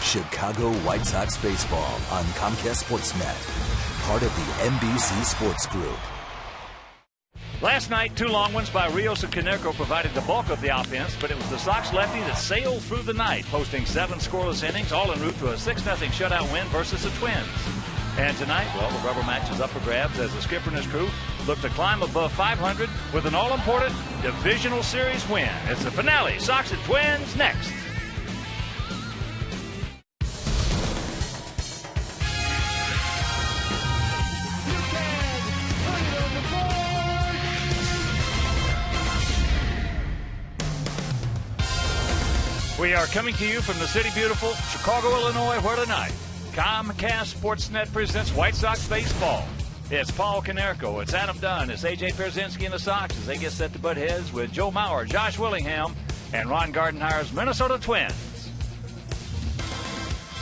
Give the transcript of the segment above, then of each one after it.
Chicago White Sox baseball on Comcast Sportsnet, part of the NBC Sports Group. Last night, 2 long ones by Rios and KONERKO provided the bulk of the offense, but it was the Sox lefty that sailed through the night, posting 7 scoreless innings, all en route to a 6-0 shutout win versus the Twins. And tonight, well, the rubber match is up for grabs as the skipper and his crew look to climb above 500 with an all-important divisional series win. It's the finale. Sox and Twins next. We are coming to you from the city beautiful Chicago, Illinois, where tonight Comcast Sportsnet presents White Sox baseball. It's Paul KONERKO, it's Adam Dunn, it's A.J. PIERZYNSKI and the Sox as they get set to butt heads with Joe Mauer, Josh Willingham, and Ron Gardenhire's Minnesota Twins.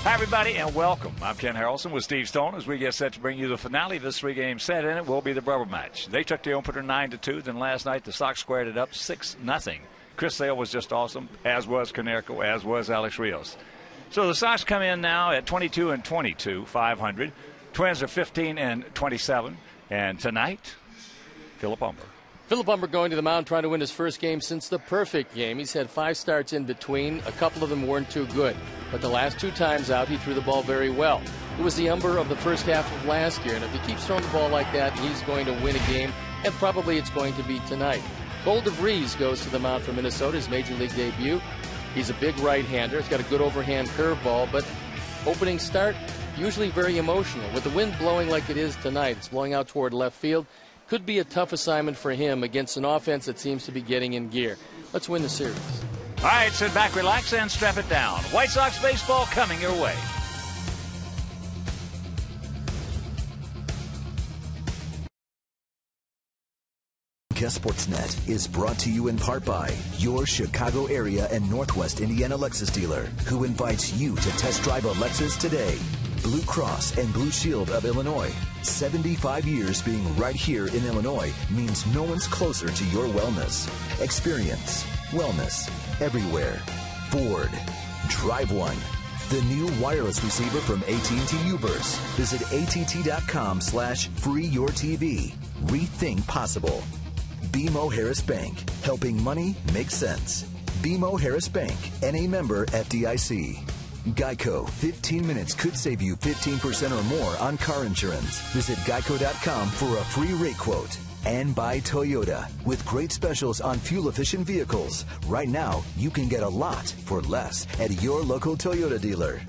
Hi, everybody, and welcome. I'm Ken Harrelson with Steve Stone as we get set to bring you the finale of this 3-game set, and it will be the rubber match. They took the opener 9-2, then last night the Sox squared it up 6-0. Chris Sale was just awesome, as was KONERKO, as was Alex Rios. So the Sox come in now at 22-22, 500. Twins are 15-27. And tonight, Philip Humber. Philip Humber going to the mound trying to win his first game since the perfect game. He's had 5 starts in between. A couple of them weren't too good. But the last 2 times out, he threw the ball very well. It was the Humber of the first half of last year. And if he keeps throwing the ball like that, he's going to win a game. And probably it's going to be tonight. Cole DeVries goes to the mound for Minnesota, his major league debut. He's a big right-hander. He's got a good overhand curveball, but opening start, usually very emotional. With the wind blowing like it is tonight, it's blowing out toward left field. Could be a tough assignment for him against an offense that seems to be getting in gear. Let's win the series. All right, sit back, relax, and strap it down. White Sox baseball coming your way. Comcast Sportsnet is brought to you in part by your Chicago area and Northwest Indiana Lexus dealer, who invites you to test drive a Lexus today. Blue Cross and Blue Shield of Illinois. 75 years being right here in Illinois means no one's closer to your wellness. Experience wellness everywhere. Ford. Drive one. The new wireless receiver from AT&T Uverse. Visit att.com/freeyourtv. Rethink possible. BMO Harris Bank, helping money make sense. BMO Harris Bank, NA member FDIC. Geico, 15 minutes could save you 15% or more on car insurance. Visit geico.com for a free rate quote. And by Toyota, with great specials on fuel-efficient vehicles. Right now, you can get a lot for less at your local Toyota dealer.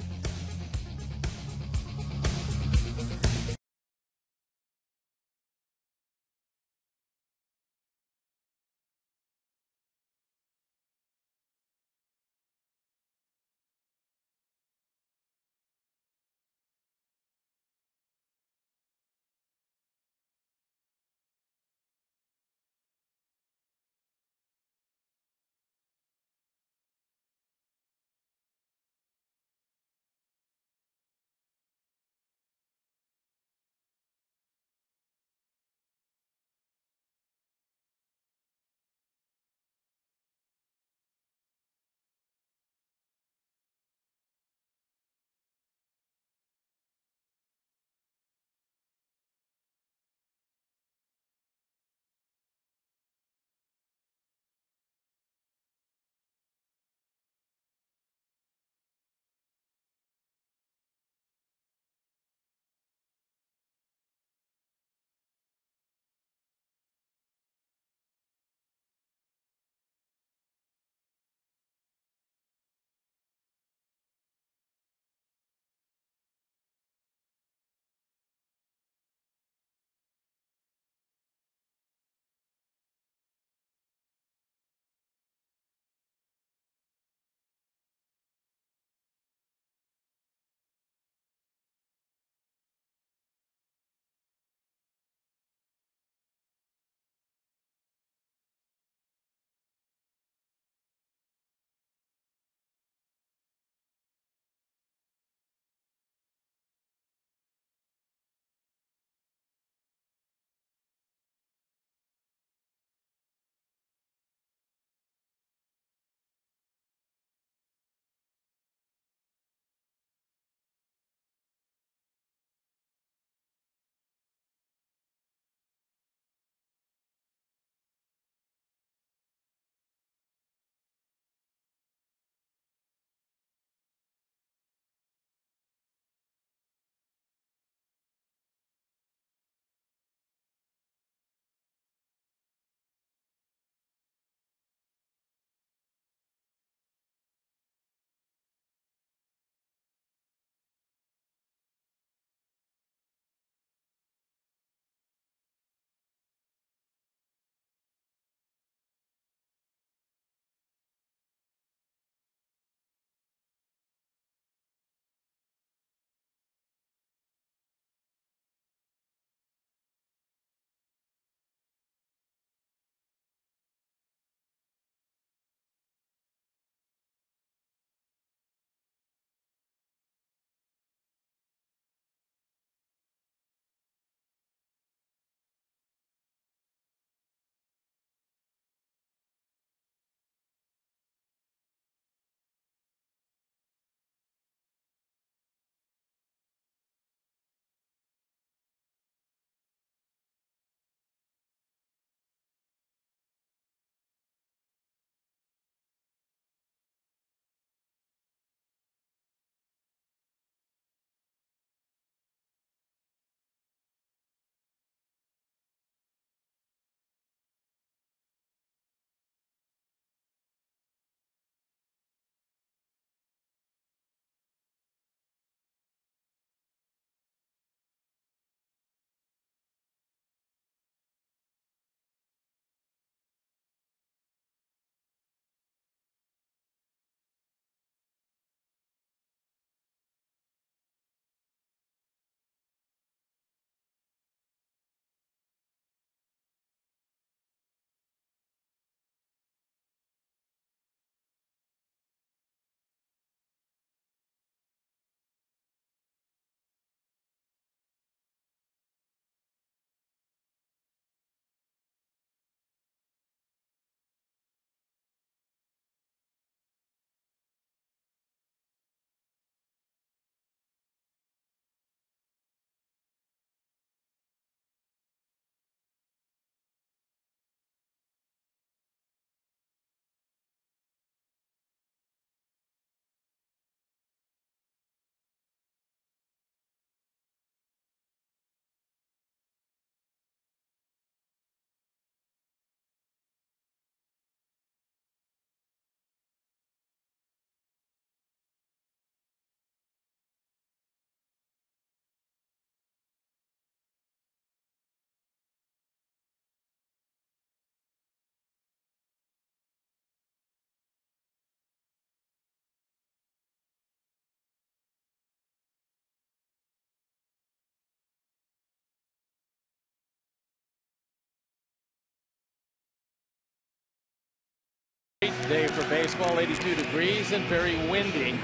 Great day for baseball, 82 degrees and very windy.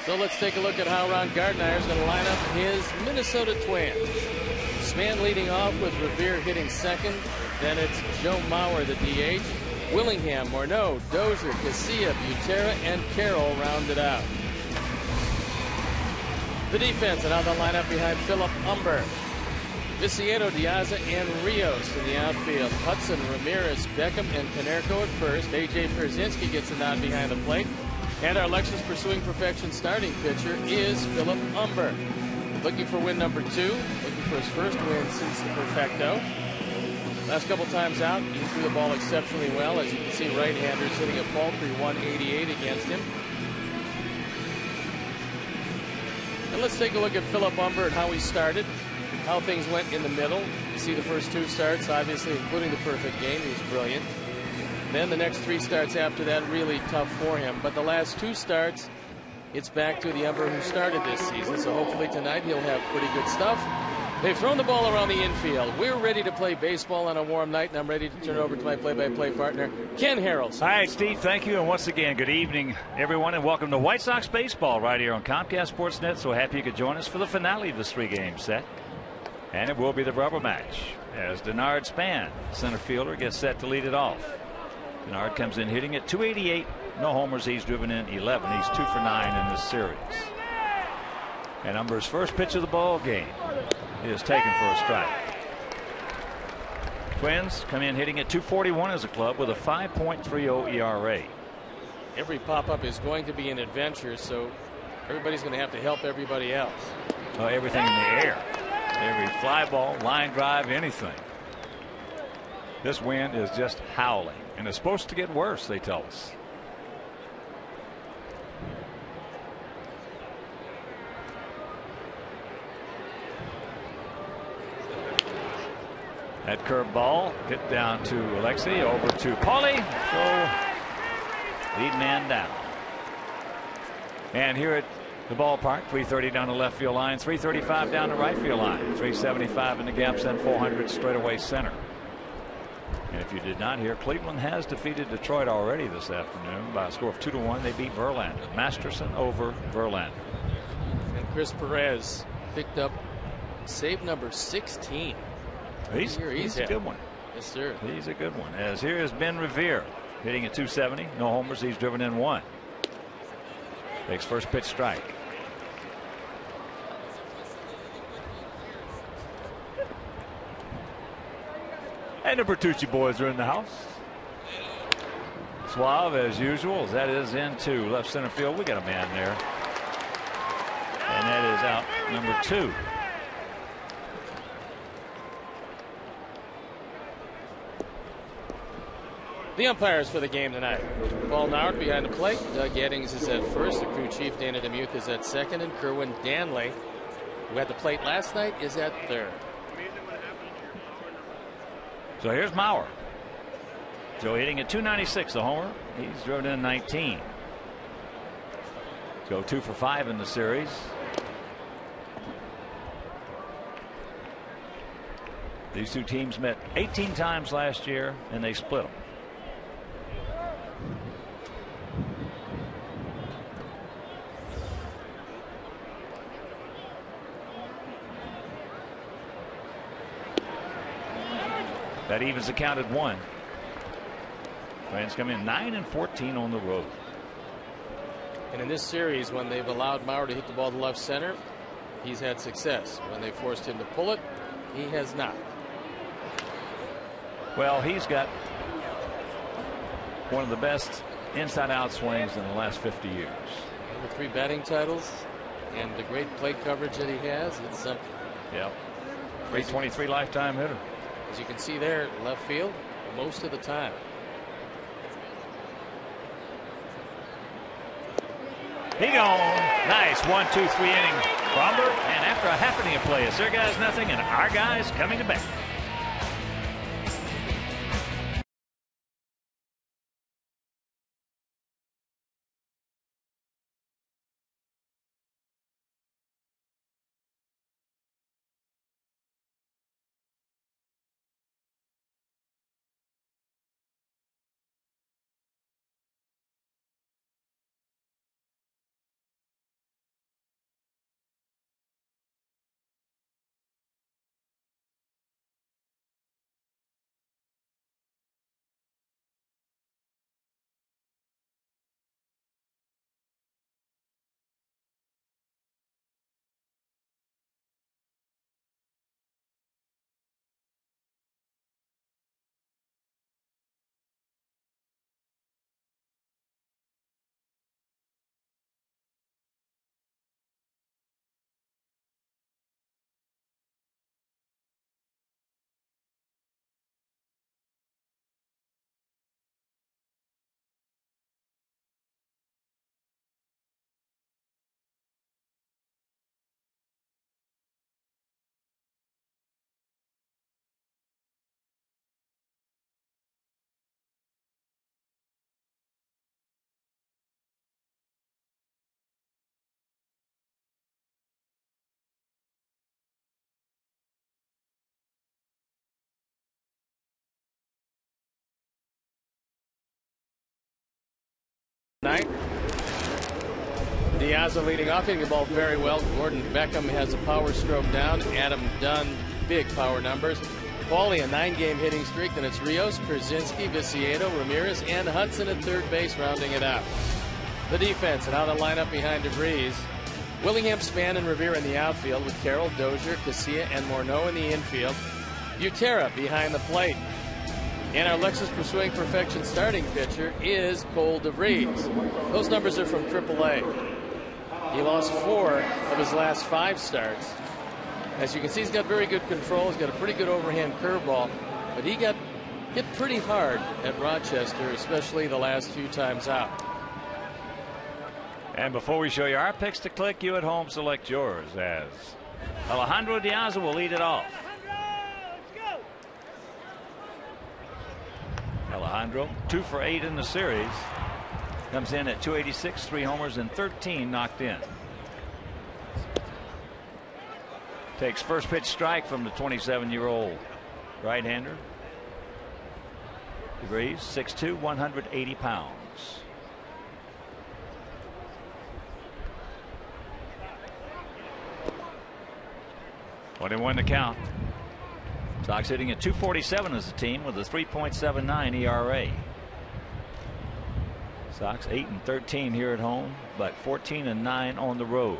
So let's take a look at how Ron Gardner is going to line up his Minnesota Twins. Span leading off with Revere hitting second. Then it's Joe Mauer, the DH. Willingham, Morneau, Dozier, CASILLA, BUTERA, and CARROLL rounded out. The defense and how they'll line up behind Philip Umber. VICIEDO, Diaz, and Rios in the outfield. Hudson, Ramirez, BECKHAM, and KONERKO at first. PIERZYNSKI gets a nod behind the plate. And our Lexus pursuing perfection starting pitcher is Philip Umber. Looking for win number 2. Looking for his first win since the perfecto. Last couple times out, he threw the ball exceptionally well. As you can see, right-handers hitting a paltry 188 against him. And let's take a look at Philip Umber and how he started. How things went in the middle. You see the first 2 starts, obviously, including the perfect game. He was brilliant. Then the next 3 starts after that, really tough for him. But the last 2 starts, it's back to the Umber who started this season. So hopefully tonight he'll have pretty good stuff. They've thrown the ball around the infield. We're ready to play baseball on a warm night, and I'm ready to turn it over to my play-by-play partner, Ken Harrelson. All right, Steve, thank you. And once again, good evening, everyone, and welcome to White Sox baseball right here on Comcast Sportsnet. So happy you could join us for the finale of this 3-game set. And it will be the rubber match as DENARD Span, center fielder, gets set to lead it off. DENARD comes in hitting at 288. No homers. He's driven in 11. He's 2 for 9 in this series. And Umber's first pitch of the ball game is taken for a strike. Twins come in hitting at 241 as a club with a 5.30 ERA. Every pop-up is going to be an adventure, so everybody's going to have to help everybody else. Everything in the air. Every fly ball, line drive, anything. This wind is just howling, and it's supposed to get worse, they tell us. That curved ball hit down to ALEXEI, over to Paulie. So lead man down. And here at the ballpark, 330 down the left field line, 335 down the right field line, 375 in the gaps, and 400 straight away center. And if you did not hear, Cleveland has defeated Detroit already this afternoon by a score of 2-1. They beat Verlander. Masterson over Verlander. And Chris Perez picked up save number 16. He's a good one. Yes, sir. He's a good one. As here is Ben Revere hitting at 270. No homers. He's driven in 1. Takes first pitch strike. And the Bertucci boys are in the house. Suave as usual. That is into left center field. We got a man there. And that is out number 2. The umpires for the game tonight. Paul Nowert behind the plate. Doug Eddings is at first. The crew chief Dana DeMuth is at second. And Kerwin Danley, who had the plate last night, is at third. So here's Mauer. So hitting at 296, the homer. He's driven in 19. Go 2 for 5 in the series. These two teams met 18 times last year, and they split them. That evens the count at 1. Twins come in 9-14 on the road. And in this series, when they've allowed Mauer to hit the ball to left center, he's had success. When they forced him to pull it, he has not. Well, he's got one of the best inside-out swings in the last 50 years. With 3 batting titles and the great plate coverage that he has, it's something. Yeah. 323 lifetime hitter. As you can see there, left field most of the time. He gone. Nice 1-2-3 inning bomber. And after a half inning of play, it's their guys nothing and our guys coming to bat. Night. Diaz leading off, hitting the ball very well. Gordon Beckham has a power stroke down. Adam Dunn, big power numbers. Paulie, a 9-game hitting streak. Then it's Rios, PIERZYNSKI, VICIEDO, RAMIREZ, and Hudson at third base, rounding it out. The defense and how to line up behind DeVries. Willingham, Span, and Revere in the outfield with Carroll, Dozier, Casilla, and Morneau in the infield. BUTERA behind the plate. And our Lexus Pursuing Perfection starting pitcher is Cole DeVries. Those numbers are from AAA. He lost 4 of his last 5 starts. As you can see, he's got very good control. He's got a pretty good overhand curveball, but he got hit pretty hard at Rochester, especially the last few times out. And before we show you our picks to click, you at home select yours, as Alejandro Diaz will lead it off. Alejandro, 2 for 8 in the series. Comes in at 286, 3 homers and 13 knocked in. Takes first pitch strike from the 27-year-old right-hander. DeVries, 6'2", 180 pounds. One to count. Sox hitting at 247 as a team with a 3.79 ERA. Sox 8-13 here at home, but 14-9 on the road.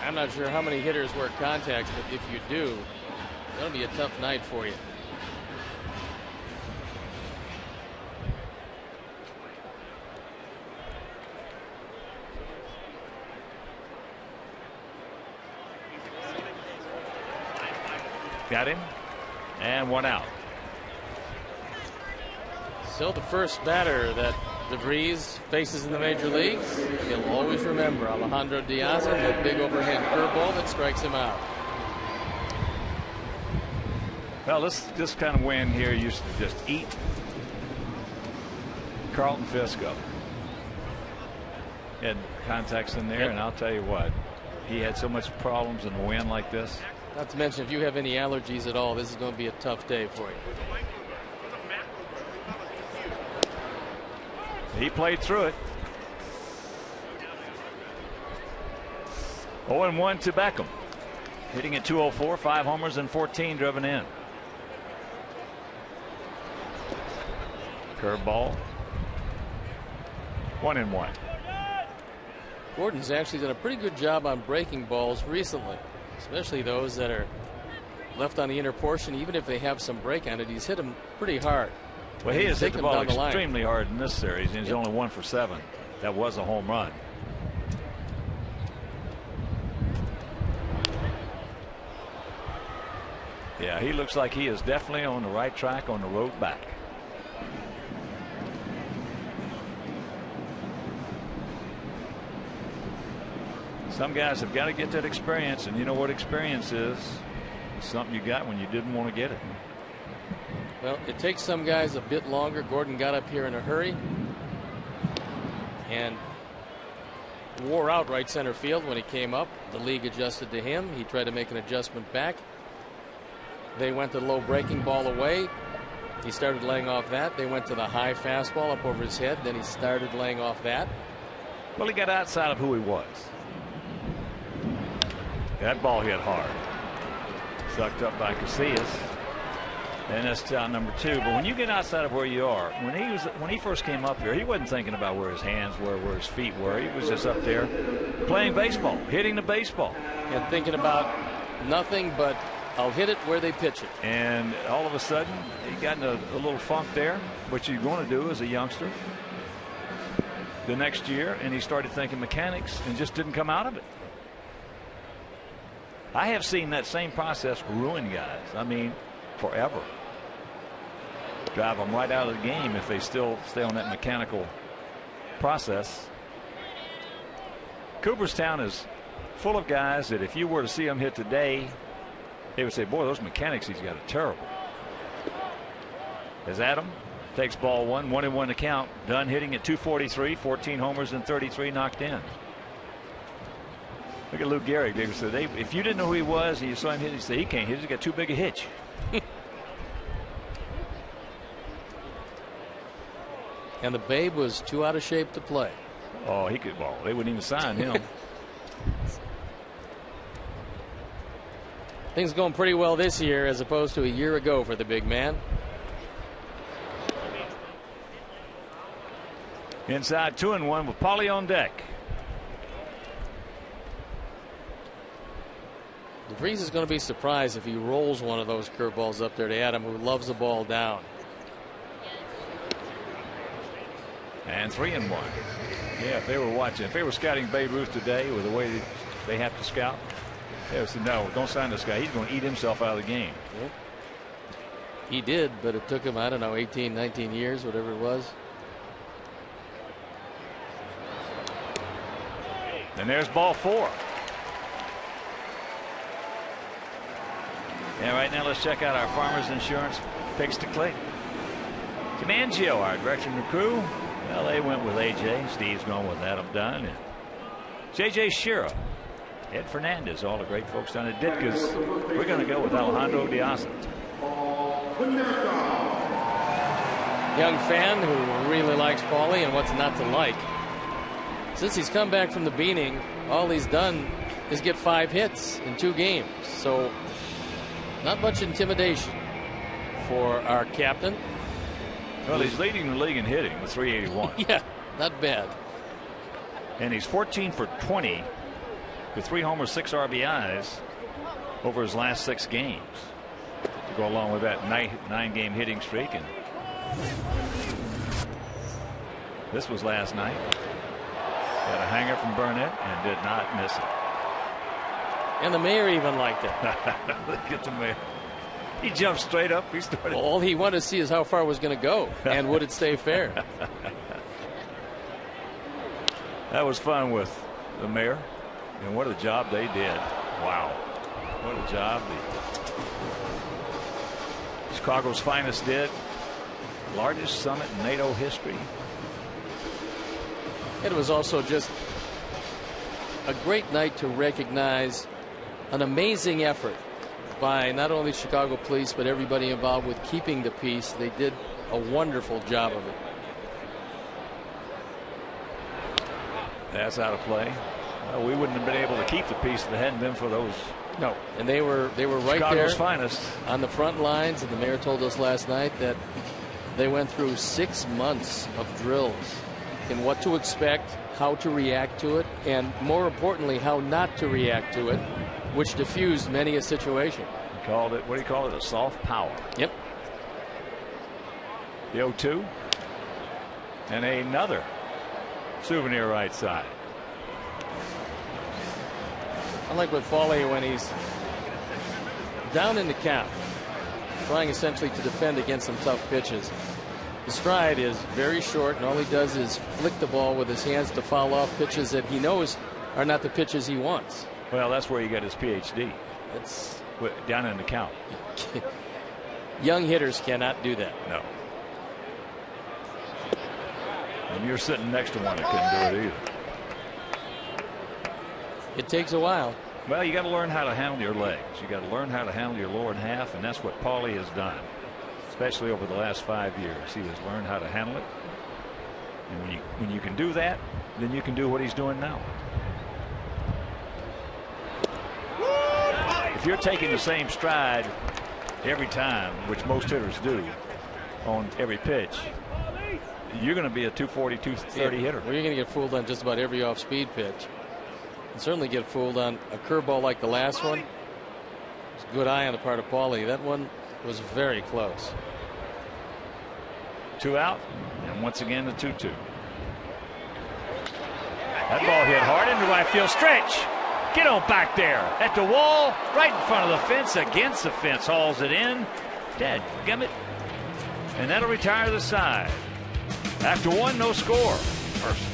I'm not sure how many hitters work contacts, but if you do, that'll be a tough night for you. Got him, and 1 out. Still the first batter that DeVries faces in the major leagues. He'll always remember Alejandro Diaz and that big overhand curveball that strikes him out. Well, this kind of win here used to just eat Carlton Fisco. He had contacts in there, yep. And I'll tell you what, he had so much problems in a win like this. Not to mention, if you have any allergies at all, this is going to be a tough day for you. He played through it. 0-1 to Beckham. Hitting at 204, 5 homers and 14 driven in. Curveball. 1-1. Gordon's actually done a pretty good job on breaking balls recently, especially those that are left on the inner portion. Even if they have some break on it, he's hit them pretty hard. Well, he has hit the ball extremely hard in this series, and he's yep. only 1 for 7. That was a home run. Yeah, he looks like he is definitely on the right track on the road back. Some guys have got to get that experience, and you know what experience is. It's something you got when you didn't want to get it. Well, it takes some guys a bit longer. Gordon got up here in a hurry and wore out right center field when he came up. The league adjusted to him. He tried to make an adjustment back. They went to the low breaking ball away. He started laying off that. They went to the high fastball up over his head. Then he started laying off that. Well, he got outside of who he was. That ball hit hard. Sucked up by Casillas. And that's out number 2. But when you get outside of where you are, when he first came up here, he wasn't thinking about where his hands were, where his feet were. He was just up there playing baseball, hitting the baseball. And thinking about nothing but I'll hit it where they pitch it. And all of a sudden, he got in a little funk there, which you're going to do as a youngster the next year, and he started thinking mechanics and just didn't come out of it. I have seen that same process ruin guys. I mean, forever. Drive them right out of the game if they still stay on that mechanical process. Cooperstown is full of guys that if you were to see them hit today, they would say, boy, those mechanics he's got are terrible. As Adam takes ball 1, 1-1 to count. Dunn hitting at 243, 14 homers and 33 knocked in. Look at Lou Gehrig. They said, if you didn't know who he was and you saw him hit, you say he can't hit. He's got too big a hitch. And the Babe was too out of shape to play. Oh, he could ball. They wouldn't even sign him. Things going pretty well this year as opposed to a year ago for the big man. Inside 2-1 with Paulie on deck. DeVries is going to be surprised if he rolls one of those curveballs up there to Adam, who loves the ball down. And 3-1. Yeah, if they were watching, if they were scouting Babe Ruth today with the way they have to scout, they would say, no, don't sign this guy. He's going to eat himself out of the game. Yep. He did, but it took him, I don't know, 18, 19 years, whatever it was. And there's ball 4. And right now, let's check out our Farmers Insurance picks to click. Mangio, our director and the crew. Well, they went with AJ. Steve's going with Adam Dunn. And JJ Shira, Ed Fernandez, all the great folks down at Ditka's. We're going to go with Alejandro Diaz. Young fan who really likes Paulie, and what's not to like. Since he's come back from the beating, all he's done is get 5 hits in 2 games. So not much intimidation for our captain. Well, he's leading the league in hitting with 381. Yeah, not bad. And he's 14 for 20 with 3 homers, 6 RBIs over his last 6 games to go along with that 9-game hitting streak. And this was last night. Got a hanger from Burnett and did not miss it. And the mayor even liked it. Look at the mayor. He jumped straight up. He started. All he wanted to see is how far it was going to go and would it stay fair. That was fun with the mayor. And what a job they did. Wow. What a job the Chicago's finest did. Largest summit in NATO history. It was also just a great night to recognize an amazing effort by not only Chicago police but everybody involved with keeping the peace. They did a wonderful job of it. That's out of play. Well, we wouldn't have been able to keep the peace if it hadn't been for those. No, and they were right Chicago's there finest on the front lines. And the mayor told us last night that they went through 6 months of drills in what to expect, how to react to it, and more importantly, how not to react to it, which diffused many a situation. He called it, what do you call it, a soft power. Yep. The 0-2. And another souvenir right side. I like with Paulie when he's down in the count, trying essentially to defend against some tough pitches. The stride is very short, and all he does is flick the ball with his hands to foul off pitches that he knows are not the pitches he wants. Well, that's where he got his PhD. It's down in the count. Young hitters cannot do that. No. And you're sitting next to one that couldn't do it either. It takes a while. Well, you got to learn how to handle your legs. You got to learn how to handle your lower half, and that's what Paulie has done, especially over the last 5 years. He has learned how to handle it. And when you can do that, then you can do what he's doing now. If you're taking the same stride every time, which most hitters do on every pitch, you're going to be a 240, 230 hitter. Well, you're going to get fooled on just about every off-speed pitch. And certainly get fooled on a curveball like the last one. It's a good eye on the part of Paulie. That one was very close. 2 out, and once again the 2-2. That ball hit hard into right field. Stretch. Get on back there at the wall, right in front of the fence, against the fence, hauls it in. Dadgummit. And that'll retire the side. After 1, no score. First.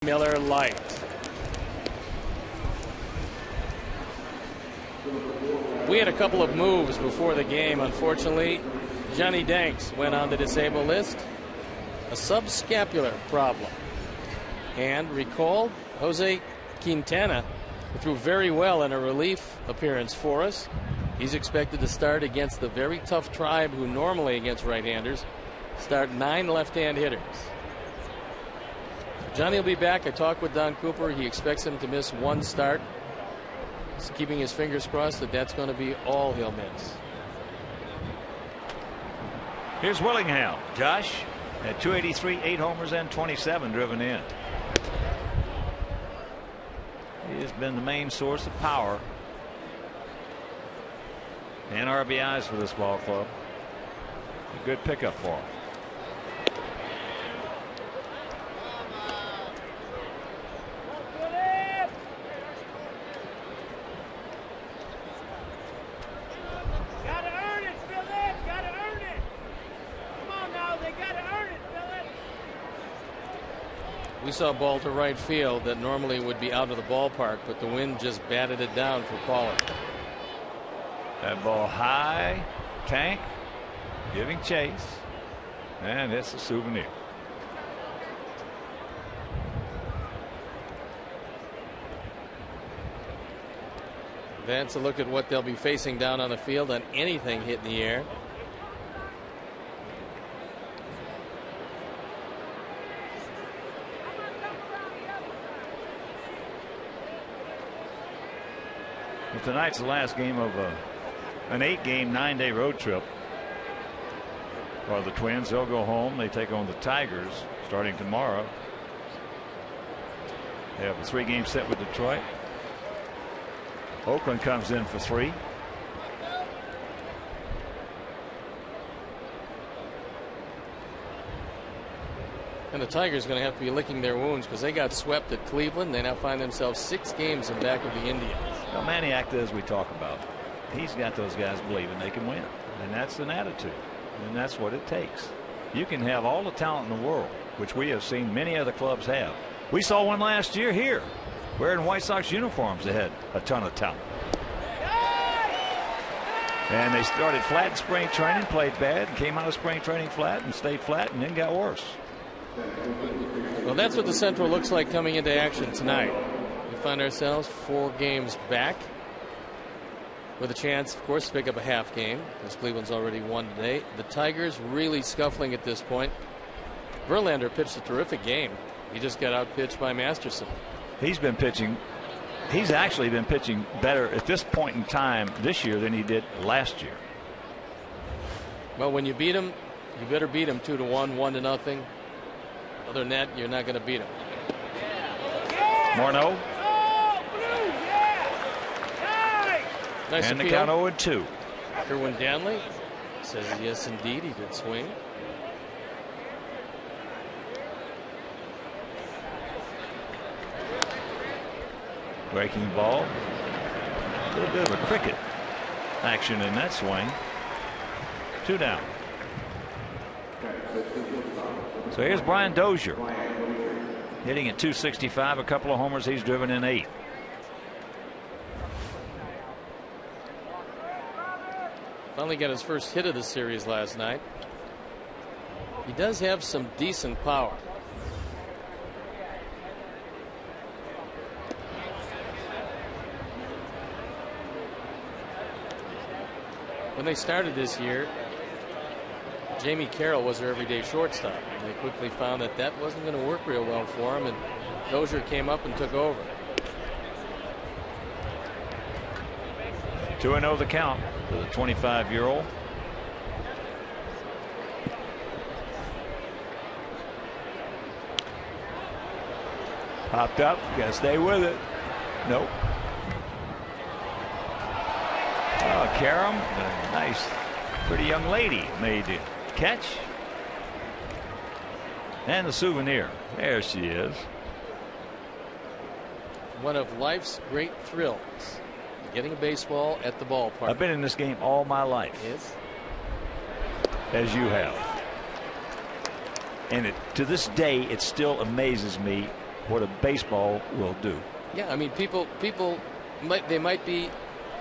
Miller Light. We had a couple of moves before the game. Unfortunately, Johnny Danks went on the disabled list. A subscapular problem. And recalled Jose Quintana, who threw very well in a relief appearance for us. He's expected to start against the very tough Tribe, who normally against right-handers start 9 left-hand hitters. Johnny will be back. I talked with Don Cooper. He expects him to miss 1 start. He's keeping his fingers crossed that that's going to be all he'll miss. Here's Willingham. Josh at 283, 8 homers and 27 driven in. He has been the main source of power and RBIs for this ball club. A good pickup for him. We saw a ball to right field that normally would be out of the ballpark, but the wind just batted it down for Pollard. That ball high, tank, giving chase, and it's a souvenir. That's a look at what they'll be facing down on the field on anything hit in the air. Well, tonight's the last game of an 8-game, 9-day road trip for the Twins. They'll go home. They take on the Tigers starting tomorrow. They have a 3-game set with Detroit. Oakland comes in for 3. And the Tigers are going to have to be licking their wounds because they got swept at Cleveland. They now find themselves 6 games in back of the Indians. Well, Maniac does, we talk about. He's got those guys believing they can win. And that's an attitude. And that's what it takes. You can have all the talent in the world, which we have seen many other clubs have. We saw one last year here, wearing White Sox uniforms. They had a ton of talent. And they started flat in spring training, played bad, and came out of spring training flat and stayed flat and then got worse. Well, that's what the Central looks like coming into action tonight. We find ourselves 4 games back with a chance, of course, to pick up a half game, because Cleveland's already won today. The Tigers really scuffling at this point. Verlander pitched a terrific game. He just got outpitched by Masterson. He's been pitching. He's actually been pitching better at this point in time this year than he did last year. Well, when you beat him, you better beat him 2-1, 1-0. Other than that, you're not going to beat him. Morneau. Nice and appeal. the count 0-2. Kerwin Danley says yes, indeed, he did swing. Breaking ball. A little bit of a cricket action in that swing. 2 down. So here's Brian Dozier hitting at 265, a couple of homers. He's driven in 8. Finally got his first hit of the series last night. He does have some decent power. When they started this year, Jamie Carroll was their everyday shortstop. And they quickly found that that wasn't going to work real well for him, and Dozier came up and took over. 2-0 the count for the 25-year-old. Popped up. Got to stay with it. Nope. Oh, Karam, a nice, pretty young lady made the catch. And the souvenir. There she is. One of life's great thrills. Getting a baseball at the ballpark. I've been in this game all my life. Yes. As you have. And to this day, it still amazes me what a baseball will do. Yeah, I mean, people might be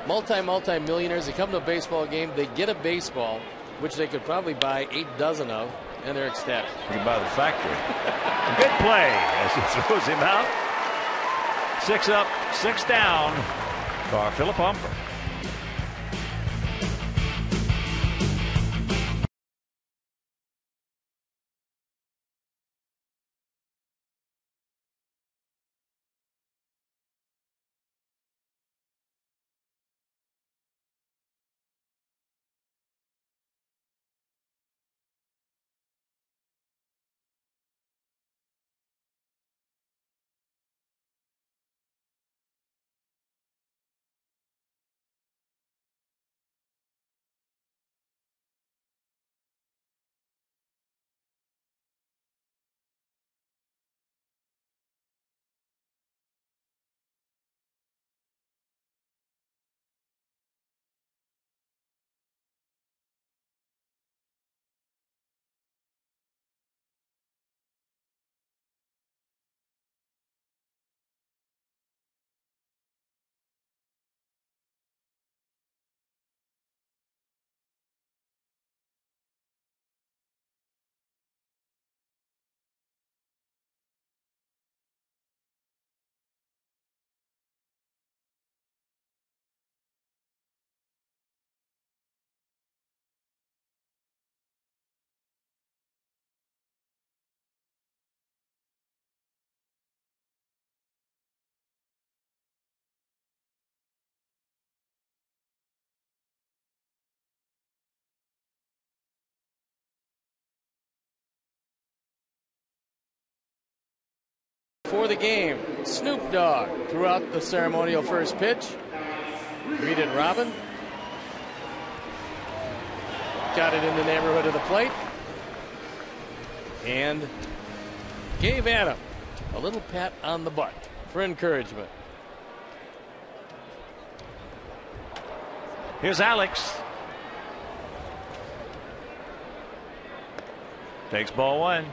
multi-millionaires. They come to a baseball game, they get a baseball, which they could probably buy 8 dozen of, and they're ecstatic. You can buy the factory. Good play as he throws him out. 6 up, 6 down for Philip Humber. For the game, Snoop Dogg throughout the ceremonial first pitch. Greeted Robin. Got it in the neighborhood of the plate. And gave Adam a little pat on the butt for encouragement. Here's Alex. Takes ball 1.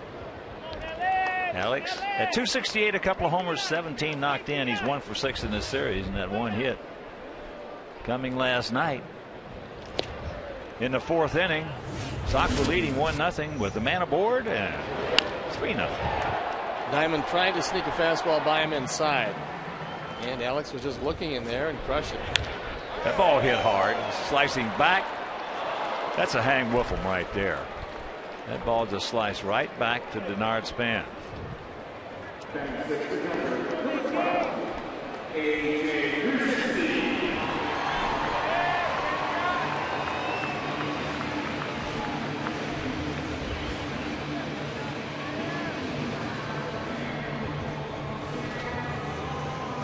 Alex at 268, a couple of homers, 17 knocked in. He's 1 for 6 in this series, and that 1 hit coming last night. In the 4th inning, Sox were leading 1-0 with the man aboard, and 3-0. Diamond tried to sneak a fastball by him inside, and Alex was just looking in there and crushing it. That ball hit hard, slicing back. That's a hang woofum right there. That ball just sliced right back to DENARD span.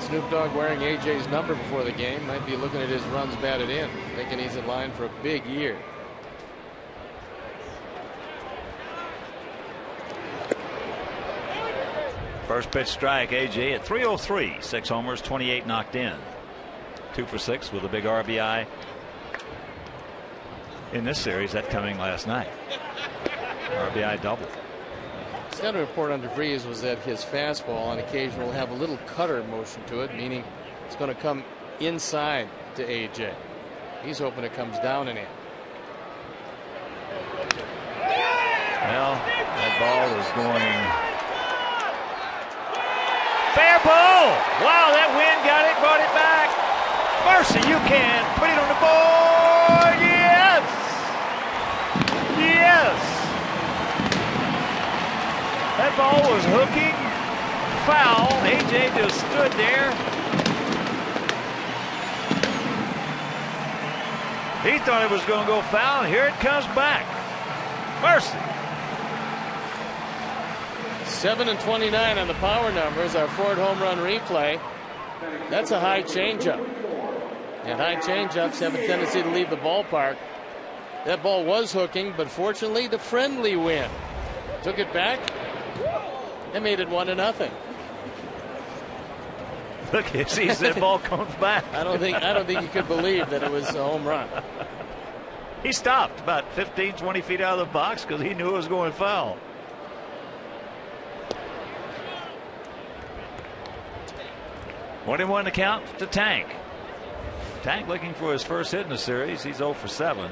Snoop Dogg wearing AJ's number before the game. Might be looking at his runs batted in, thinking he's in line for a big year. First pitch strike, AJ at 303. 6 homers, 28 knocked in. 2 for 6 with a big RBI in this series. That coming last night. RBI double. The other report on DeVries was that his fastball on occasion will have a little cutter motion to it, meaning it's going to come inside to AJ. He's hoping it comes down and in. Well, that ball is going. Fair ball. Wow, that wind got it, brought it back. Mercy, you can put it on the board. Yes. Yes. That ball was hooking foul. AJ just stood there. He thought it was going to go foul. Here it comes back. Mercy. 7-29 on the power numbers. Our Ford home run replay. That's a high changeup. And high changeups have a tendency to leave the ballpark. That ball was hooking, but fortunately the friendly wind took it back and made it 1-0. Look, he sees that ball comes back. I don't think he could believe that it was a home run. He stopped about 15, 20 feet out of the box because he knew it was going foul. 1-1 to count to Tank. Tank looking for his first hit in the series. He's 0 for 7.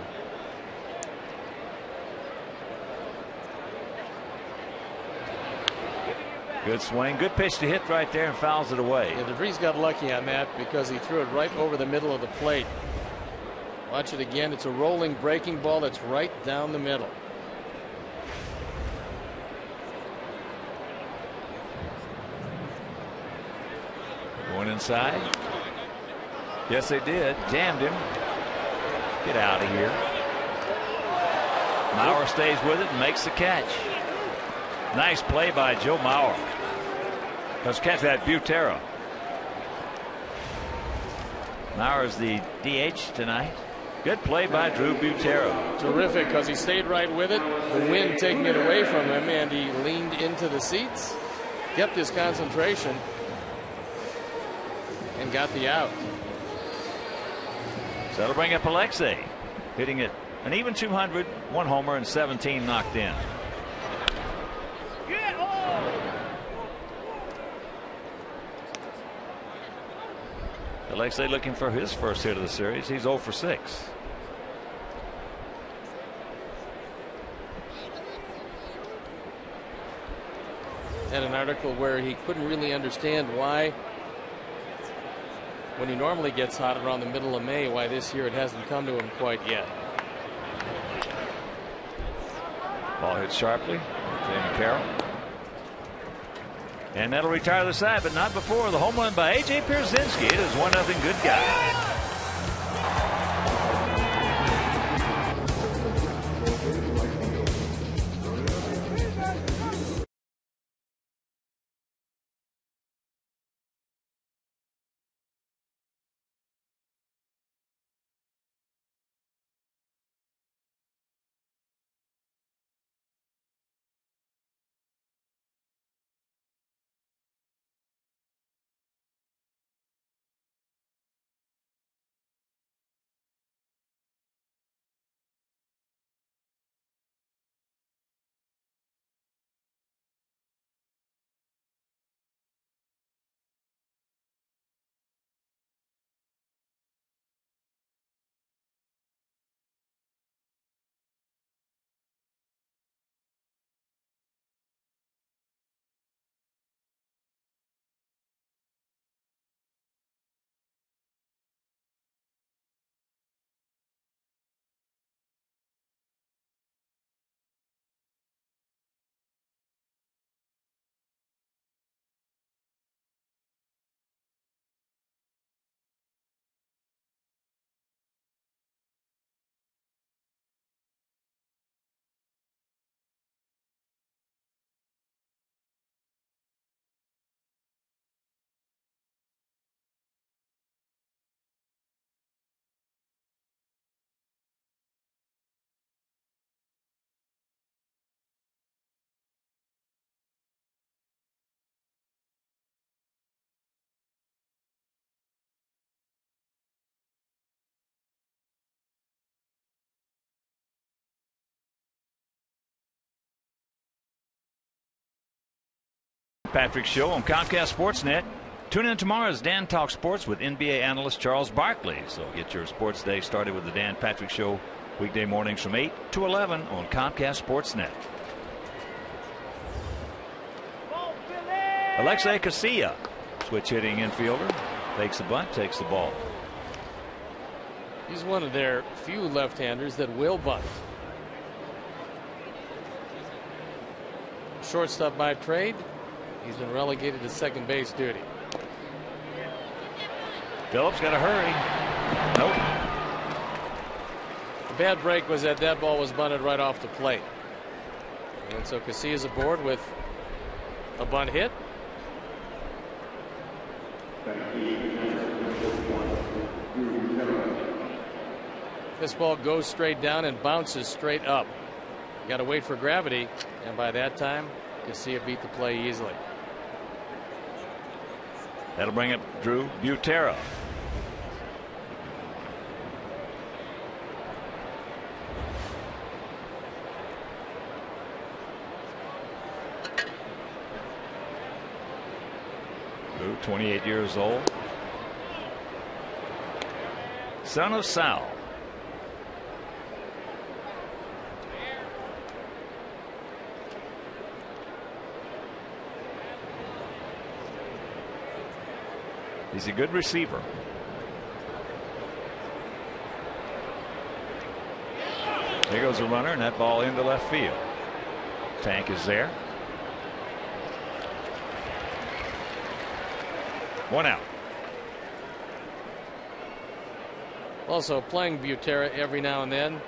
Good swing, good pitch to hit right there, and fouls it away. Yeah, DeVries got lucky on that because he threw it right over the middle of the plate. Watch it again. It's a rolling breaking ball that's right down the middle. Going inside. Yes, they did. Jammed him. Get out of here. Maurer stays with it and makes the catch. Nice play by Joe Maurer. Let's catch that Butera. Maurer's the DH tonight. Good play by Drew Butera. Terrific, because he stayed right with it. The wind taking it away from him, and he leaned into the seats, kept his concentration, and got the out. So that'll bring up Alexei, hitting it an even 200, 1 homer and 17 knocked in. Alexei looking for his first hit of the series. He's 0 for 6. Had an article where he couldn't really understand why, when he normally gets hot around the middle of May, why this year it hasn't come to him quite yet. Ball hit sharply. Jamie Carroll. And that'll retire the side, but not before the home run by A.J. PIERZYNSKI. It is 1-0 good guy. Patrick Show on Comcast Sportsnet. Tune in tomorrow as Dan talks sports with NBA analyst Charles Barkley. So get your sports day started with the Dan Patrick Show weekday mornings from 8 to 11 on Comcast Sportsnet. Alexei Casilla, switch hitting infielder, fakes the bunt, takes the ball. He's one of their few left-handers that will bunt. Shortstop by trade. He's been relegated to second base duty. Phillips got to hurry. Nope. The bad break was that ball was bunted right off the plate. And so Casilla's aboard with a bunt hit. This ball goes straight down and bounces straight up. You got to wait for gravity, and by that time, Casilla beat the play easily. That'll bring up Drew Butera. Drew 28 years old. Son of Sal. He's a good receiver. There goes a runner, and that ball into left field. Tank is there. 1 out. Also, playing Butera every now and then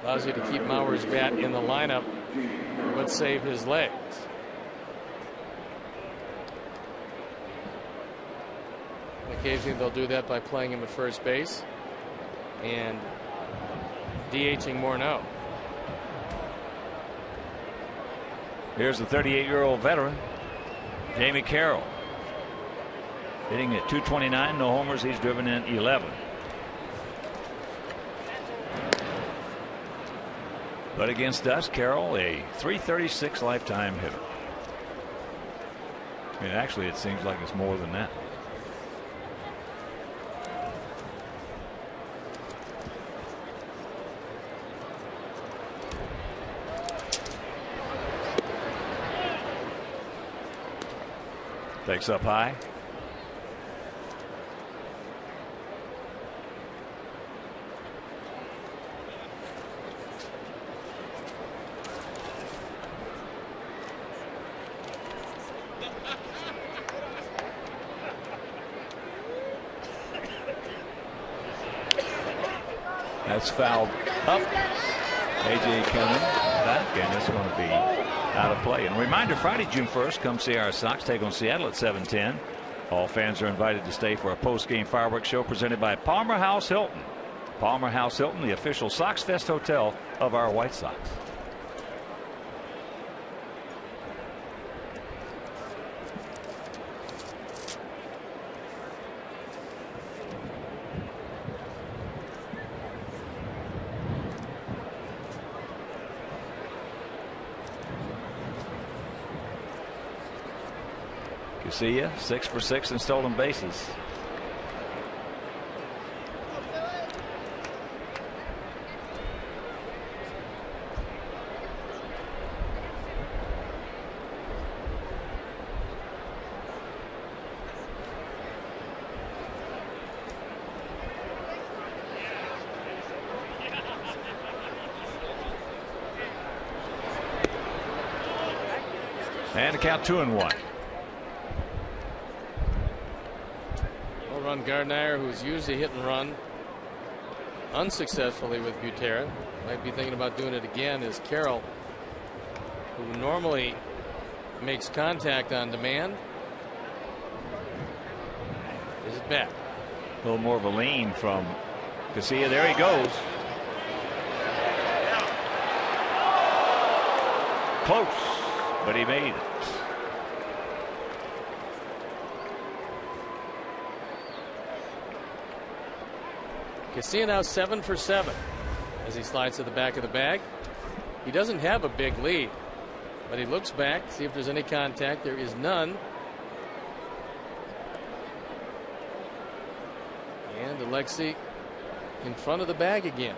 allows you to keep Mauer's bat in the lineup, but save his legs. Occasionally they'll do that by playing him at first base and DHing Morneau. Here's the 38-year-old veteran, Jamey Carroll. Hitting at .229, no homers. He's driven in 11. But against us, Carroll, a .336 lifetime hitter. I mean, actually, it seems like it's more than that. Takes up high. That's fouled up. AJ coming back, and it's going to be out of play. And a reminder, Friday, June 1st, come see our Sox take on Seattle at 7:10. All fans are invited to stay for a post-game fireworks show presented by Palmer House Hilton. Palmer House Hilton, the official Sox Fest hotel of our White Sox. Casilla 6 for 6 in stolen bases. And a count 2-1. Gardner, who's used a hit and run unsuccessfully with Butera, might be thinking about doing it again, is Carroll, who normally makes contact on demand. Is it back? A little more of a lean from Casilla. There he goes. Close, but he made it. Casilla now 7 for 7 as he slides to the back of the bag. He doesn't have a big lead, but he looks back, see if there's any contact. There is none. And Alexei in front of the bag again.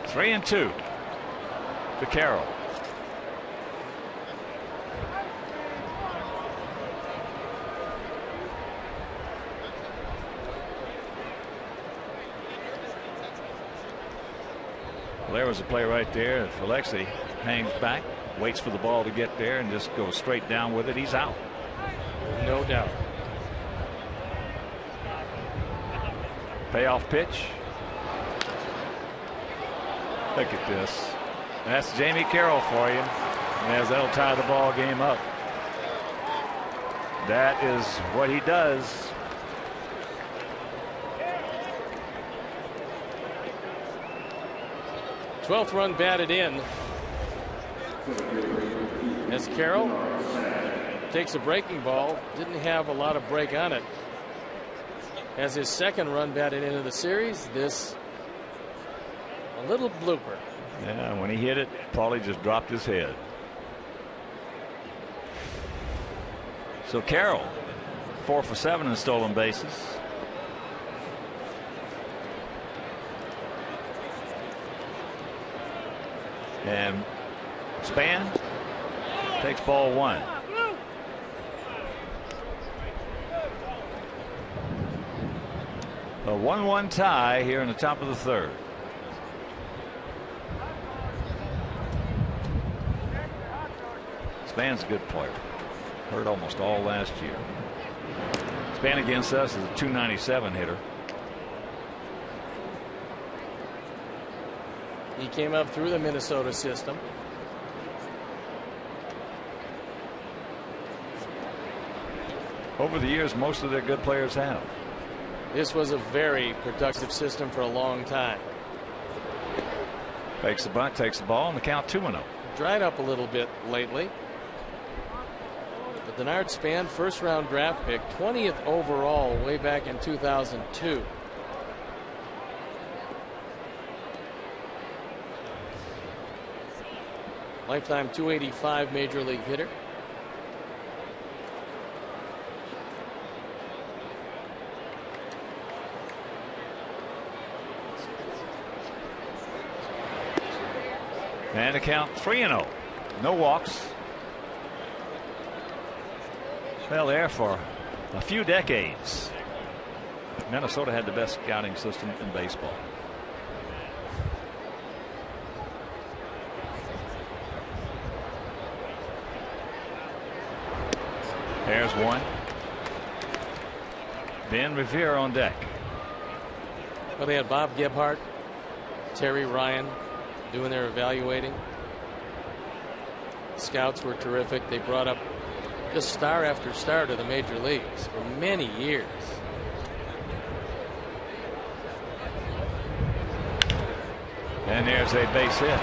Three and 2 to Carroll. Well, there was a play right there. If Alexei hangs back, waits for the ball to get there, and just goes straight down with it, he's out. No doubt. Payoff pitch. Look at this. That's Jamey Carroll for you. As that'll tie the ball game up. That is what he does. Twelfth run batted in as Carroll takes a breaking ball. Didn't have a lot of break on it. As his second run batted into the series, this A little blooper. Yeah, when he hit it, Paulie just dropped his head. So Carroll, 4 for 7 in stolen bases. And Span takes ball 1. A 1-1 tie here in the top of the 3rd. Span's a good player. Hurt almost all last year. Span against us is a .297 hitter. He came up through the Minnesota system. Over the years, most of their good players have. This was a very productive system for a long time. Fakes the bunt, takes the ball, and the count 2-0. Dried up a little bit lately. The DENARD Span, first-round draft pick, 20th overall way back in 2002. Lifetime .285 major league hitter. And a count 3-0. No walks. Well, there for a few decades, Minnesota had the best scouting system in baseball. There's one. Ben REVERE on deck. Well, they had Bob Gebhardt, Terry Ryan doing their evaluating. The scouts were terrific. They brought up just star after star to the major leagues for many years. And there's a base hit.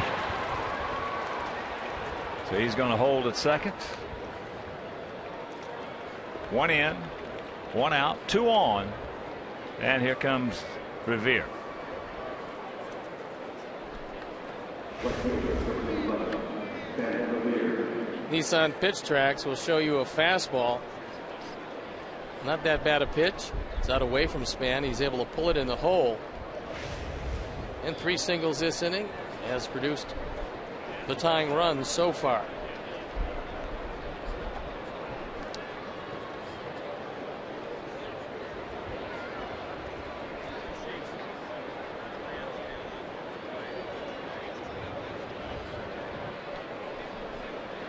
So he's going to hold at second. 1 in, 1 out, 2 on. And here comes REVERE. Nissan Pitch Tracks will show you a fastball. Not that bad a pitch. It's out away from Span. He's able to pull it in the hole. And 3 singles this inning has produced the tying run so far.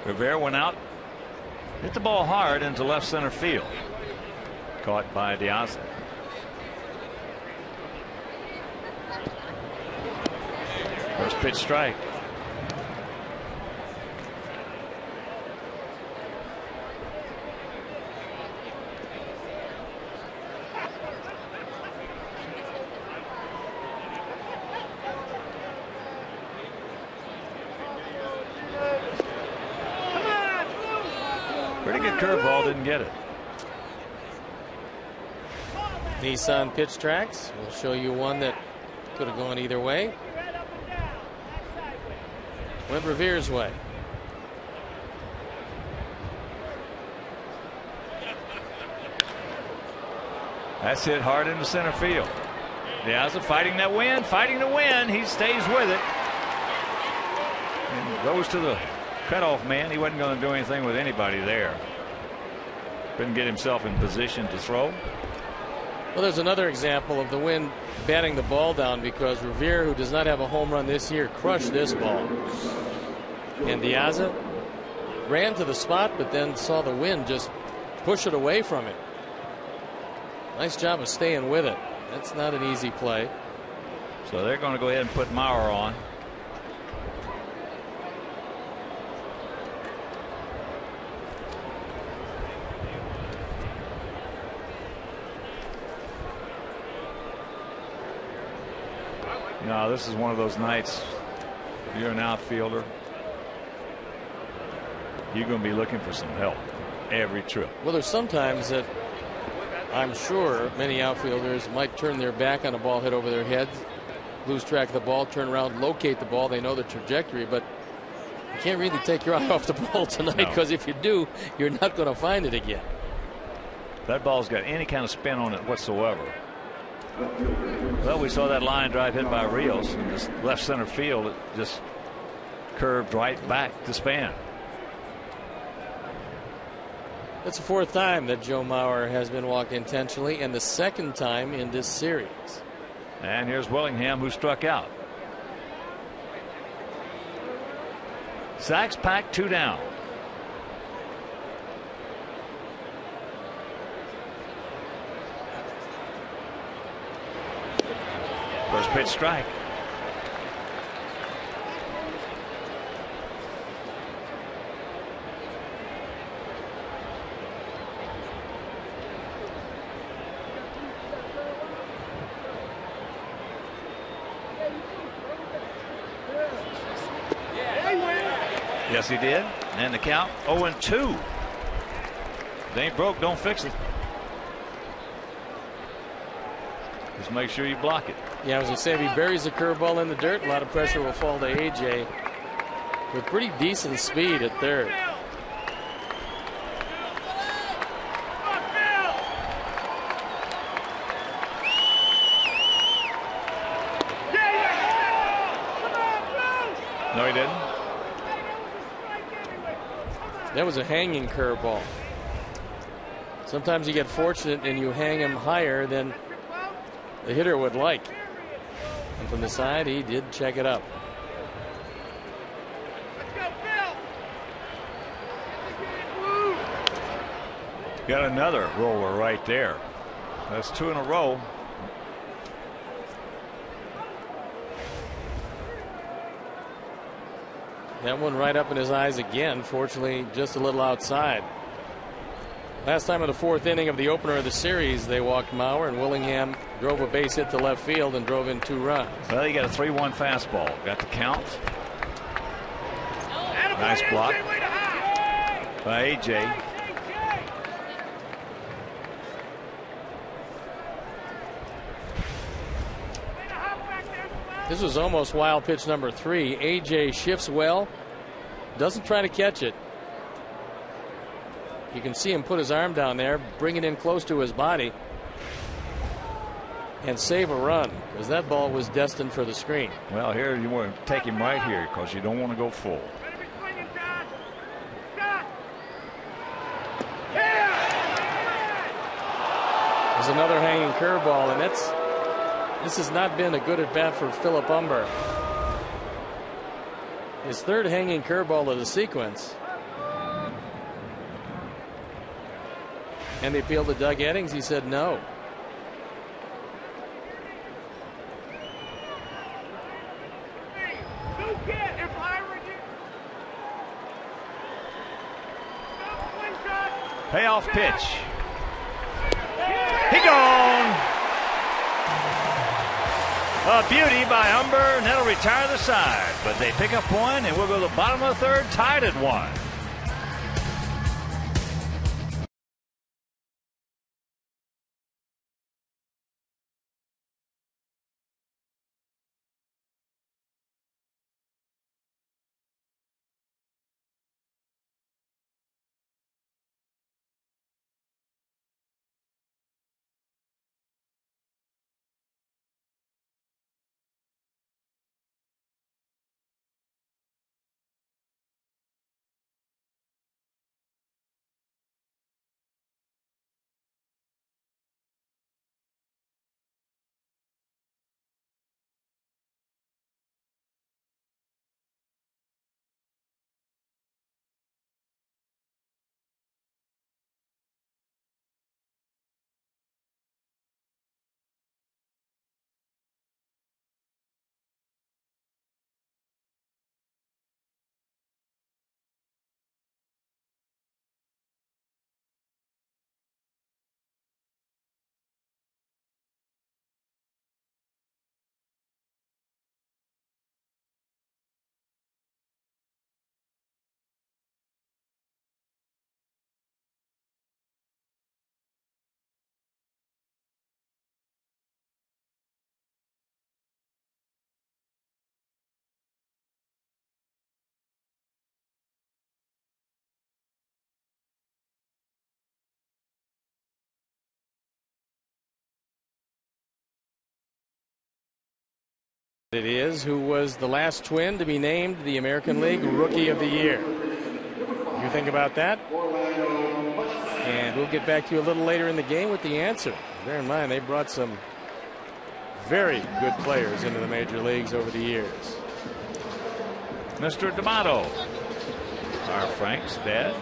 REVERE went out, hit the ball hard into left center field. Caught by Diaz. First pitch strike. Pretty good curveball, didn't get it. Nissan Pitch Tracks will show you one that could have gone either way. Went REVERE's way. That's hit hard into center field. Diaz fighting that win, fighting to win. He stays with it. And goes to the cutoff man. He wasn't going to do anything with anybody there. Couldn't get himself in position to throw. Well, there's another example of the wind batting the ball down, because REVERE, who does not have a home run this year, crushed this ball. And Diaz ran to the spot, but then saw the wind just push it away from him. Nice job of staying with it. That's not an easy play. So they're going to go ahead and put Maurer on. No, this is one of those nights. If you're an outfielder, you're going to be looking for some help every trip. Well, there's sometimes that I'm sure many outfielders might turn their back on a ball hit over their heads lose track of the ball, turn around, locate the ball. They know the trajectory, but you can't really take your eye off the ball tonight, because if you do, you're not going to find it again. That ball's got any kind of spin on it whatsoever. Well, we saw that line drive hit by Rios in this left center field. It just curved right back to Span. That's the fourth time that Joe Mauer has been walked intentionally, and the second time in this series. And here's Willingham, who struck out. Sacks packed, 2 down. First pitch strike. Yes, he did. And the count 0-2. If it ain't broke, don't fix it. Just make sure you block it. Yeah, I was going to say, if he buries the curveball in the dirt, a lot of pressure will fall to AJ with pretty decent speed at third. No, he didn't. That was a hanging curveball. Sometimes you get fortunate and you hang him higher than the hitter would like. And from the side, he did check it up. Got another roller right there. That's 2 in a row. That one right up in his eyes again. Fortunately, just a little outside. Last time in the fourth inning of the opener of the series, they walked Mauer, and Willingham drove a base hit to left field and drove in 2 runs. Well, he got a 3-1 fastball. Got the count. Nice block by AJ. This was almost wild pitch number 3. AJ shifts well, doesn't try to catch it. You can see him put his arm down there, bring it in close to his body, and save a run, because that ball was destined for the screen. Well, here you want to take him right here, because you don't want to go full. There's another hanging curveball, and this has not been a good at bat for Philip Umber. His third hanging curveball of the sequence. And they appealed to Doug Eddings. He said no. Payoff pitch. He gone. A beauty by Umber, and that'll retire the side. But they pick up one, and we'll go to the bottom of the third, tied at 1. It is, who was the last Twin to be named the American League Rookie of the Year. You think about that? And we'll get back to you a little later in the game with the answer. Bear in mind, they brought some very good players into the major leagues over the years. Mr. D'Amato, our Frank's dad.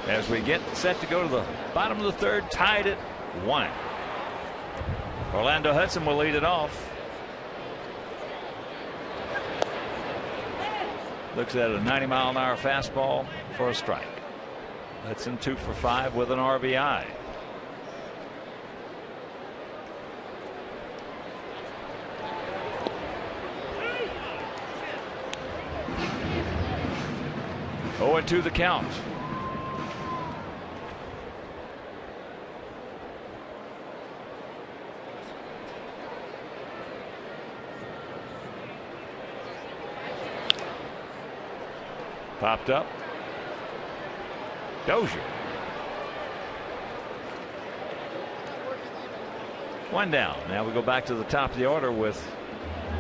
As we get set to go to the bottom of the third, tied at 1. Orlando Hudson will lead it off. Looks at a 90-mile-an-hour fastball for a strike. Hudson 2 for 5 with an RBI. Oh, and 2 the count. Popped up. Dozier. 1 down. Now we go back to the top of the order with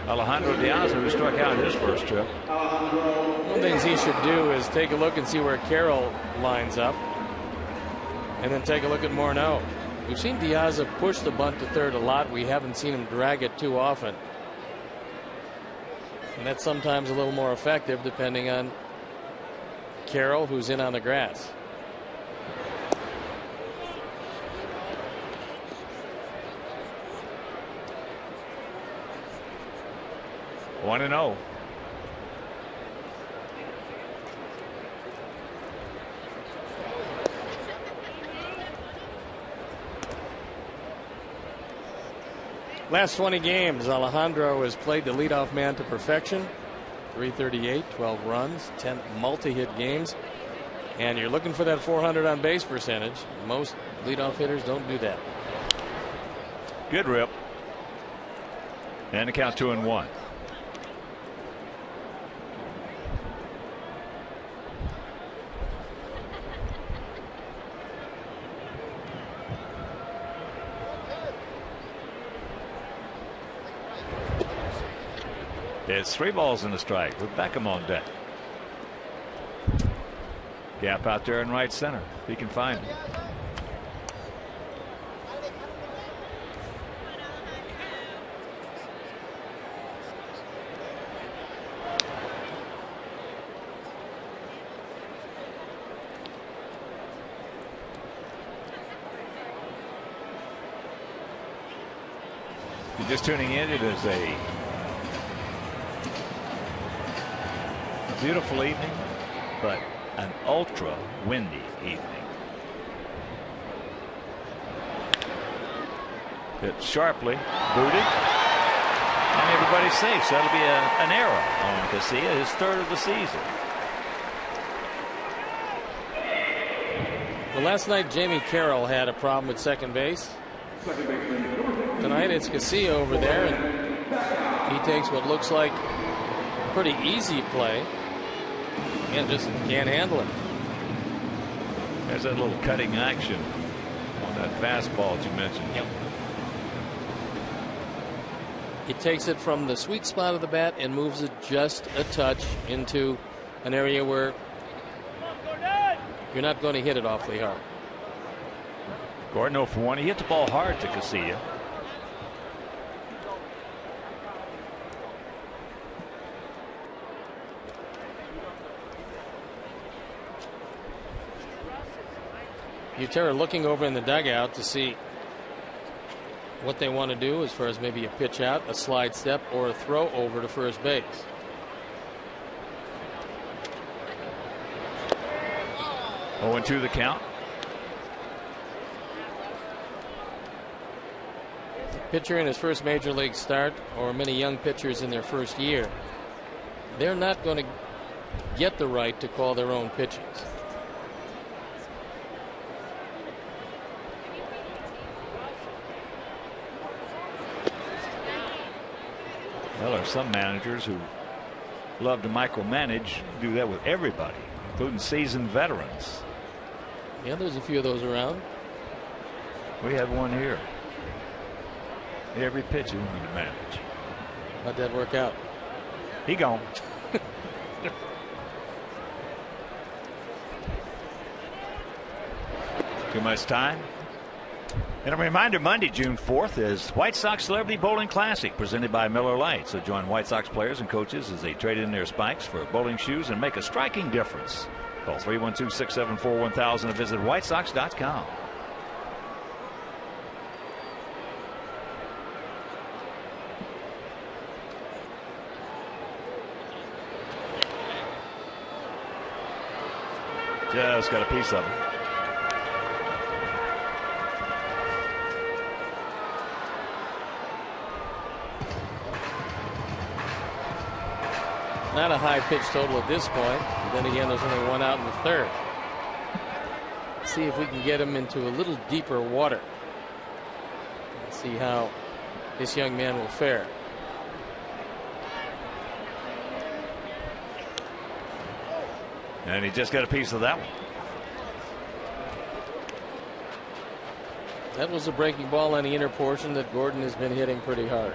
Alejandro Diaz, who struck out his first trip. One of the things he should do is take a look and see where Carroll lines up, and then take a look at Morneau. We've seen Diaz push the bunt to third a lot. We haven't seen him drag it too often, and that's sometimes a little more effective depending on Carroll, who's in on the grass. One and 0. Last 20 games, Alejandro has played the leadoff man to perfection. 338, 12 runs, 10 multi-hit games, and you're looking for that 400 on base percentage. Most leadoff hitters don't do that. Good rip. And the count 2-1. It's 3 balls and a strike with Beckham on deck. Gap out there in right center. If he can find him. If you're just tuning in, it is a beautiful evening, but an ultra windy evening. Hit sharply, booted, and everybody's safe. So that'll be an error on Casilla, his 3rd of the season. Well, last night Jamie Carroll had a problem with second base. Tonight it's Casilla over there, and he takes what looks like a pretty easy play. And just can't handle it. There's that little cutting action on that fastball that you mentioned. Yep. He takes it from the sweet spot of the bat and moves it just a touch into an area where you're not going to hit it awfully hard. Gordon 0 for 1. He hit the ball hard to Casilla. Butera looking over in the dugout to see what they want to do as far as maybe a pitch out, a slide step, or a throw over to first base. Oh, and 2 the count. Pitcher in his first major league start, or many young pitchers in their first year, they're not going to get the right to call their own pitches. Well, there are some managers who love to micromanage, do that with everybody, including seasoned veterans. Yeah, there's a few of those around. We have one here. Every pitch he wanted to manage. How'd that work out? He gone. Too much time. And a reminder, Monday, June 4th, is White Sox Celebrity Bowling Classic presented by Miller Lite. So join White Sox players and coaches as they trade in their spikes for bowling shoes and make a striking difference. Call 312-674-1000 or visit whitesox.com. Just got a piece of it. Not a high pitch total at this point. And then again, there's only one out in the third. Let's see if we can get him into a little deeper water. Let's see how this young man will fare. And he just got a piece of that one. That was a breaking ball on the inner portion that Gordon has been hitting pretty hard.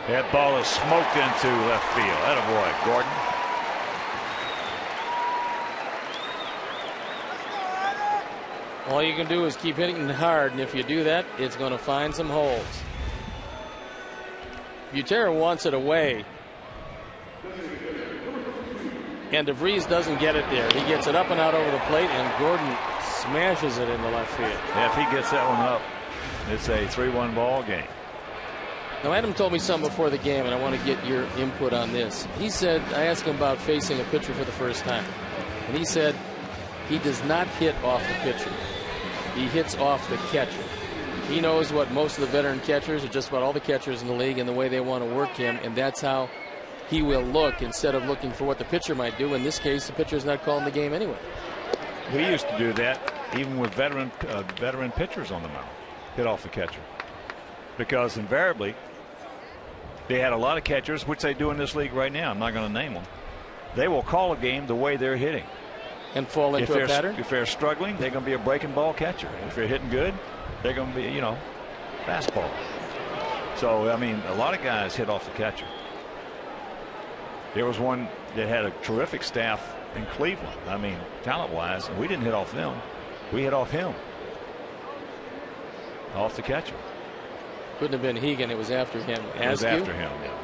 That ball is smoked into left field. Attaboy, Gordon. All you can do is keep hitting it hard, and if you do that, it's going to find some holes. BUTERA wants it away, and DeVries doesn't get it there. He gets it up and out over the plate, and Gordon smashes it into left field. Yeah, if he gets that one up, it's a 3-1 ball game. Now, Adam told me something before the game, and I want to get your input on this. He said, I asked him about facing a pitcher for the first time, and he said he does not hit off the pitcher. He hits off the catcher. He knows what most of the veteran catchers, or just about all the catchers in the league, and the way they want to work him, and that's how he will look instead of looking for what the pitcher might do. In this case, the pitcher's not calling the game anyway. We used to do that even with veteran pitchers on the mound. Hit off the catcher. Because invariably, they had a lot of catchers, which they do in this league right now. I'm not going to name them. They will call a game the way they're hitting. And fall into a pattern? If they're struggling, they're going to be a breaking ball catcher. If they're hitting good, they're going to be, fastball. So, I mean, a lot of guys hit off the catcher. There was one that had a terrific staff in Cleveland. I mean, talent-wise, we didn't hit off them. We hit off him. Off the catcher. Couldn't have been Hegan. It was after him. It was after him, yeah.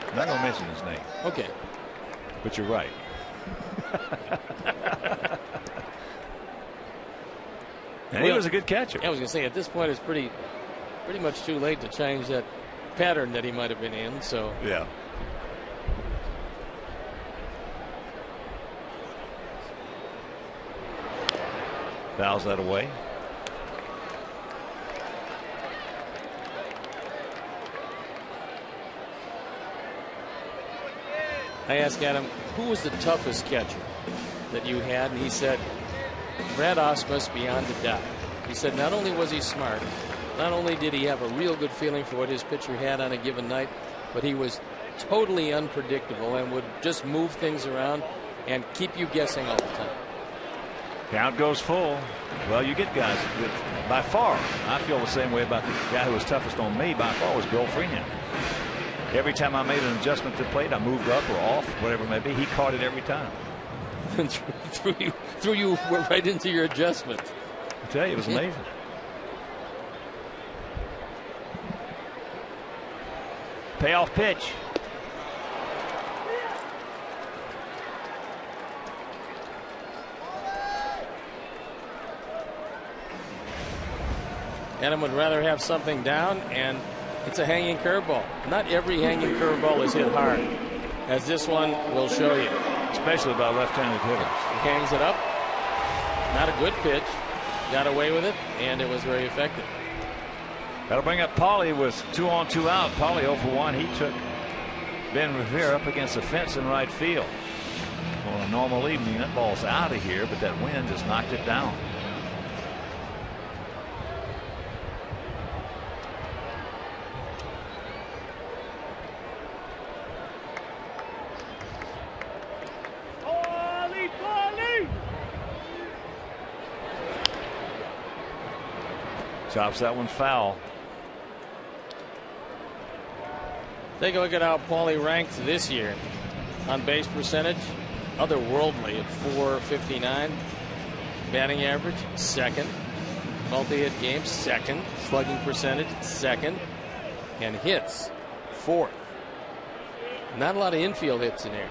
I'm not going to mention his name. Okay. But you're right. And he was a good catcher. I was going to say, at this point, it's pretty much too late to change that pattern that he might have been in. So yeah. Fouls that away. I asked Adam, who was the toughest catcher that you had? And he said, Brad Ausmus, beyond a doubt. He said not only was he smart, not only did he have a real good feeling for what his pitcher had on a given night, but he was totally unpredictable and would just move things around and keep you guessing all the time. Count goes full. Well, you get guys that, by far, I feel the same way about the guy who was toughest on me by far was Bill Freehan. Every time I made an adjustment to the plate, I moved up or off, whatever it may be, he caught it every time. threw you right into your adjustment. I tell you, it was amazing. Payoff pitch. Adam would rather have something down, and it's a hanging curveball. Not every hanging curveball is hit hard, as this one will show you. Especially by left-handed hitters. He hangs it up. Not a good pitch. Got away with it, and it was very effective. That'll bring up Pauly with 2 on 2 out. Pauly 0 for 1. He took Ben Revere up against the fence in right field. On a normal evening, that ball's out of here, but that wind just knocked it down. Chops that one foul. Take a look at how Paulie ranked this year. On base percentage, otherworldly at .459. Batting average, second. Multi-hit games, second. Slugging percentage, second. And hits, fourth. Not a lot of infield hits in here.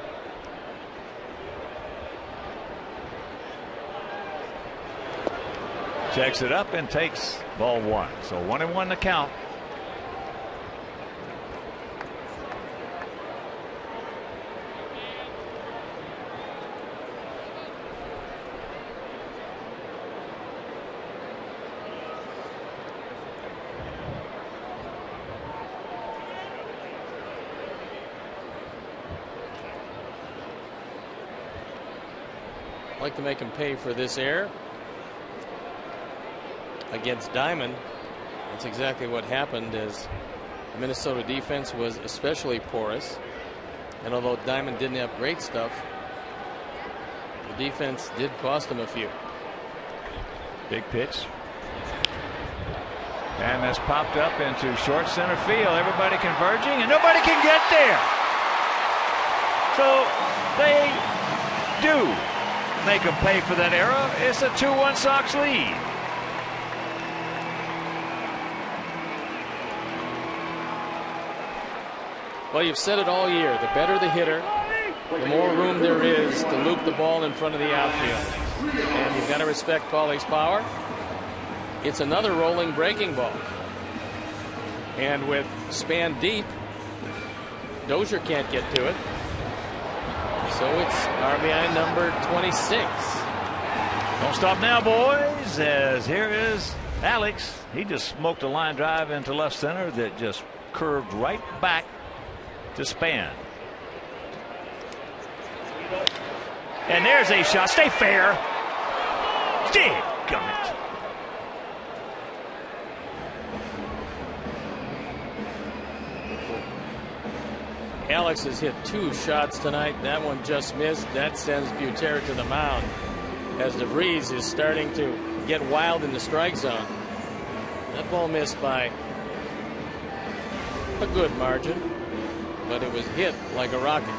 Checks it up and takes ball one. So 1-1 to count. Like to make him pay for this error against Diamond. That's exactly what happened, as the Minnesota defense was especially porous. And although Diamond didn't have great stuff, the defense did cost him a few. Big pitch. And that's popped up into short center field. Everybody converging, and nobody can get there. So they do make them pay for that error. It's a 2-1 Sox lead. Well, you've said it all year. The better the hitter, the more room there is to loop the ball in front of the outfield. And you've got to respect Paulie's power. It's another rolling breaking ball. And with span deep, Dozier can't get to it. So it's RBI number 26. Don't stop now, boys, as here is Alex. He just smoked a line drive into left center that just curved right back to Span. And there's a shot. Stay fair. Dadgummit. Alex has hit 2 shots tonight. That one just missed. That sends BUTERA to the mound as DeVries is starting to get wild in the strike zone. That ball missed by a good margin, but it was hit like a rocket.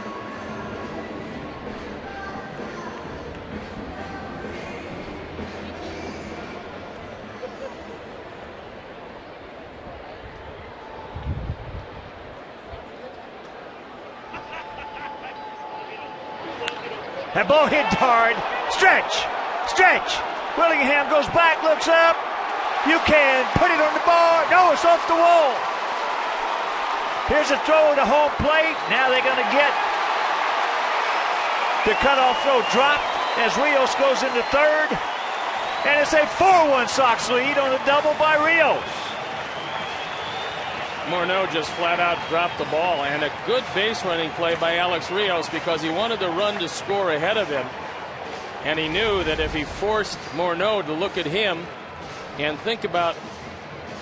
That ball hit hard. Stretch. Willingham goes back, looks up. You can put it on the bar. No, it's off the wall. Here's a throw to home plate. Now they're going to get the cutoff throw dropped as Rios goes into third. And it's a 4-1 Sox lead on a double by Rios. Morneau just flat out dropped the ball, and a good base running play by Alex Rios because he wanted the run to score ahead of him. And he knew that if he forced Morneau to look at him and think about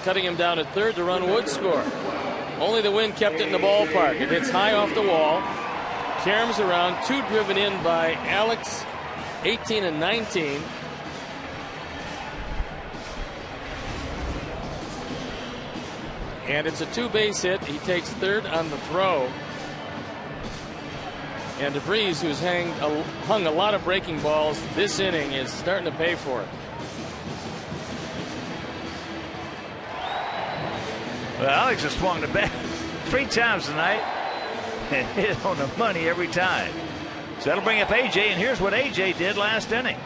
cutting him down at third, the run would score. Only the wind kept it in the ballpark. It hits high off the wall, caroms around, 2 driven in by Alex, 18 and 19. And it's a 2-base hit. He takes third on the throw. And DeVries, who's hung a lot of breaking balls this inning, is starting to pay for it. Well, Alex has swung the bat 3 times tonight and hit on the money every time. So that'll bring up AJ, and here's what AJ did last inning.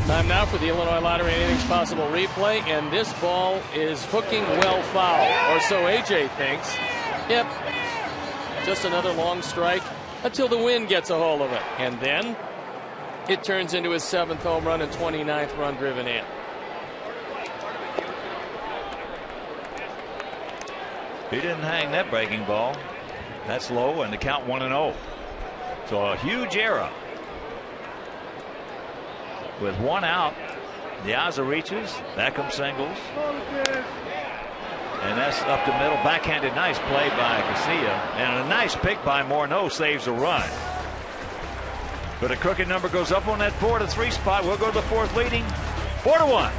Time now for the Illinois Lottery Innings Possible replay, and this ball is hooking well foul, or so AJ thinks. Yep, just another long strike until the wind gets a hold of it, and then it turns into his 7th home run and 29th run driven in. He didn't hang that breaking ball. That's low, and the count 1-0. So a huge error. With 1 out, Diaza reaches. Beckham singles. And that's up the middle. Backhanded nice play by Casilla. And a nice pick by Morneau saves a run. But a crooked number goes up on that 4-3 spot. We'll go to the 4th leading. 4-1.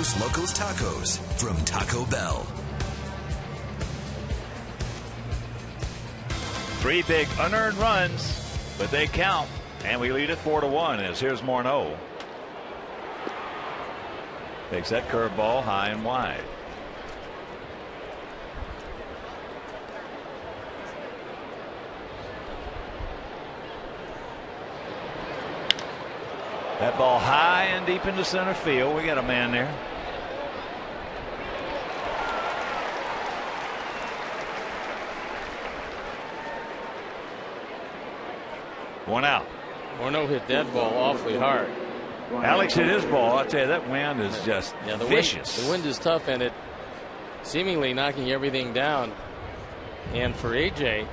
Los Locos Tacos from Taco Bell. 3 big unearned runs, but they count, and we lead it 4-1 as here's Morneau. Takes that curveball high and wide. That ball high and deep into center field. We got a man there. One out. Morneau hit that ball awfully hard. Alex hit his ball. I tell you, that wind is just vicious. The wind is tough, and it seemingly knocking everything down. And for AJ,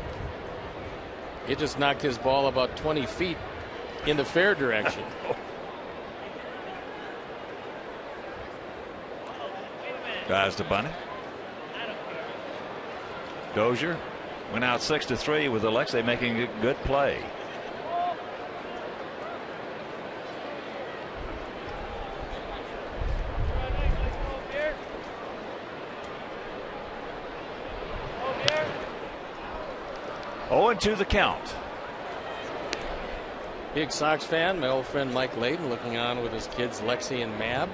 it just knocked his ball about 20 feet in the fair direction. Tries to bunt it. Dozier went out 6-3 with Alexei making a good play. Oh, and 2 the count. Big Sox fan, my old friend Mike Layden, looking on with his kids Lexi and Mab.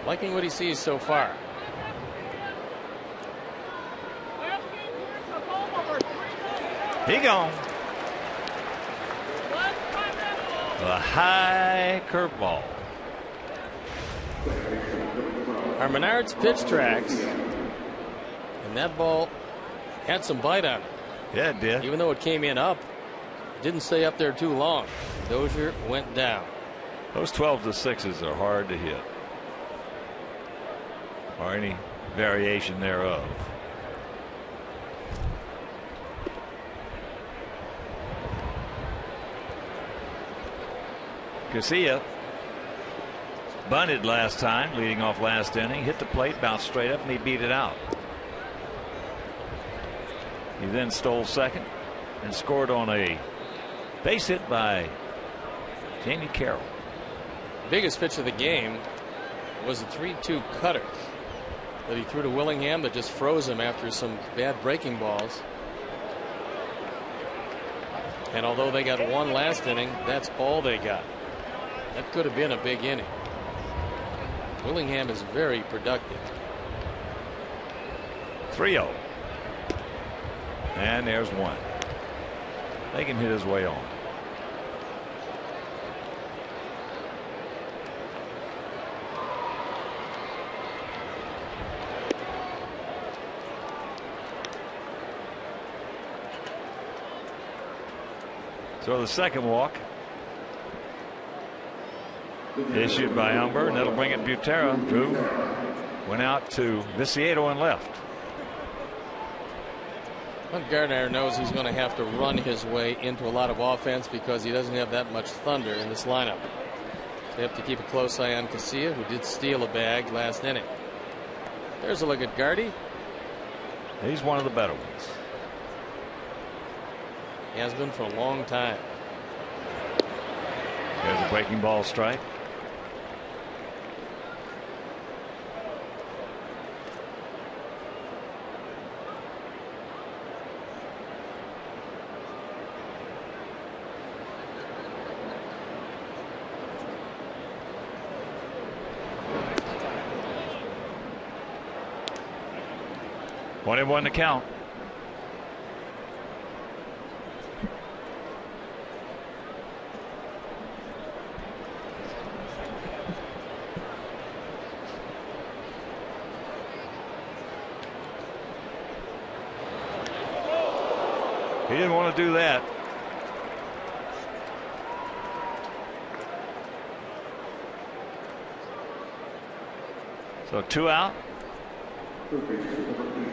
Liking what he sees so far. He gone. A high curveball. Our Menards pitch tracks, and that ball had some bite on it. Yeah, it did. Even though it came in up, it didn't stay up there too long. Dozier went down. Those 12-6s are hard to hit, or any variation thereof. Casilla bunted last time, leading off last inning, hit the plate, bounced straight up, and he beat it out. He then stole second and scored on a base hit by Jamie Carroll. Biggest pitch of the game was a 3-2 cutter that he threw to Willingham that just froze him after some bad breaking balls. And although they got one last inning, that's all they got. That could have been a big inning. Willingham is very productive. 3-0. And there's one. They can hit his way on. So the second walk issued by Umber, and that'll bring it Butera, who went out to Viciedo and left. But Gardner knows he's going to have to run his way into a lot of offense because he doesn't have that much thunder in this lineup. So they have to keep a close eye on Casilla, who did steal a bag last inning. There's a look at Gardy. He's one of the better ones. He has been for a long time. There's a breaking ball strike. One and one to count. He didn't want to do that. So 2 out.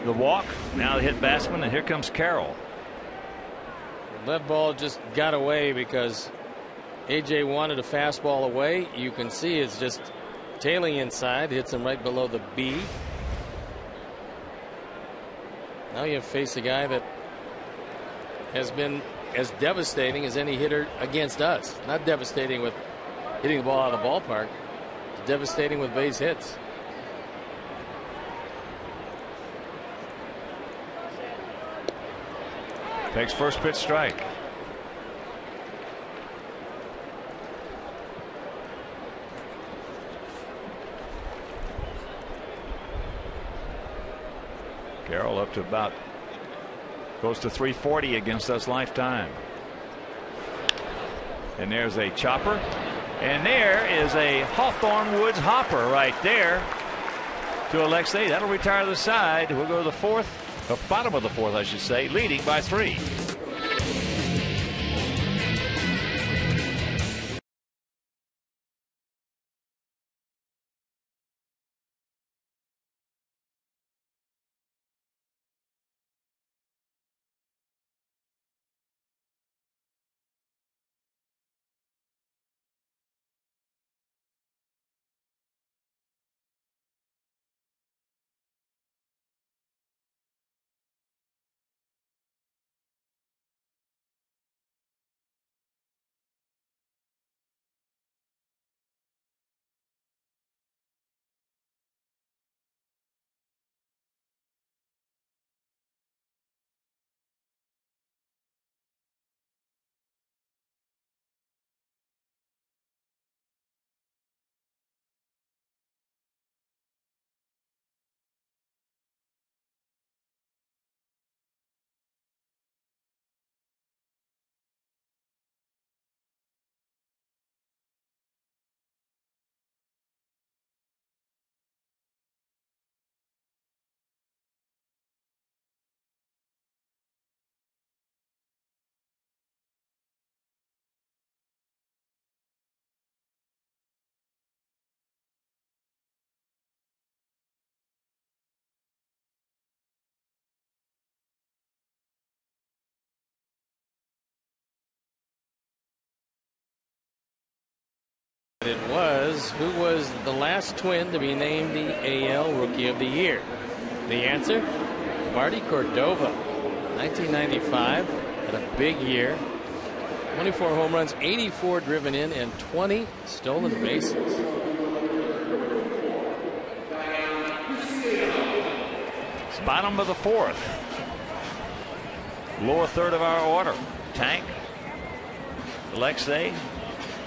The walk. Now the hit batsman, and here comes Carroll. That ball just got away because AJ wanted a fastball away. You can see it's just tailing inside. Hits him right below the B. Now you face a guy that has been as devastating as any hitter against us. Not devastating with hitting the ball out of the ballpark, devastating with base hits. Takes first pitch strike. Carroll up to about close to 340 against us lifetime. And there's a chopper. And there is a Hawthorne Woods hopper right there to Alexei. That'll retire the side. We'll go to the fourth, the bottom of the fourth, I should say, leading by 3. It was, who was the last Twin to be named the AL Rookie of the Year? The answer, Marty Cordova. 1995, had a big year. 24 home runs, 84 driven in, and 20 stolen bases. It's bottom of the fourth. Lower third of our order. Tank, Alexei,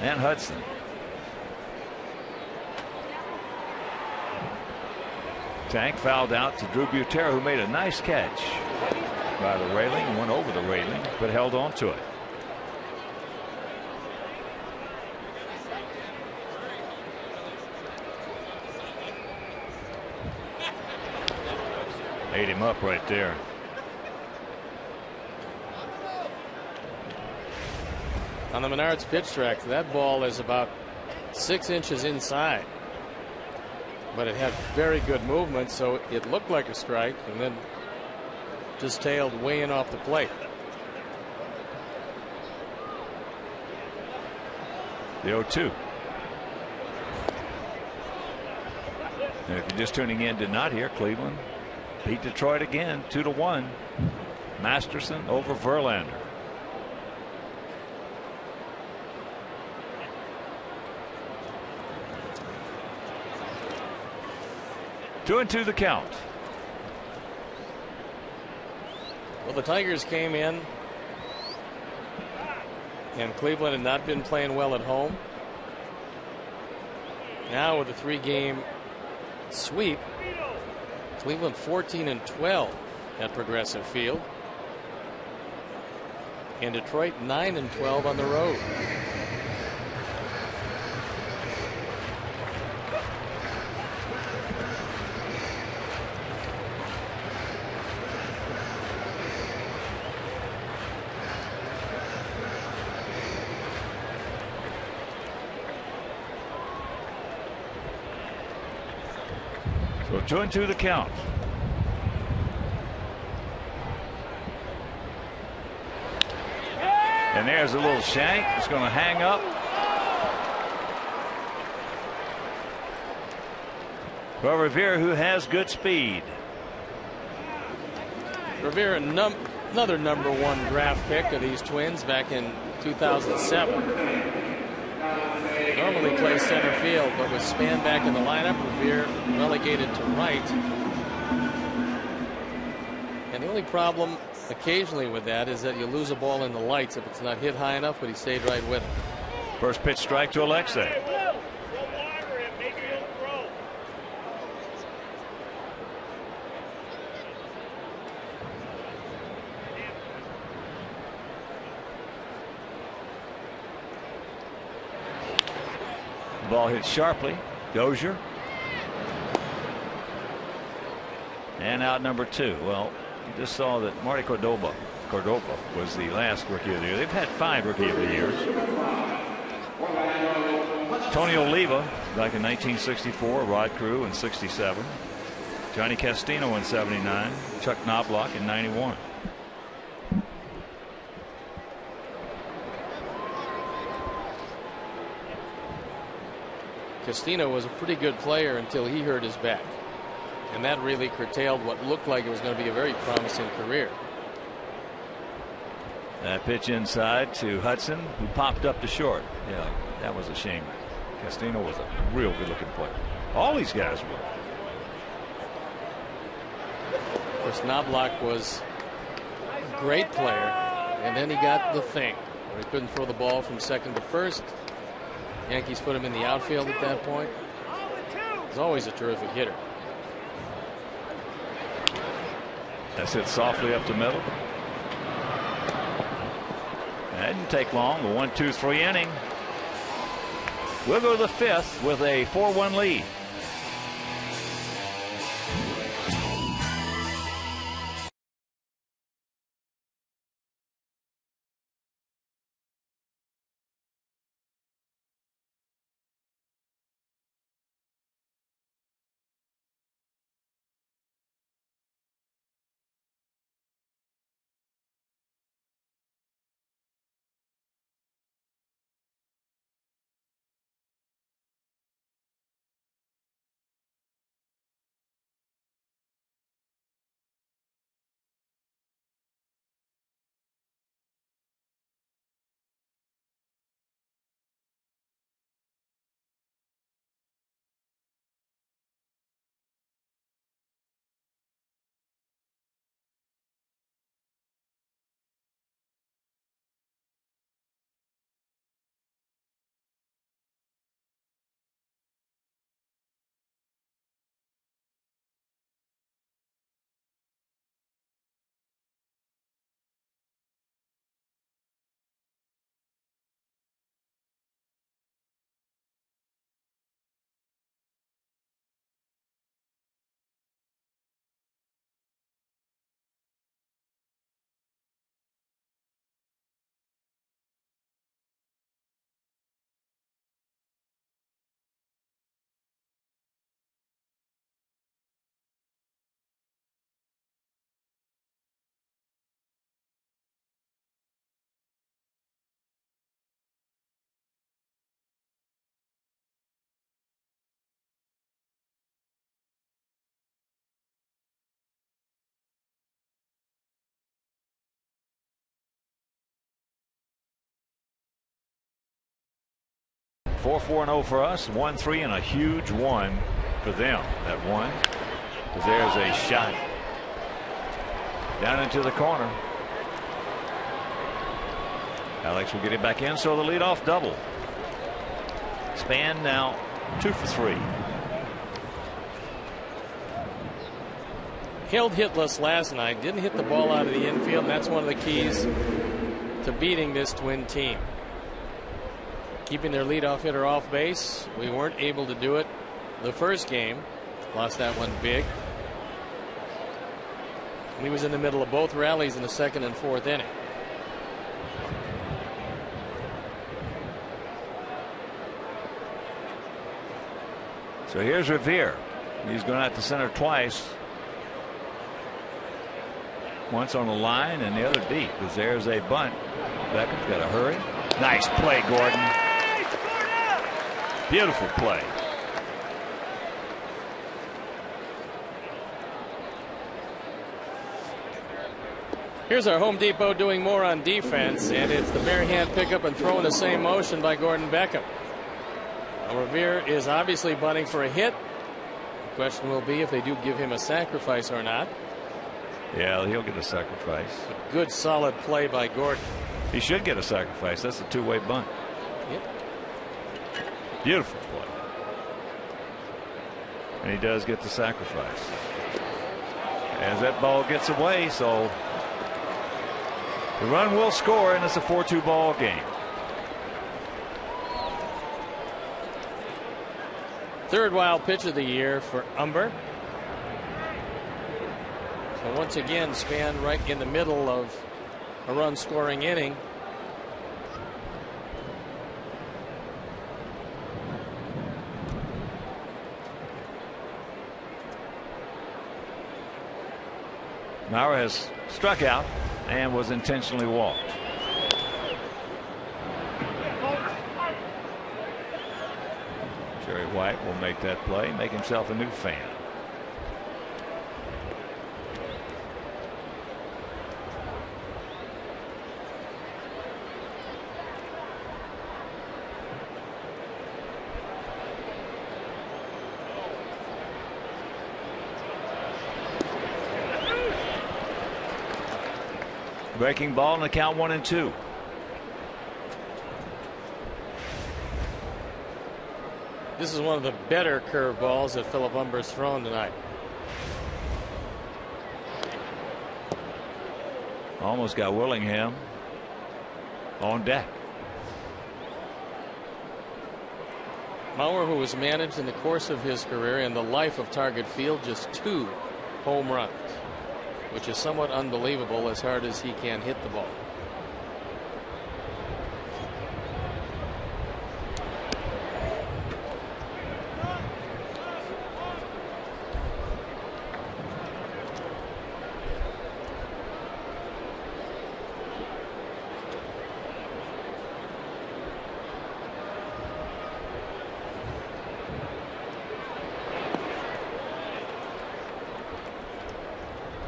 and Hudson. Tank fouled out to Drew Butera, who made a nice catch by the railing, went over the railing, but held on to it. Ate him up right there. On the Menards pitch track, that ball is about 6 inches inside. But it had very good movement, so it looked like a strike and then just tailed way in off the plate. The 0-2. And if you're just tuning in, did not hear, Cleveland beat Detroit again 2-1. Masterson over Verlander. Two and two the count. Well, the Tigers came in, and Cleveland had not been playing well at home. Now with a 3-game sweep, Cleveland 14-12 at Progressive Field, and Detroit 9-12 on the road. So 2-2 the count. And there's a little shank. It's going to hang up. Well, Revere, who has good speed. Revere, another #1 draft pick of these Twins back in 2007. Normally plays center field, but with Span back in the lineup, Revere relegated to right. And the only problem occasionally with that is that you lose a ball in the lights if it's not hit high enough, but he stayed right with it. First pitch strike to Alexei. The ball hits sharply. Dozier. And out number 2. Well, you just saw that Marty Cordova was the last Rookie of the Year. They've had 5 Rookie of the Years. Tony Oliva back in 1964, Rod Crew in 67, Johnny Castino in 79, Chuck Knobloch in 91. Castino was a pretty good player until he hurt his back, and that really curtailed what looked like it was going to be a very promising career. That pitch inside to Hudson, who popped up to short. Yeah, that was a shame. Castino was a real good looking player. All these guys were. Of course, Knobloch was a great player, and then he got the thing where he couldn't throw the ball from second to first. Yankees put him in the outfield at that point. He's always a terrific hitter. That's hit softly up the middle. That didn't take long. The 1-2-3 inning. We'll go to the 5th with a 4-1 lead. Four 4-0 for us, 1-3, and a huge one for them. That one, because there's a shot down into the corner. Alex will get it back in, so the leadoff double. Span now 2 for 3. Held hitless last night, didn't hit the ball out of the infield, and that's one of the keys to beating this Twin team. Keeping their leadoff hitter off base. We weren't able to do it the first game. Lost that one big. And he was in the middle of both rallies in the 2nd and 4th inning. So here's Revere. He's going out to center twice. Once on the line and the other deep, because there's a bunt. Beckham's got to hurry. Nice play, Gordon. Beautiful play. Here's our Home Depot doing more on defense, and it's the bare hand pickup and throw in the same motion by Gordon Beckham. Now, Revere is obviously bunting for a hit. The question will be if they do give him a sacrifice or not. Yeah, he'll get a sacrifice. A good solid play by Gordon. He should get a sacrifice. That's a two-way bunt. Yep. Beautiful play. And he does get the sacrifice. As that ball gets away, so the run will score, and it's a 4-2 ball game. Third wild pitch of the year for Umber. So once again, Span right in the middle of a run scoring inning. Maurer has struck out and was intentionally walked. Jerry White will make that play, make himself a new fan. Breaking ball in the count 1-2. This is one of the better curveballs that Philip Umber's thrown tonight. Almost got Willingham on deck. Maurer, who was managed in the course of his career in the life of Target Field, just 2 home runs, which is somewhat unbelievable as hard as he can hit the ball.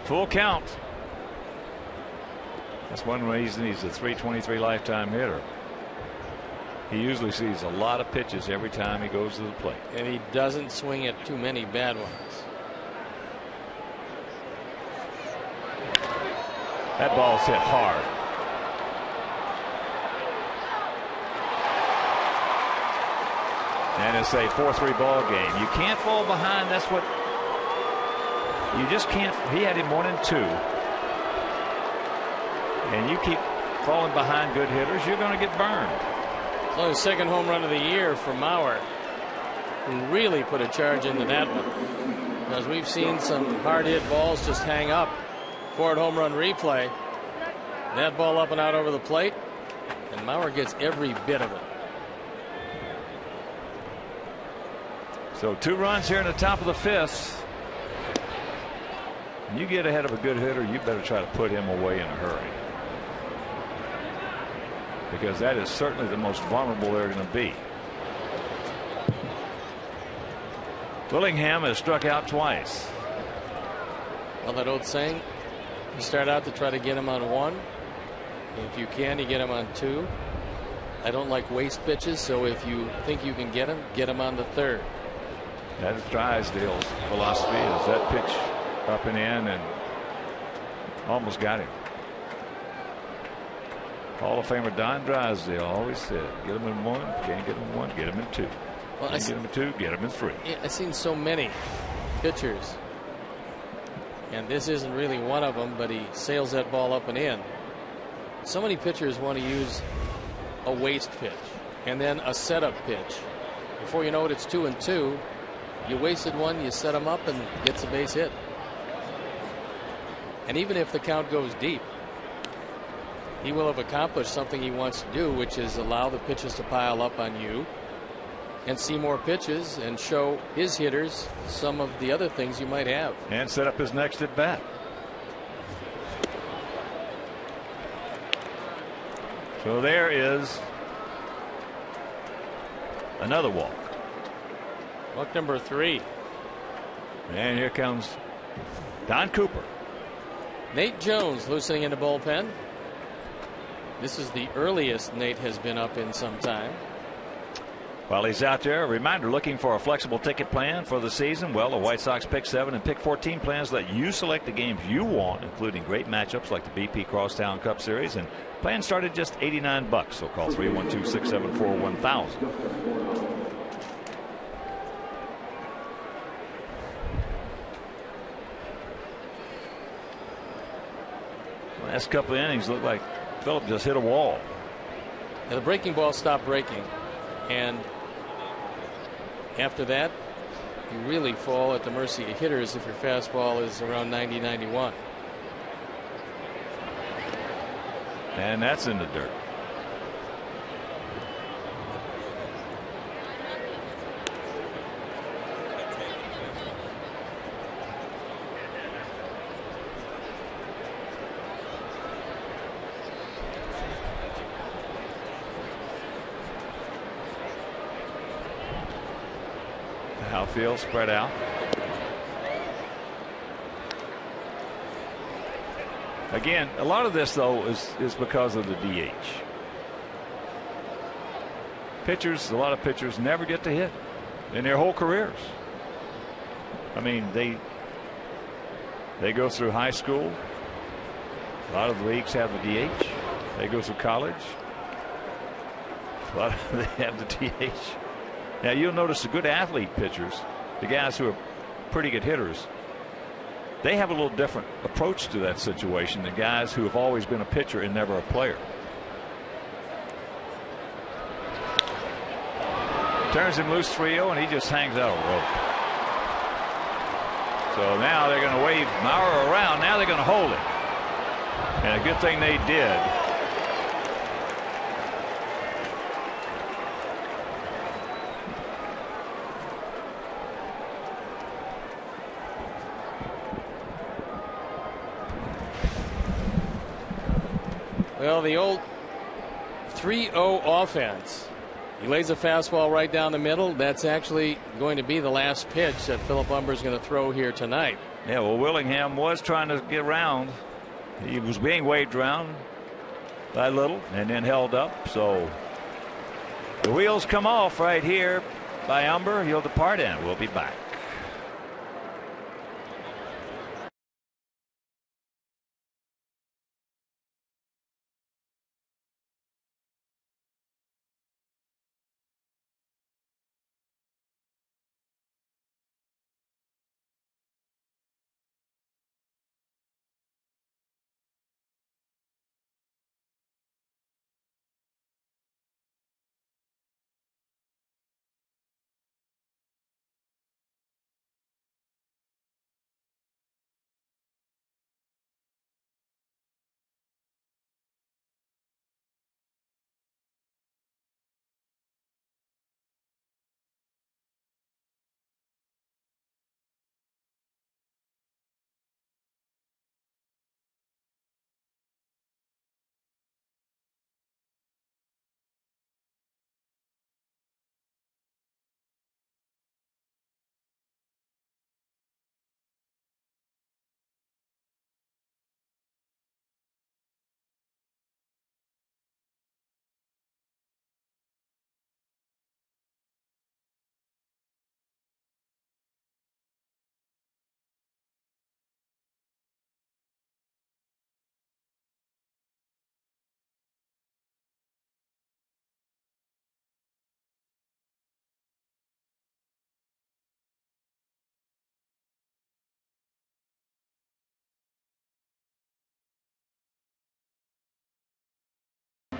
Full count. That's one reason he's a .323 lifetime hitter. He usually sees a lot of pitches every time he goes to the plate. And he doesn't swing at too many bad ones. That ball's hit hard. And it's a 4-3 ball game. You can't fall behind. That's what you just can't. He had him 1-2. And you keep falling behind good hitters, you're going to get burned. It's only the second home run of the year for Maurer, who really put a charge into that one. Because we've seen some hard hit balls just hang up. Ford home run replay. That ball up and out over the plate, and Maurer gets every bit of it. So 2 runs here in the top of the 5th. You get ahead of a good hitter, you better try to put him away in a hurry, because that is certainly the most vulnerable they're going to be. Willingham has struck out twice. Well, that old saying, you start out to try to get him on 1. If you can, you get him on 2. I don't like waste pitches, so if you think you can get him on the 3rd. That is Drysdale's philosophy, is that pitch up and in, and almost got him. Hall of Famer Don Drysdale always said, get him in 1, can't get him in 1, get him in 2. Well, can't get him in 2, get him in 3. I've seen so many pitchers, and this isn't really one of them, but he sails that ball up and in. So many pitchers want to use a waste pitch and then a setup pitch. Before you know it, it's 2-2. You wasted one, you set him up, and gets a base hit. And even if the count goes deep, he will have accomplished something he wants to do, which is allow the pitches to pile up on you and see more pitches and show his hitters some of the other things you might have. And set up his next at bat. So there is another walk. Walk number 3. And here comes Don Cooper. Nate Jones loosening in the bullpen. This is the earliest Nate has been up in some time. While he's out there, a reminder, looking for a flexible ticket plan for the season. Well, the White Sox Pick 7 and Pick 14 plans let you select the games you want, including great matchups like the BP Crosstown Cup Series. And plans start at just $89. So call 312-674-1000. Last couple of innings looked like Phillip just hit a wall. Now the breaking ball stopped breaking, and after that you really fall at the mercy of hitters if your fastball is around 90-91. And that's in the dirt. Outfield spread out. Again, a lot of this though is because of the DH. Pitchers, a lot of pitchers never get to hit in their whole careers. I mean, they go through high school. A lot of the leagues have the DH. They go through college. A lot of they have the DH. Now you'll notice the good athlete pitchers, the guys who are pretty good hitters, they have a little different approach to that situation than guys who have always been a pitcher and never a player. Turns him loose 3-0 and he just hangs out a rope. So now they're going to wave Maurer around. Now they're going to hold it. And a good thing they did. Well, the old 3-0 offense. He lays a fastball right down the middle. That's actually going to be the last pitch that Phillip Humber is going to throw here tonight. Yeah, well, Willingham was trying to get around. He was being waved around by Little and then held up. So the wheels come off right here by Humber. He'll depart and we'll be back.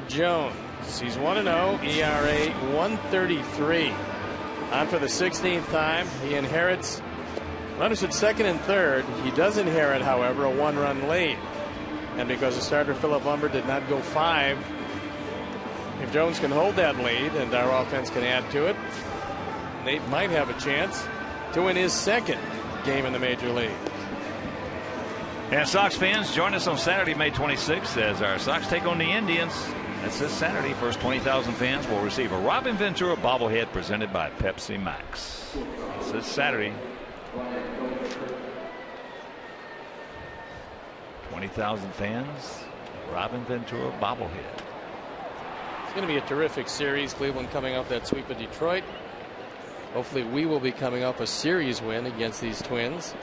Jones. He's 1-0, ERA 1.33. On for the 16th time. He inherits runners at second and third. He does inherit, however, a one-run lead. And because the starter Phillip Humber did not go 5, if Jones can hold that lead and our offense can add to it, Nate might have a chance to win his second game in the major league. And Sox fans, join us on Saturday, May 26th as our Sox take on the Indians. That's this Saturday. First 20,000 fans will receive a Robin Ventura bobblehead presented by Pepsi Max. It's this Saturday. 20,000 fans. Robin Ventura bobblehead. It's going to be a terrific series. Cleveland coming off that sweep of Detroit. Hopefully we will be coming off a series win against these Twins.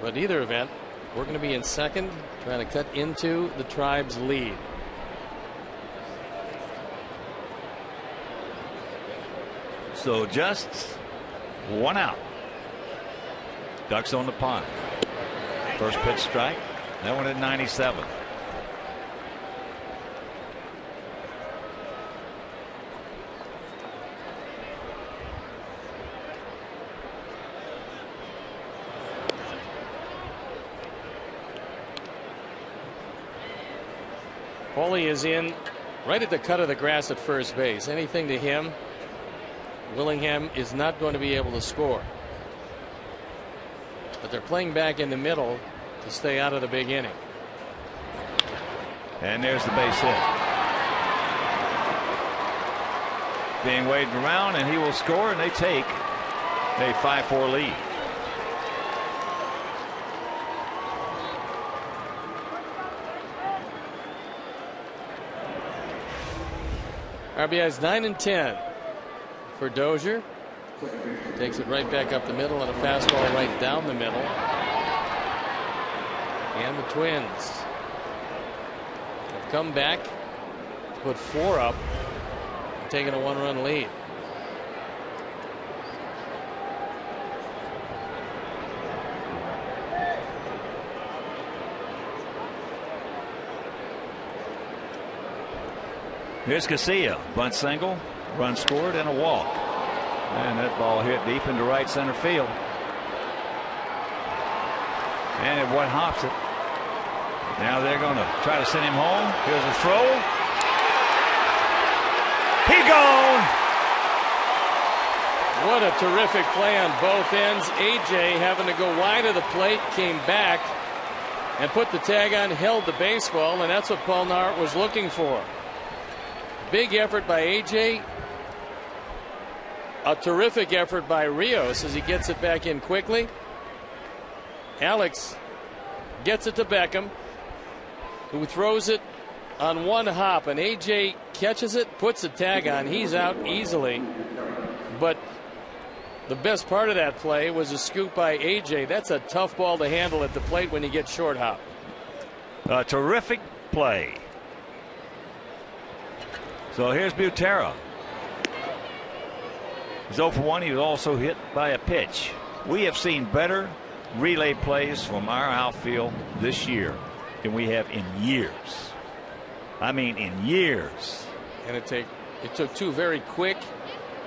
But either event, we're going to be in second, trying to cut into the Tribe's lead. So just one out. Ducks on the pond. First pitch strike. That one at 97. Paulie is in right at the cut of the grass at first base. Anything to him, Willingham is not going to be able to score. But they're playing back in the middle to stay out of the big inning. And there's the base hit. Being waved around, and he will score, and they take a 5-4 lead. RBI's 9 and 10 for Dozier. Takes it right back up the middle and a fastball right down the middle. And the Twins have come back to put 4 up, taking a 1-run lead. Here's Casilla. Bunt single, run scored, and a walk. And that ball hit deep into right center field. And it what hops it. Now they're going to try to send him home. Here's a throw. He gone. What a terrific play on both ends. AJ having to go wide of the plate, came back and put the tag on, held the baseball, and that's what Paul Nart was looking for. Big effort by AJ. A terrific effort by Rios as he gets it back in quickly. Alex gets it to Beckham, who throws it on one hop, and AJ catches it, puts the tag on. He's out easily. But the best part of that play was a scoop by AJ. That's a tough ball to handle at the plate when you get short hop. A terrific play. So here's Butera. He's 0 for 1. He was also hit by a pitch. We have seen better relay plays from our outfield this year than we have in years. I mean, in years. And it took 2 very quick,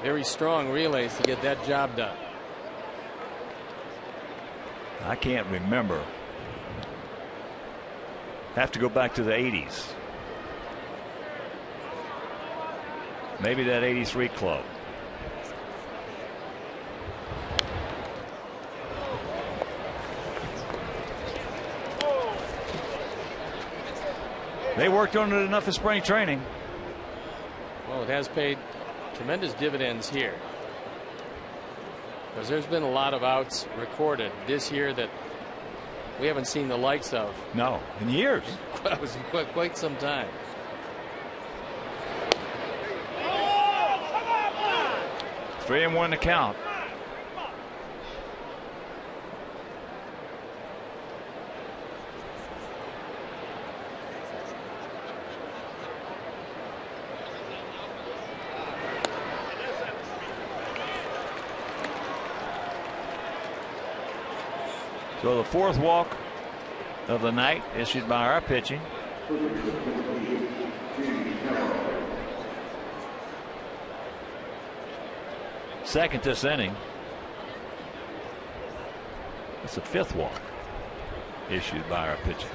very strong relays to get that job done. I can't remember. Have to go back to the 80s. Maybe that 83 club. They worked on it enough in spring training. Well, it has paid tremendous dividends here, because there's been a lot of outs recorded this year that we haven't seen the likes of. No, in years. That was quite some time. Three and 1 to count. So the 4th walk of the night issued by our pitching. Second this inning. It's the 5th walk issued by our pitching.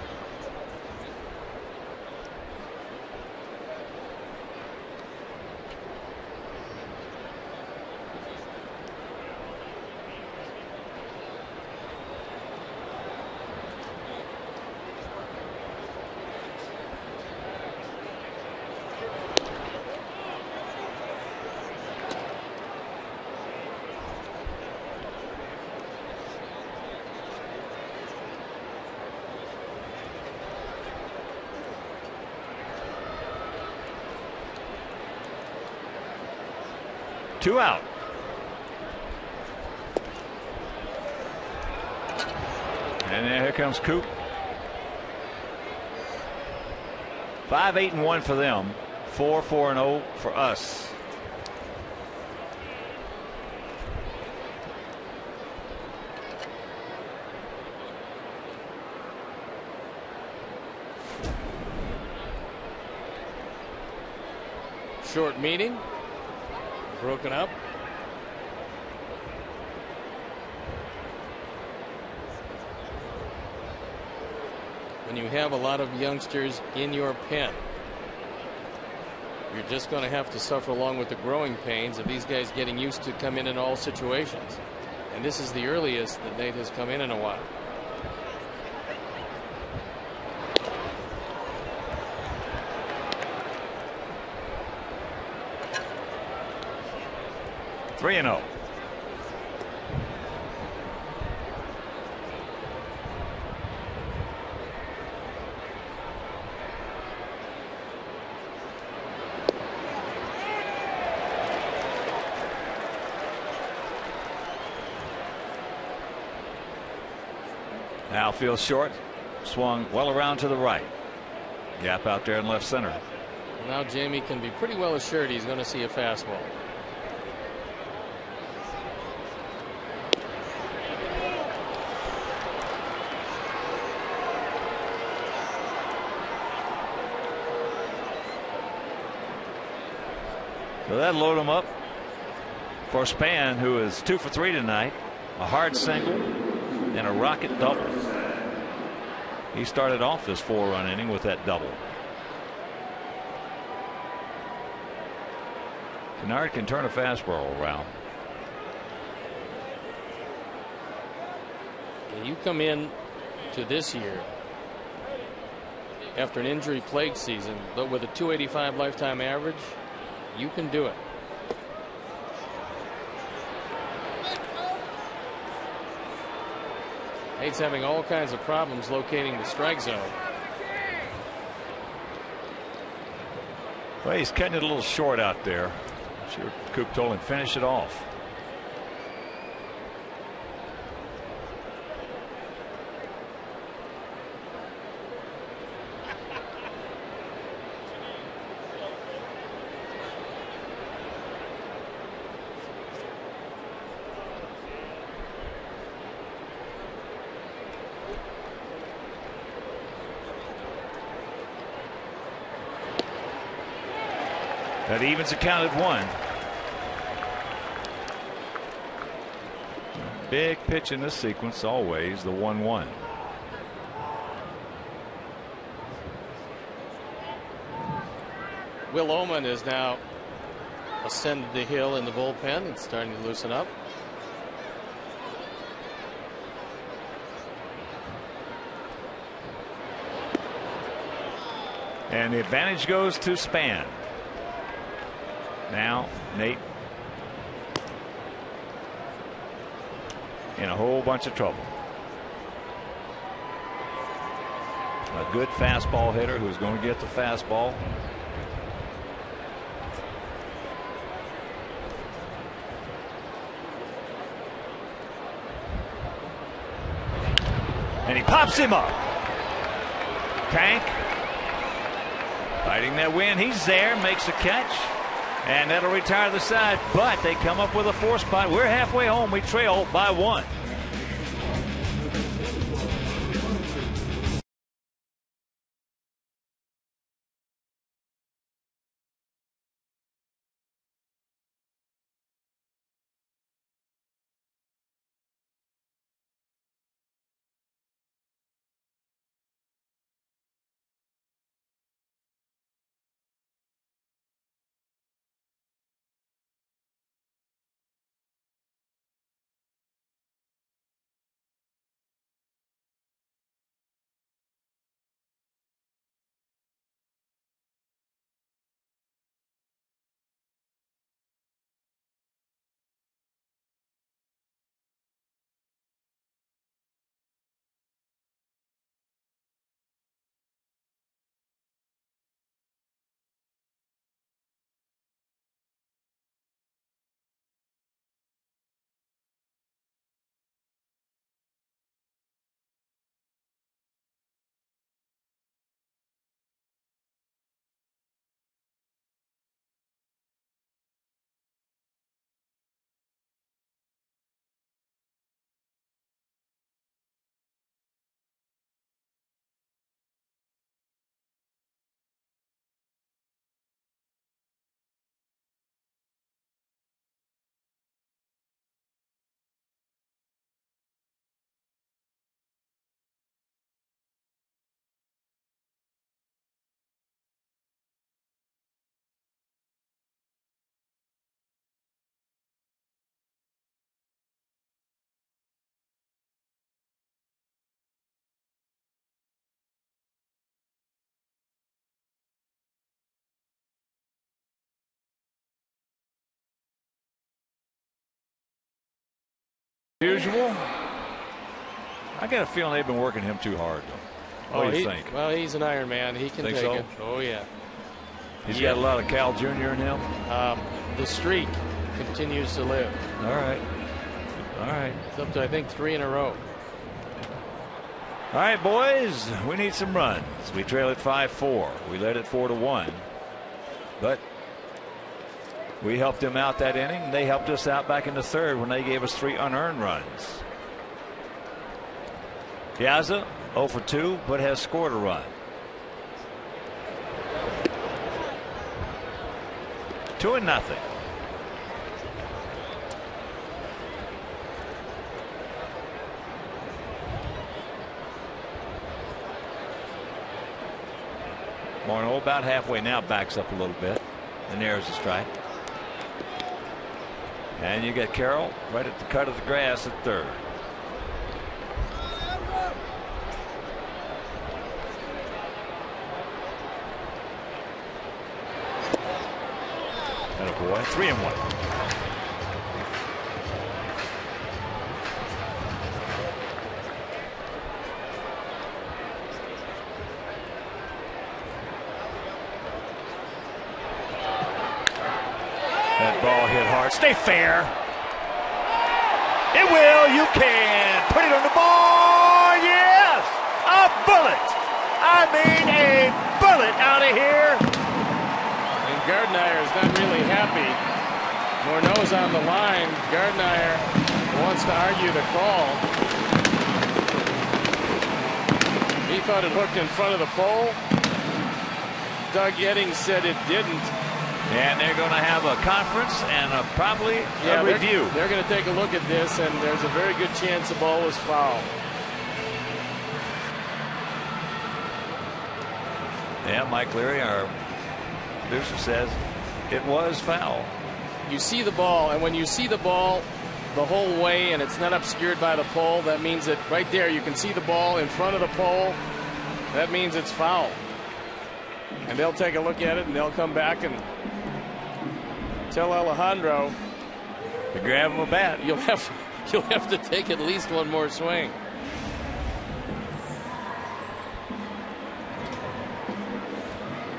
2 out. And then here comes Coop. 5-8-1 for them. 4-4-0 for us. Short meeting. Broken up. When you have a lot of youngsters in your pen, you're just going to have to suffer along with the growing pains of these guys getting used to come in all situations. And this is the earliest that Nate has come in a while. Three and 0. Now feels short. Swung well around to the right. Gap out there in left center. Now Jamie can be pretty well assured he's going to see a fastball. So that load him up for Span, who is 2 for 3 tonight. A hard single and a rocket double. He started off this 4-run inning with that double. DENARD can turn a fastball around. You come in to this year after an injury-plagued season, but with a 285 lifetime average, you can do it. Nate's having all kinds of problems locating the strike zone. Well, he's cutting it a little short out there. I'm sure Coop told him finish it off. That evens the count at 1. Big pitch in this sequence, always the 1-1. Will Oman is now ascended the hill in the bullpen and starting to loosen up. And the advantage goes to Span. Now Nate in a whole bunch of trouble. A good fastball hitter who's going to get the fastball. And he pops him up. Tank fighting that wind. He's there, makes a catch. And that'll retire the side, but they come up with a 4 spot. We're halfway home. We trail by 1. Usual. I got a feeling they've been working him too hard, though. What do you think? Well, he's an Iron Man. He can take it. Oh, yeah. He's got a lot of Cal Jr. in him. The streak continues to live. All right. All right. It's up to, I think, 3 in a row. All right, boys. We need some runs. We trail at 5-4. We led it 4-1. But we helped them out that inning. They helped us out back in the third when they gave us 3 unearned runs. Piazza 0 for 2, but has scored a run. 2-0. Morneau about halfway now, backs up a little bit and there's a strike. And you get Carroll right at the cut of the grass at third. Boy, 3-1. That ball hit hard. Stay fair. It will. You can put it on the ball. Yes, a bullet. I mean, a bullet out of here. Gardner is not really happy. Morneau's on the line. Gardner wants to argue the call. He thought it hooked in front of the pole. Doug Eddings said it didn't. And they're going to have a conference and probably a review. They're going to take a look at this, and there's a very good chance the ball was foul. Yeah, Mike Leary, our producer, says it was foul. You see the ball, and when you see the ball the whole way and it's not obscured by the pole, that means that right there you can see the ball in front of the pole. That means it's foul. And they'll take a look at it and they'll come back and tell Alejandro to grab him a bat. You'll have to take at least one more swing.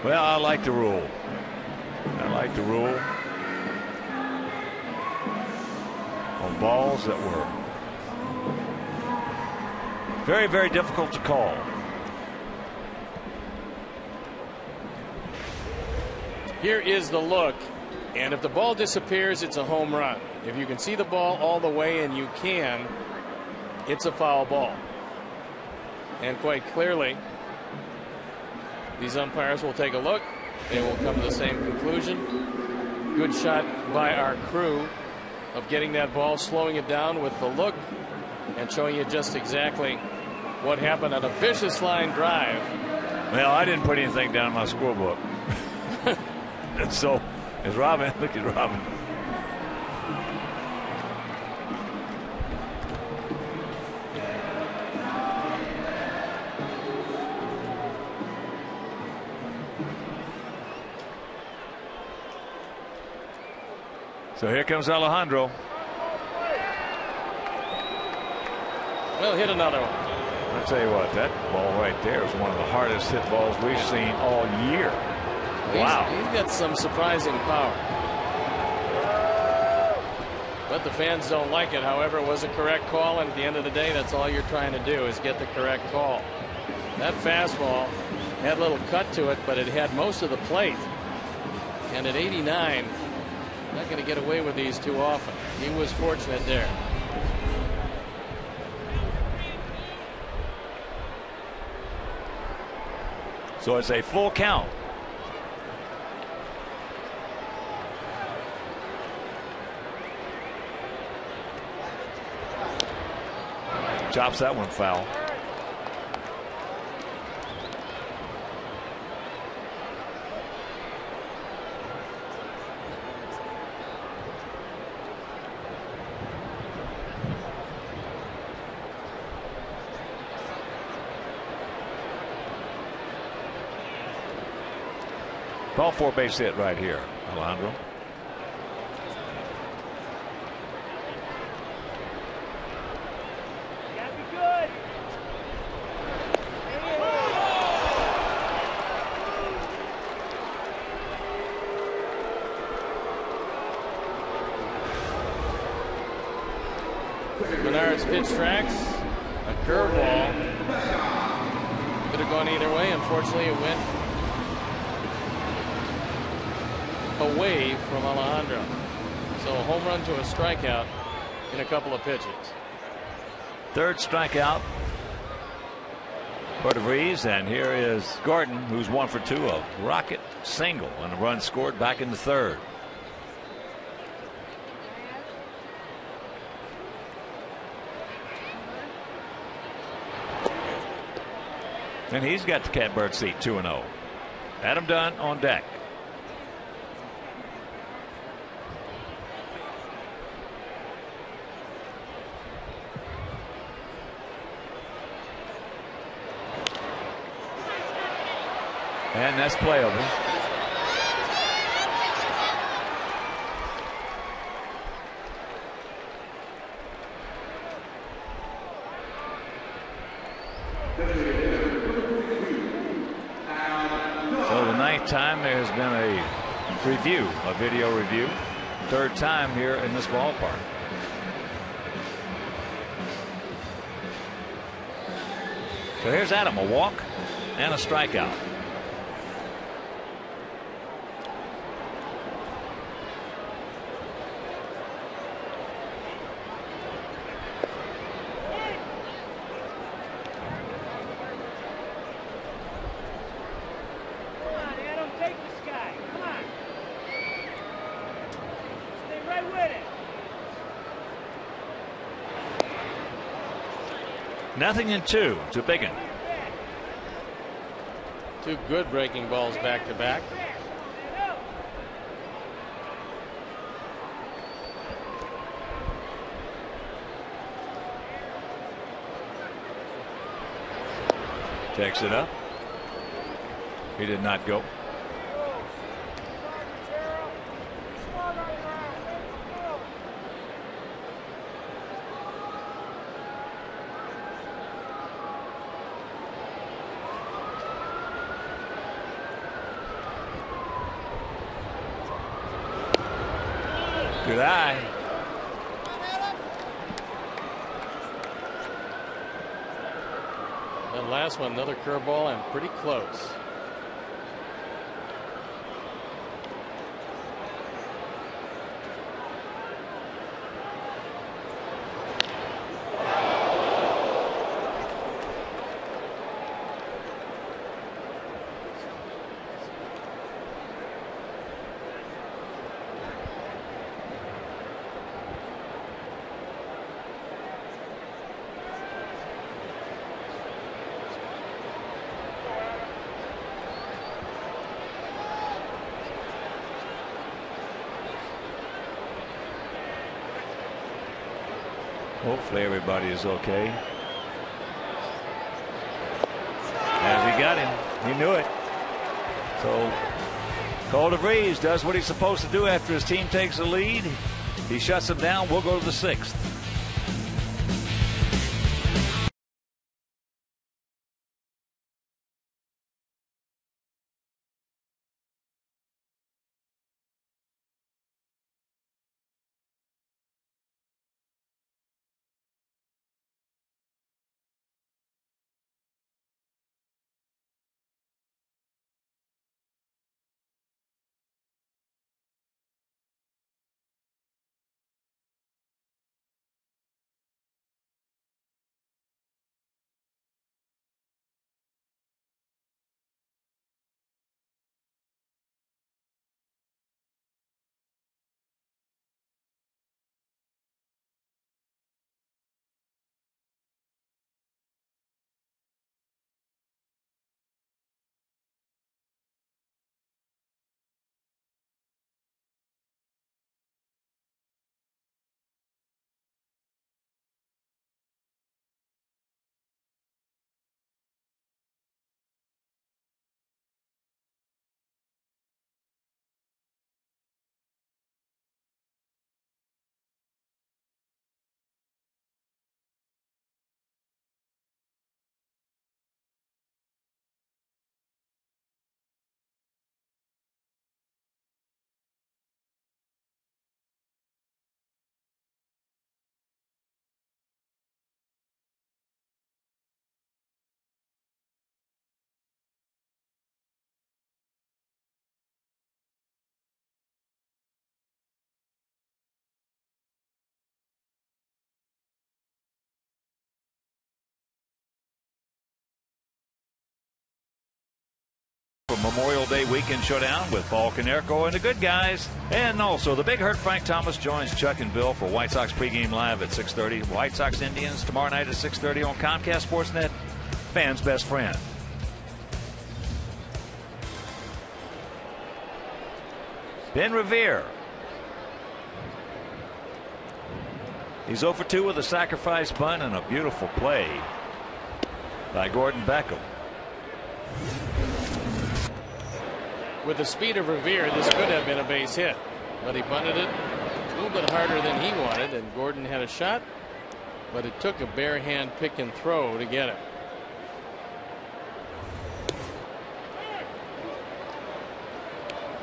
Well, I like the rule. I like the rule on balls that were very, very difficult to call. Here is the look, and if the ball disappears, it's a home run. If you can see the ball all the way, and you can, it's a foul ball. And quite clearly, these umpires will take a look. They will come to the same conclusion. Good shot by our crew of getting that ball, slowing it down with the look, and showing you just exactly what happened on a vicious line drive. Well, I didn't put anything down in my scorebook. And so, is Robin. Look at Robin. So here comes Alejandro. We'll hit another one. I'll tell you what, that ball right there is one of the hardest hit balls we've seen all year. Wow. He's got some surprising power. But the fans don't like it. However, it was a correct call, and at the end of the day, that's all you're trying to do is get the correct call. That fastball had a little cut to it, but it had most of the plate. And at 89, not going to get away with these too often. He was fortunate there. So it's a full count. Chops that one foul. Call for a base hit right here, Alejandro. Menard's pitch tracks. A curveball. Could have gone either way. Unfortunately, it went away from Alejandro. So a home run to a strikeout in a couple of pitches. Third strikeout for DeVries, and here is Gordon, who's 1 for 2, a rocket single, and a run scored back in the third. And he's got the catbird seat, 2-0. Adam Dunn on deck. And that's playable. So the ninth time there has been a review, a video review. Third time here in this ballpark. So here's Adam, a walk and a strikeout. Nothing in 2 to BECKHAM. 2 good breaking balls back to back. Takes it up. He did not go. Good eye. That last one, another curveball and pretty close. Hopefully everybody is okay. As he got him, he knew it. So Cole DeVries does what he's supposed to do after his team takes the lead. He shuts them down. We'll go to the 6th. Memorial Day weekend showdown with Paul KONERKO and the good guys. And also the Big Hurt Frank Thomas joins Chuck and Bill for White Sox pregame live at 6:30. White Sox Indians tomorrow night at 6:30 on Comcast Sportsnet. Fans' best friend. Ben REVERE. He's 0 for 2 with a sacrifice bunt and a beautiful play by Gordon Beckham. With the speed of REVERE, this could have been a base hit, but he bunted it a little bit harder than he wanted, and Gordon had a shot, but it took a bare hand pick and throw to get it.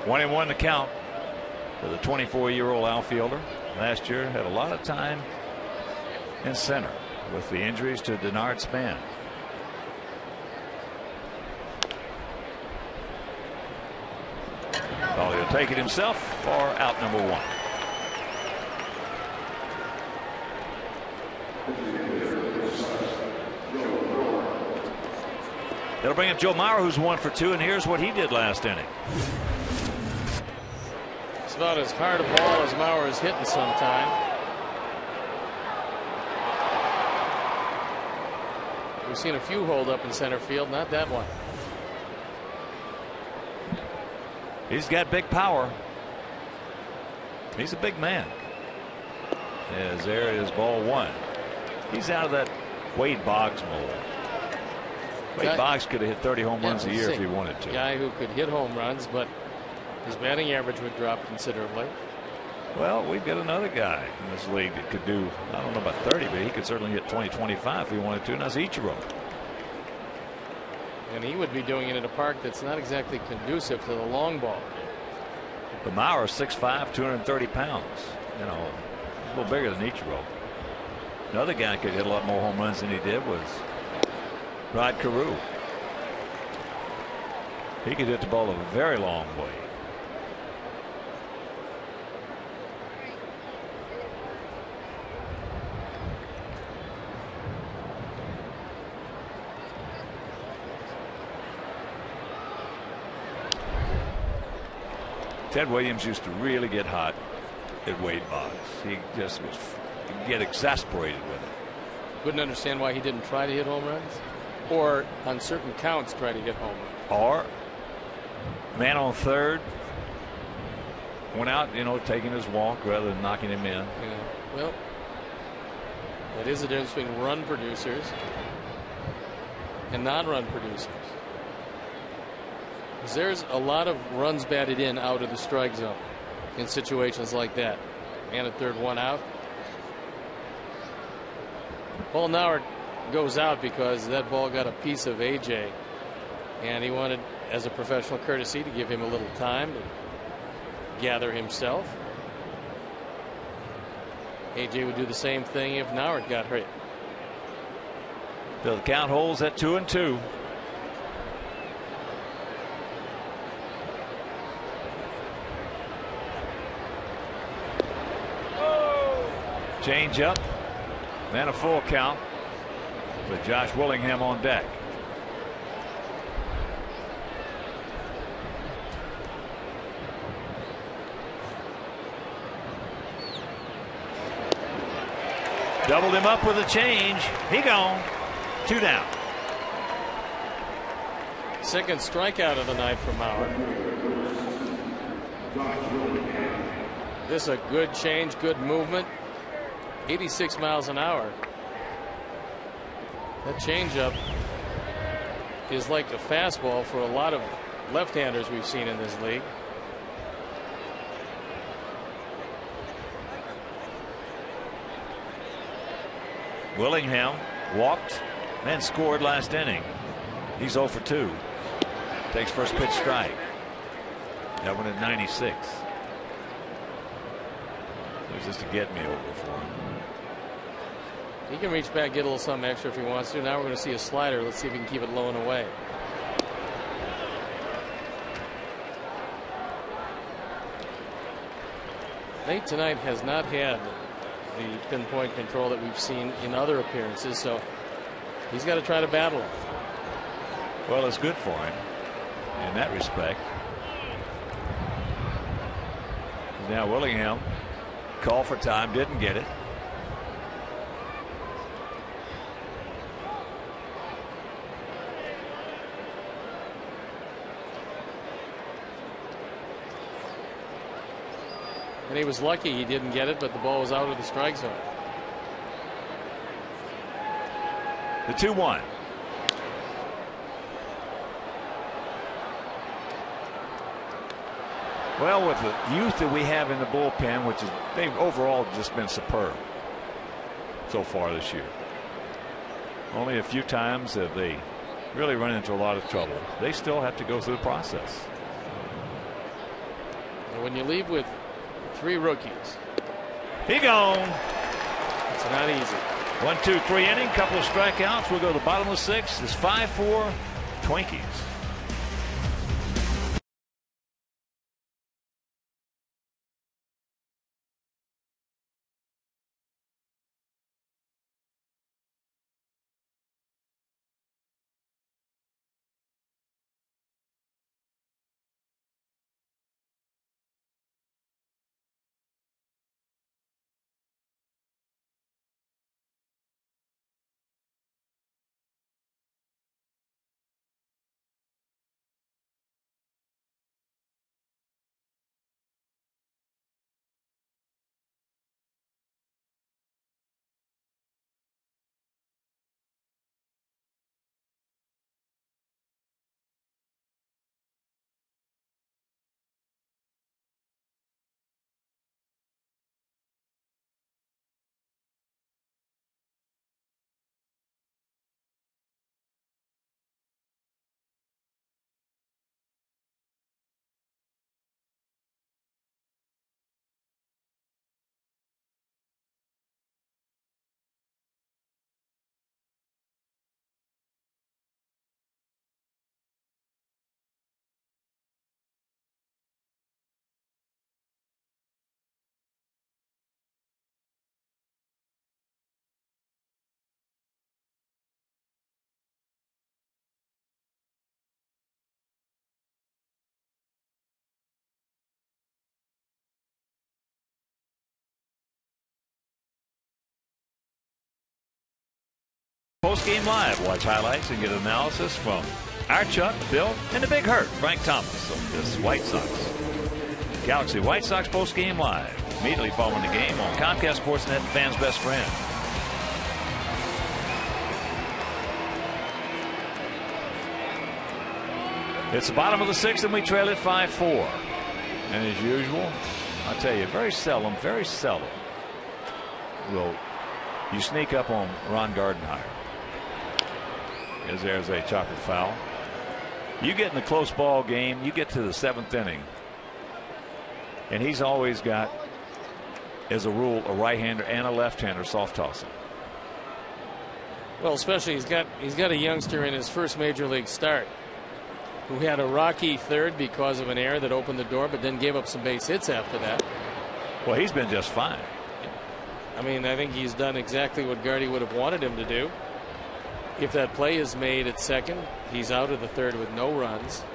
One and one to count for the 24-year-old outfielder. Last year had a lot of time in center with the injuries to DENARD span. Well, he'll take it himself for out number one. That'll bring up Joe Mauer, who's 1 for 2, and here's what he did last inning. It's about as hard a ball as Mauer is hitting sometime. We've seen a few hold up in center field, not that one. He's got big power. He's a big man. As there is ball one. He's out of that Wade Boggs mold. Wade Boggs could have hit 30 home runs a year if he wanted to. Guy who could hit home runs, but his batting average would drop considerably. Well, we've got another guy in this league that could do, I don't know about 30, but he could certainly hit 20, 25 if he wanted to, and that's Ichiro. And he would be doing it in a park that's not exactly conducive to the long ball. But Mauer is 6'5", 230 pounds. You know, a little bigger than Ichiro. Another guy could hit a lot more home runs than he did was Rod Carew. He could hit the ball a very long way. Ted Williams used to really get hot at Wade Boggs. He just was, he'd get exasperated with it. Couldn't understand why he didn't try to hit home runs, or on certain counts try to hit home runs. Or man on third went out, you know, taking his walk rather than knocking him in. Yeah. Well, that is the difference between run producers and non-run producers. There's a lot of runs batted in out of the strike zone in situations like that. Man at third, one out. Paul Nauert goes out because that ball got a piece of AJ, and he wanted, as a professional courtesy, to give him a little time to gather himself. AJ would do the same thing if Nauert got hurt. So the count holds at 2-2. Change up, then a full count with Josh Willingham on deck. Doubled him up with a change. He gone. 2 down. Second strikeout of the night for Mauer. This is a good change, good movement. 86 miles an hour. That changeup is like a fastball for a lot of left-handers we've seen in this league. Willingham walked and scored last inning. He's 0 for 2. Takes first pitch strike. That one at 96. It was just to get me over for him. He can reach back, get a little something extra if he wants to. Now we're going to see a slider. Let's see if he can keep it low and away. Nate tonight has not had the pinpoint control that we've seen in other appearances, so he's got to try to battle it. Well, it's good for him. in that respect. Now Willingham called for time, didn't get it. And he was lucky he didn't get it, but the ball was out of the strike zone. The 2-1. Well, with the youth that we have in the bullpen, which is they've overall just been superb so far this year. Only a few times have they really run into a lot of trouble. They still have to go through the process. And when you leave with 3 rookies, he gone. It's not easy. 1, 2, 3 inning, couple of strikeouts. We'll go to the bottom of the 6th. It's 5-4 Twinkies. Post-game live. Watch highlights and get analysis from our Chuck, Bill, and the Big Hurt, Frank Thomas, of this White Sox. Galaxy White Sox post-game live. Immediately following the game on Comcast Sportsnet, fans' best friend. It's the bottom of the 6th, and we trail it 5-4. And as usual, I'll tell you, very seldom will you sneak up on Ron Gardenhire. As there's a chopped foul. You get in a close ball game, you get to the 7th inning, and he's always got, as a rule, a right-hander and a left-hander soft tossing. Well, especially he's got a youngster in his first major league start who had a rocky 3rd because of an error that opened the door, but then gave up some base hits after that. Well, he's been just fine. I mean, I think he's done exactly what Gardy would have wanted him to do. If that play is made at 2nd, he's out of the 3rd with no runs.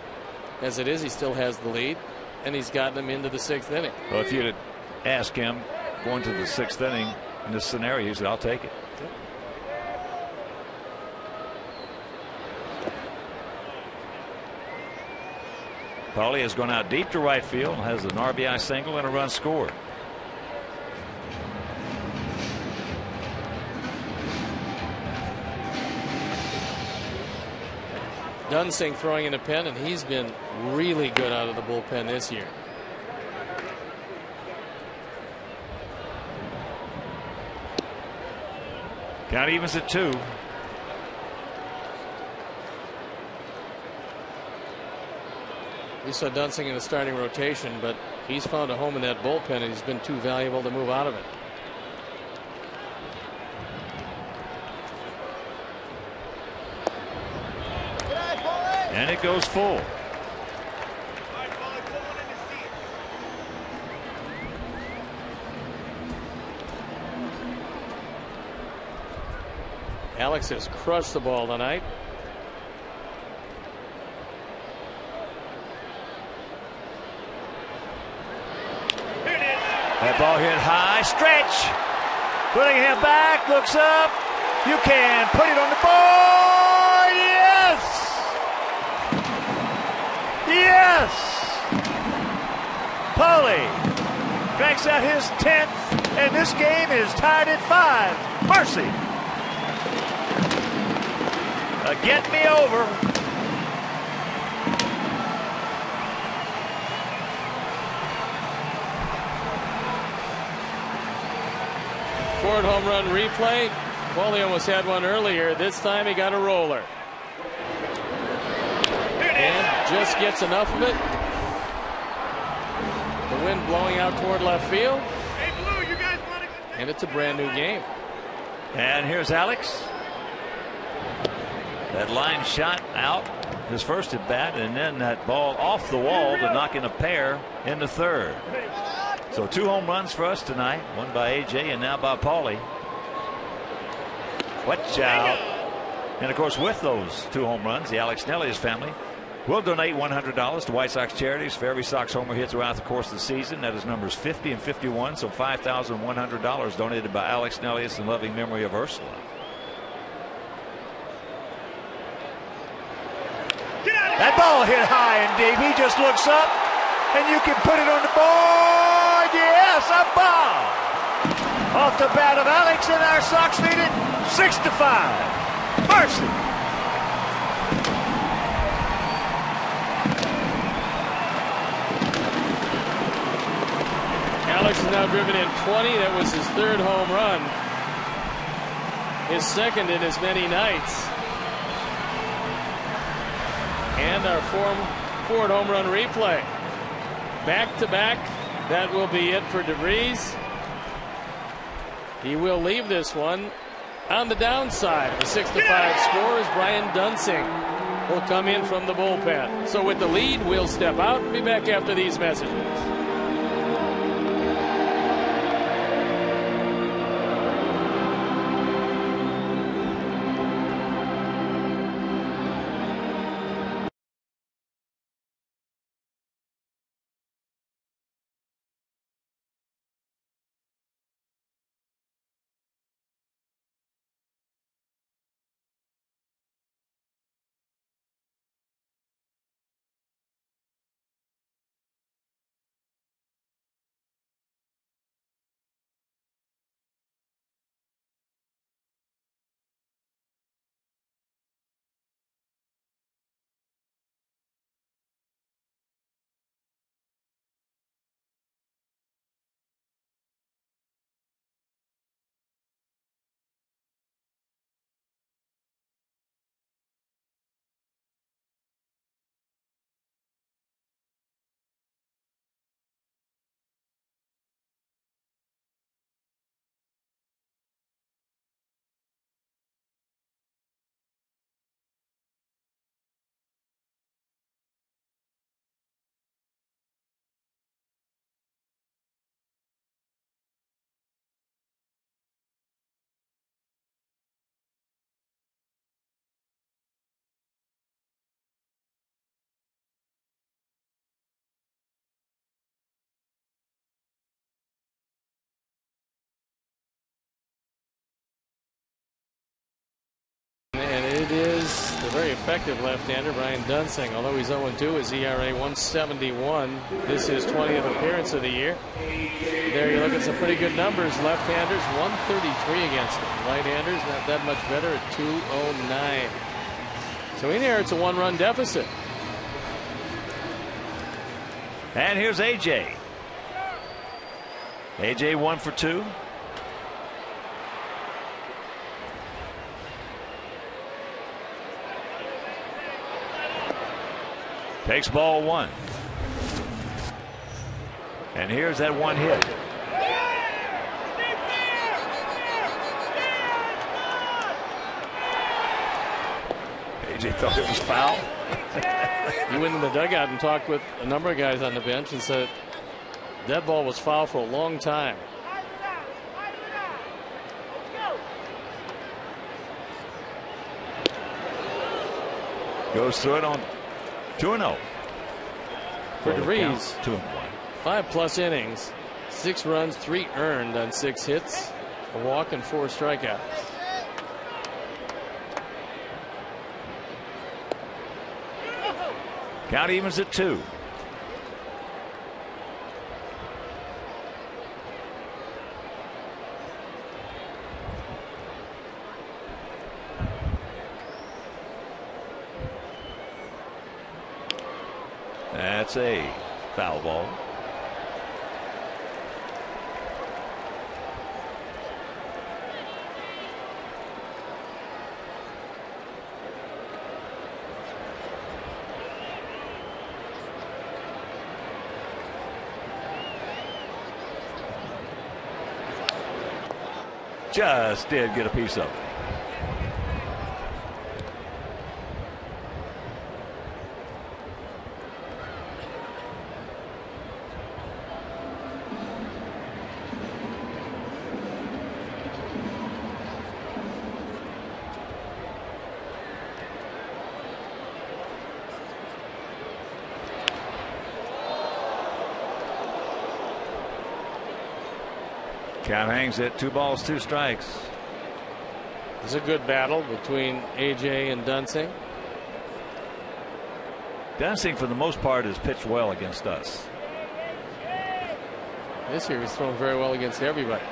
As it is, he still has the lead, and he's gotten him into the 6th inning. Well, if you'd ask him going to the 6th inning in this scenario, he said, I'll take it. Yep. Paulie has gone out deep to right field and has an RBI single and a run scored. Dunsink throwing in a pen, and he's been really good out of the bullpen this year. Count evens at 2. We saw Dunsink in the starting rotation, but he's found a home in that bullpen, and he's been too valuable to move out of it. And it goes full. Alex has crushed the ball tonight. That ball hit high. Stretch. Willingham back. Looks up. You can put it on the board. Yes. Yes. Paulie cranks out his 10th, and this game is tied at 5. Mercy. Get me over. Ford home run replay. Paulie almost had one earlier. This time he got a roller. And just gets enough of it. The wind blowing out toward left field. Hey, Blue, you guys want to... And it's a brand new game. And here's Alex. That line shot out his first at bat, and then that ball off the wall to knock in a pair in the third. So 2 home runs for us tonight, one by A.J. and now by Paulie. Watch out. And of course, with those 2 home runs, the Alex Nellius family will donate $100 to White Sox charities for every Sox homer hit throughout the course of the season. That is numbers 50 and 51, so $5,100 donated by Alex Nellius in loving memory of Ursula. That ball hit high and deep. He just looks up, and you can put it on the board. Yes, a bomb off the bat of Alex, and our Sox lead it 6-5. Mercy. Alex has now driven in 20. That was his 3rd home run. His 2nd in as many nights. And our Ford home run replay. Back to back. That will be it for DeVries. He will leave this one on the downside. The 6-5 score is Brian Dunsing will come in from the bullpen. So with the lead, we'll step out and be back after these messages. It is the very effective left-hander, Brian Dunsing. Although he's 0-2, his ERA 171. This is 20th appearance of the year. There you look at some pretty good numbers. Left-handers, 133 against them. Right-handers, not that much better at 209. So in here, it's a 1-run deficit. And here's A.J. A.J. 1 for 2. Takes ball 1. And here's that 1 hit. A.J. thought it was foul. He went in the dugout and talked with a number of guys on the bench and said that ball was foul for a long time. Goes through it on 2-0. For DeVries, 2-1. 5+ innings, 6 runs, 3 earned on 6 hits, a walk, and 4 strikeouts. Count evens at 2. That's a foul ball. Just did get a piece of it. Count hangs at 2 balls, 2 strikes. It's a good battle between AJ and Dunsing. Dunsing, for the most part, has pitched well against us. This year he's thrown very well against everybody.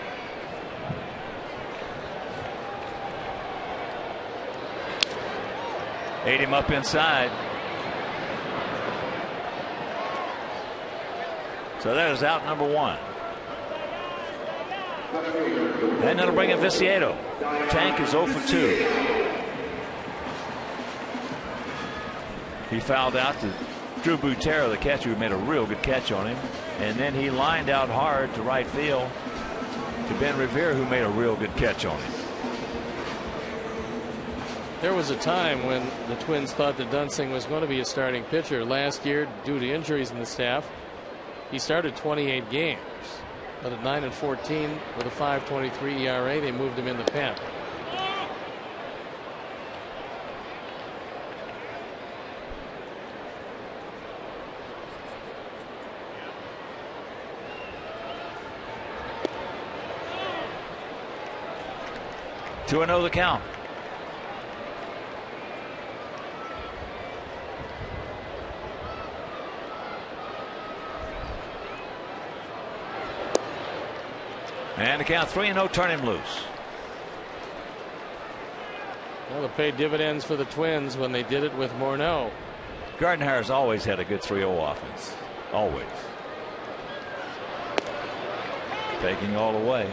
Ate him up inside. So that is out number 1. And that'll bring in Viciedo. Tank is 0 for 2. He fouled out to Drew Butera, the catcher, who made a real good catch on him. And then he lined out hard to right field to Ben Revere, who made a real good catch on him. There was a time when the Twins thought that Dunsing was going to be a starting pitcher. Last year, due to injuries in the staff, he started 28 games. But at 9-14 with a 5.23 ERA, they moved him in the pen. Two 2-0 the count. And the count 3-0, turn him loose. Well, it paid dividends for the Twins when they did it with Morneau. Gardenhire's always had a good 3-0 offense. Always. Taking all away.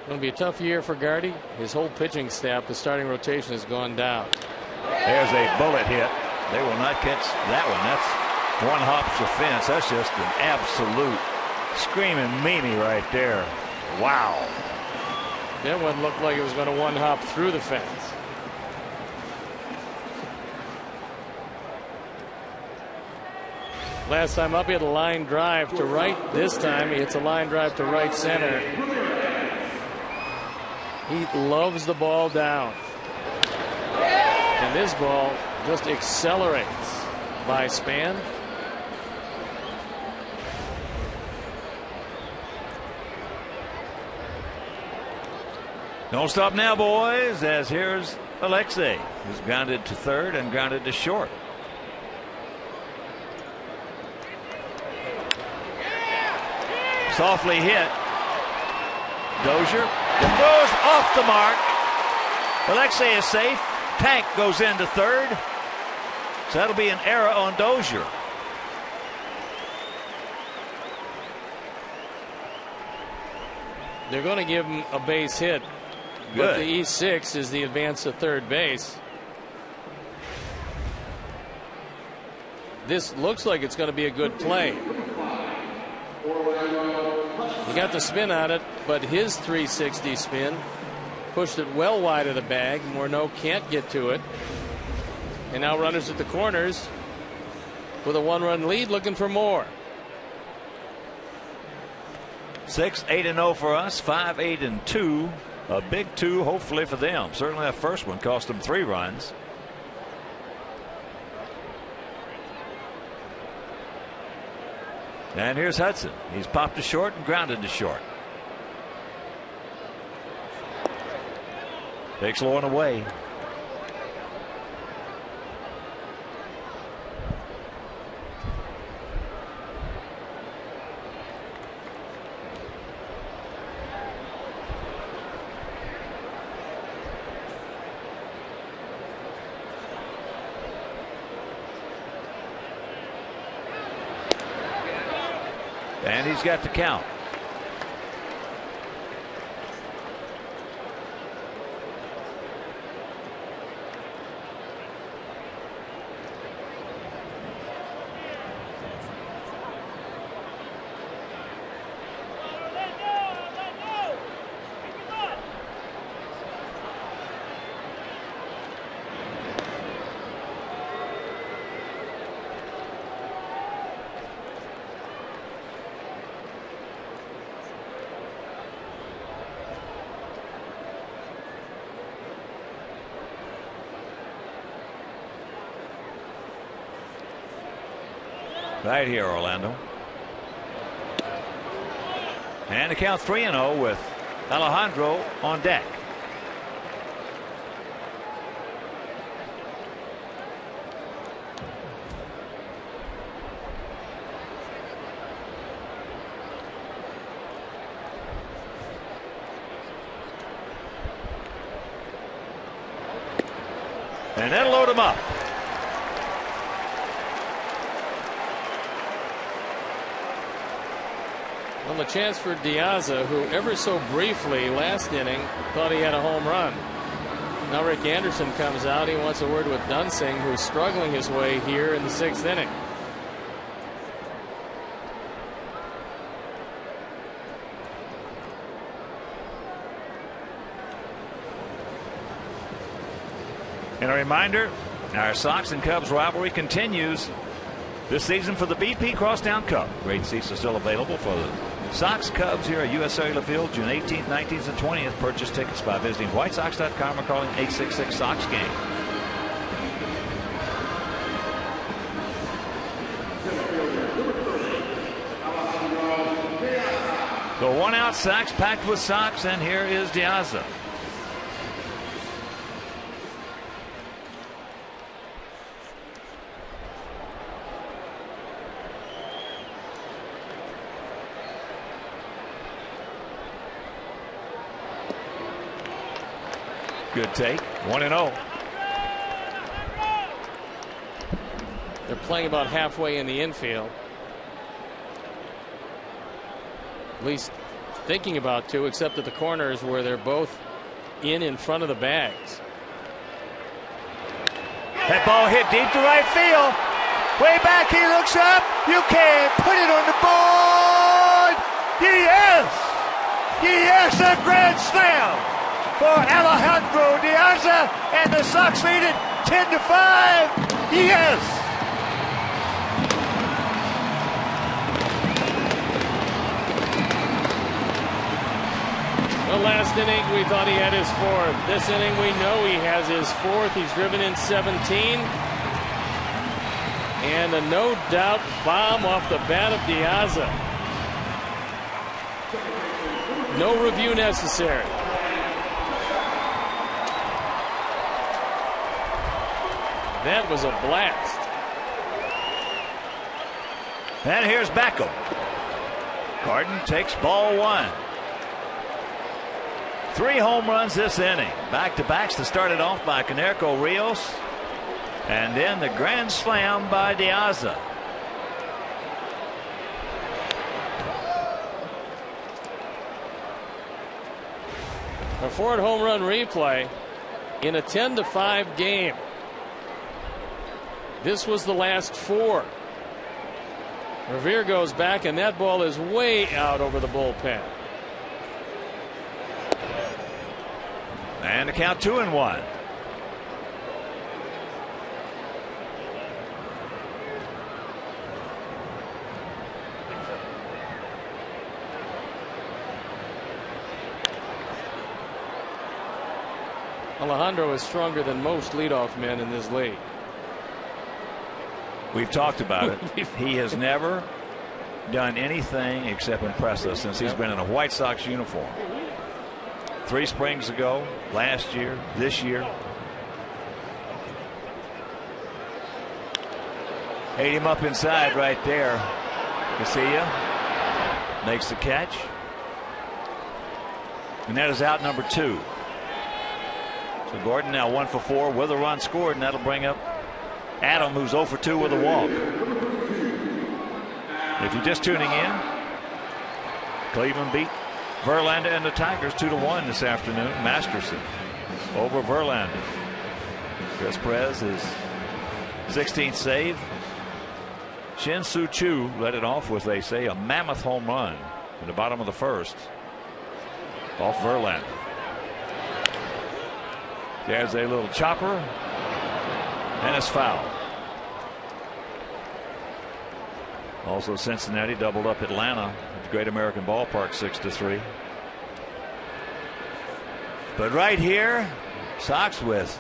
Going to be a tough year for Gardy. His whole pitching staff, the starting rotation, has gone down. There's a bullet hit. They will not catch that one. That's one hops the fence. That's just an absolute screaming Mimi right there. Wow. That one looked like it was going to one hop through the fence. Last time up, he had a line drive to right. This time, he hits a line drive to right center. He loves the ball down. And this ball just accelerates by Span. Don't stop now, boys, as here's Alexei, who's grounded to third and grounded to short. Softly hit. Dozier goes off the mark. Alexei is safe. Tank goes into third. So that'll be an error on Dozier. They're going to give him a base hit. Good. But the E6 is the advance to third base. This looks like it's going to be a good play. He got the spin on it, but his 360 spin pushed it well wide of the bag. Morneau can't get to it. And now runners at the corners with a 1-run lead, looking for more. 6-8-0 for us. 5-8-2. A big 2, hopefully, for them. Certainly that first one cost them 3 runs. And here's Hudson. He's popped to short and grounded to short. Takes low and away. And he's got the count. Right here, Orlando. And the count 3-0 with Alejandro on deck. And that'll load him up. Well, a chance for Diaza, who ever so briefly last inning thought he had a home run. Now Rick Anderson comes out. He wants a word with Dunsing, who's struggling his way here in the 6th inning. And a reminder, our Sox and Cubs rivalry continues this season for the BP Crosstown Cup. Great seats are still available for the Sox Cubs here at U.S. Cellular Field June 18th, 19th, and 20th. Purchase tickets by visiting whitesox.com or calling 866-SOX-GAME. So 1 out, Sox packed with Sox, and here is Diaza. Good take. 1-0. They're playing about halfway in the infield. At least thinking about to, except at the corners where they're both in front of the bags. That ball hit deep to right field. Way back, he looks up. You can't put it on the board. Yes! Yes, a grand slam for Alejandro Diaza, and the Sox lead it 10-5. Yes. Well, last inning we thought he had his 4th. This inning we know he has his 4th. He's driven in 17. And a no doubt bomb off the bat of Diaza. No review necessary. That was a blast. And here's Beckham. Gordon takes ball 1. 3 home runs this inning. Back-to-backs to start it off by KONERKO Rios. And then the grand slam by Diaza. A Ford home run replay in a 10-5 game. This was the last 4. Revere goes back, and that ball is way out over the bullpen. And the count 2-1. Alejandro is stronger than most leadoff men in this league. We've talked about it. He has never done anything except impress us since he's been in a White Sox uniform. 3 springs ago, last year, this year. Ate him up inside right there. Casilla makes the catch. And that is out number 2. So Gordon now 1 for 4 with a run scored, and that'll bring up Adam, who's 0 for 2 with a walk. If you're just tuning in, Cleveland beat Verlander and the Tigers 2-1 this afternoon. Masterson over Verlander. Chris Perez is 16th save. Shin Soo Choo led it off with, they say, a mammoth home run in the bottom of the first off Verlander. There's a little chopper, and it's foul. Also, Cincinnati doubled up Atlanta at the Great American Ballpark 6-3. But right here, Sox with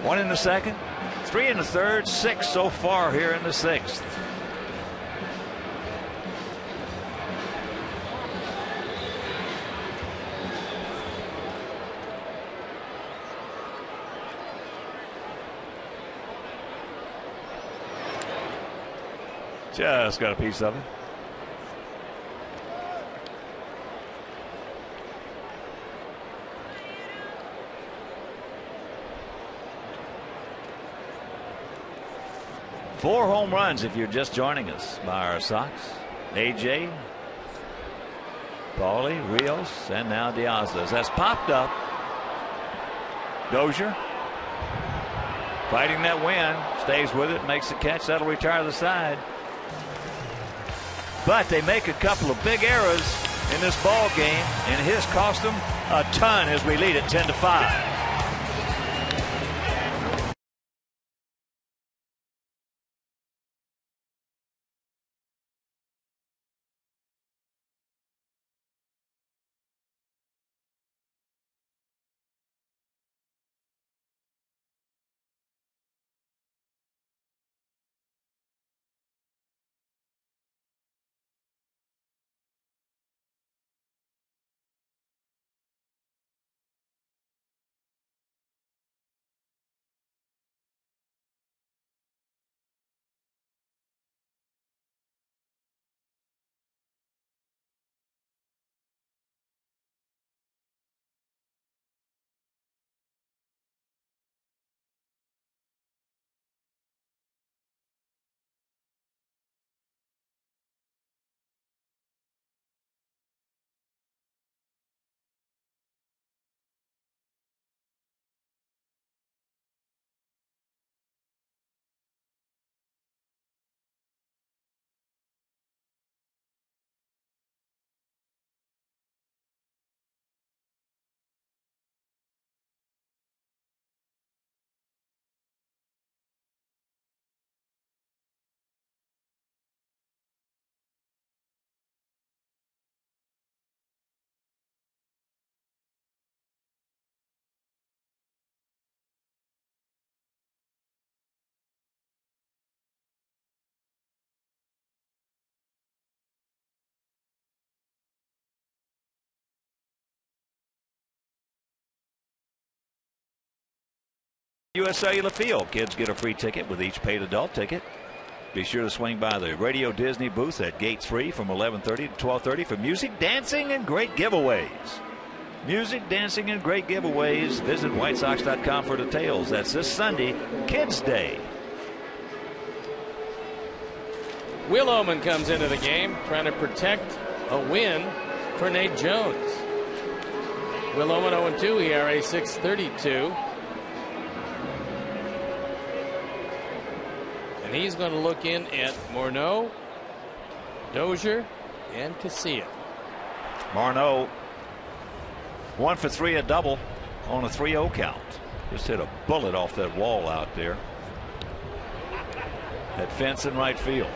1 in the second, 3 in the third, 6 so far here in the 6th. Just got a piece of it. Four home runs if you're just joining us by our Sox. AJ, Paulie, Rios, and now Diaz. That's popped up. Dozier fighting that wind, stays with it, makes the catch. That'll retire the side. But they make a couple of big errors in this ball game, and it has cost them a ton as we lead at 10-5. US Cellular Field. Kids get a free ticket with each paid adult ticket. Be sure to swing by the Radio Disney booth at Gate 3 from 11:30 to 12:30 for music, dancing, and great giveaways. Music, dancing, and great giveaways. Visit WhiteSox.com for details. That's this Sunday, Kids Day. Will Oman comes into the game trying to protect a win for Nate Jones. Will Oman 0-2, ERA .632. And he's going to look in at Morneau, Dozier, and Casilla. Morneau 1 for 3, a double on a 3-0 count. Just hit a bullet off that wall out there. That fence in right field.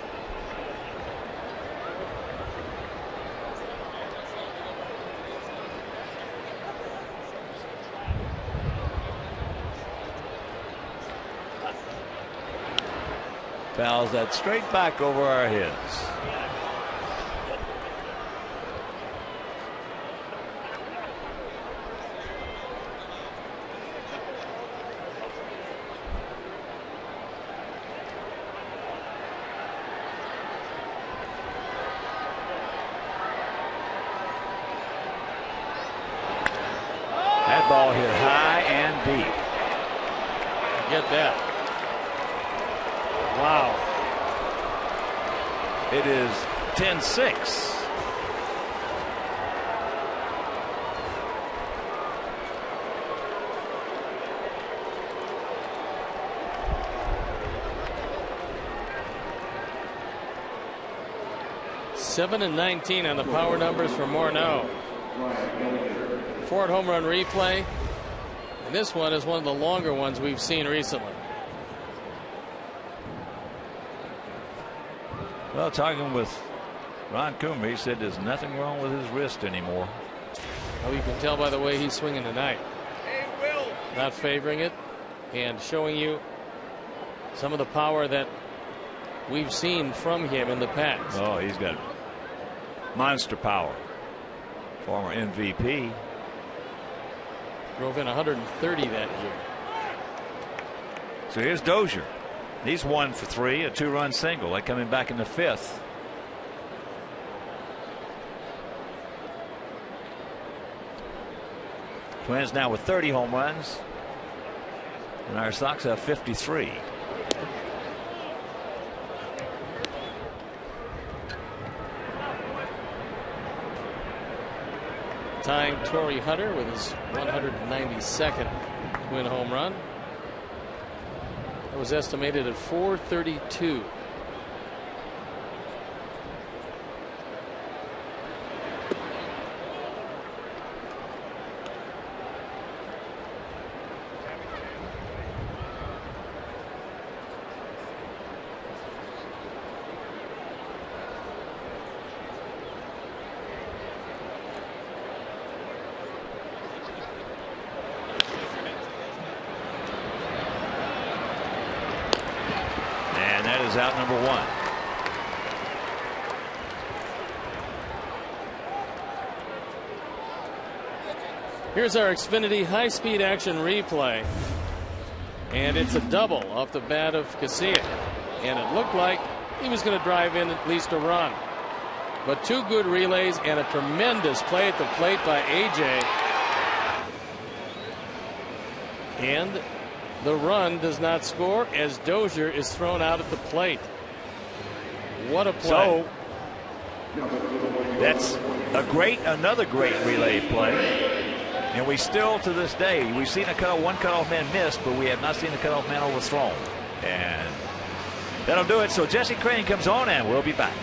Fouls that straight back over our heads. That ball hit high and deep. Get that. Wow. It is 10-6. Seven and 19 on the power numbers for Morneau. Ford home run replay. And this one is one of the longer ones we've seen recently. Well, talking with Ron Coomer, he said there's nothing wrong with his wrist anymore. Oh, you can tell by the way he's swinging tonight. Hey, Will. Not favoring it and showing you some of the power that we've seen from him in the past. Oh, he's got monster power. Former MVP. Drove in 130 that year. So here's Dozier. He's 1 for 3, a 2-run single. They're coming back in the 5th. Twins now with 30 home runs. And our Sox have 53. Tying Torrey Hunter with his 192nd Twin home run. That was estimated at 432. Out number 1. Here's our Xfinity high-speed action replay, and it's a double off the bat of Casilla, and it looked like he was going to drive in at least a run, but 2 good relays and a tremendous play at the plate by AJ, and the run does not score as Dozier is thrown out at the plate. What a play. So that's another great relay play. And we still, to this day, we've seen one cutoff man missed, but we have not seen a cutoff man overthrown. And that'll do it. So Jesse Crane comes on, and we'll be back.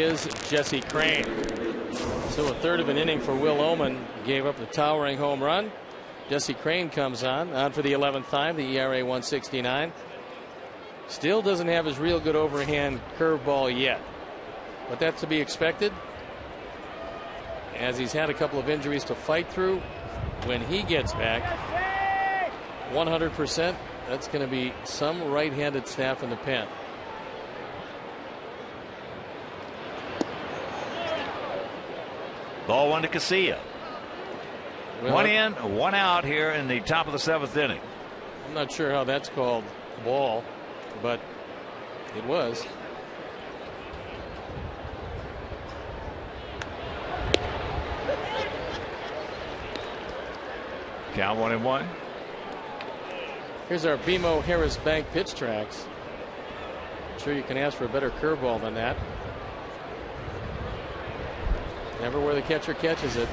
Is Jesse Crane. So a third of an inning for Will Oman. Gave up the towering home run. Jesse Crane comes on for the 11th time. The ERA 169. Still doesn't have his real good overhand curveball yet, but that's to be expected as he's had a couple of injuries to fight through. When he gets back 100%, that's going to be some right-handed staff in the pen. Ball one to Casilla. Well, one in, one out here in the top of the 7th inning. I'm not sure how that's called ball, but it was. Count 1-1. Here's our BMO Harris Bank pitch tracks. I'm sure you can ask for a better curveball than that. Never where the catcher catches it.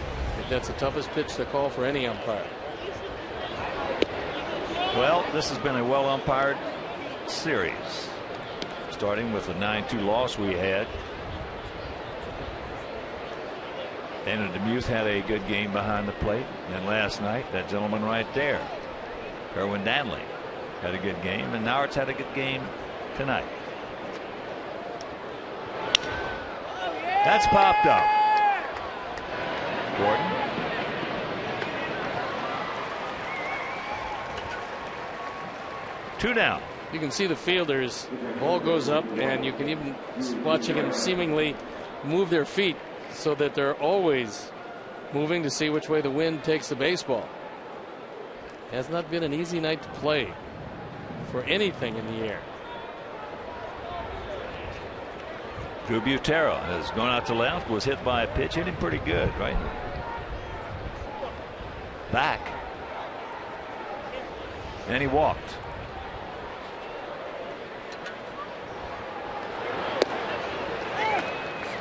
That's the toughest pitch to call for any umpire. Well, this has been a well umpired series, starting with the 9-2 loss we had. Dana DeMuth had a good game behind the plate, and last night that gentleman right there, Kerwin Danley, had a good game, and Nauertz had a good game tonight. That's popped up. Gordon. Two down. You can see the fielders. Ball goes up, and you can even watching them seemingly move their feet so that they're always moving to see which way the wind takes the baseball. Has not been an easy night to play for anything in the air. Drew Butera has gone out to left, was hit by a pitch, hit him pretty good, right? Back. And he walked.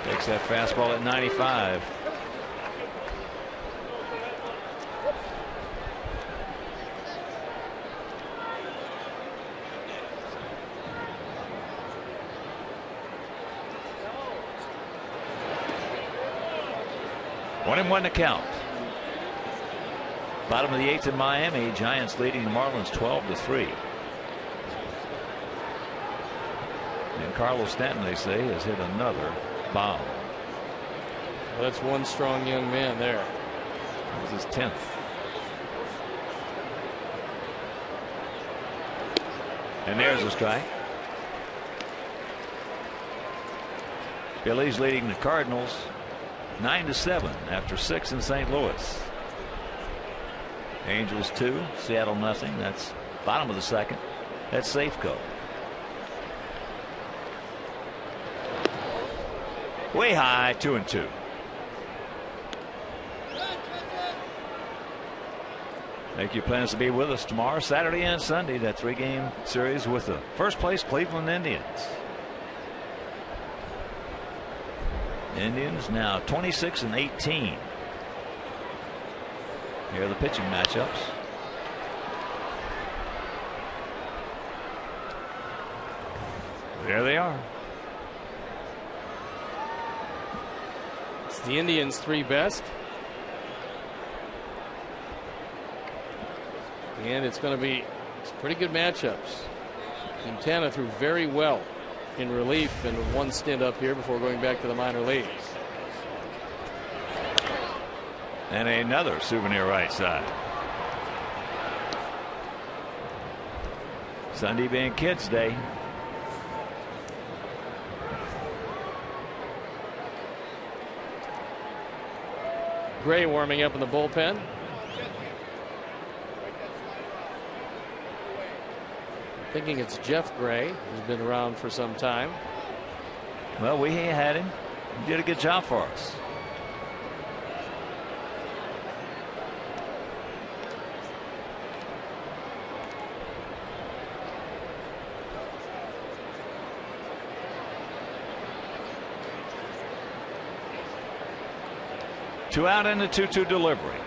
Takes that fastball at 95. One and one to count. Bottom of the 8th in Miami. Giants leading the Marlins 12-3. And Carlos Stanton, they say, has hit another bomb. Well, that's one strong young man there. This is his 10th. And there's a strike. Phillies leading the Cardinals 9-7 after 6 in St. Louis. Angels 2, Seattle nothing. That's bottom of the 2nd. That's Safeco. Way high, 2-2. Make your plans to be with us tomorrow, Saturday and Sunday. That 3-game series with the first place Cleveland Indians. Indians now 26-18. Here are the pitching matchups. There they are. It's the Indians' 3 best. And it's going to be pretty good matchups. Quintana threw very well in relief in one stint up here before going back to the minor leagues. And another souvenir right side. Sunday being Kids Day. Gray warming up in the bullpen. Thinking it's Jeff Gray, who's been around for some time. Well, we had him. He did a good job for us. Two out and a 2-2 delivery.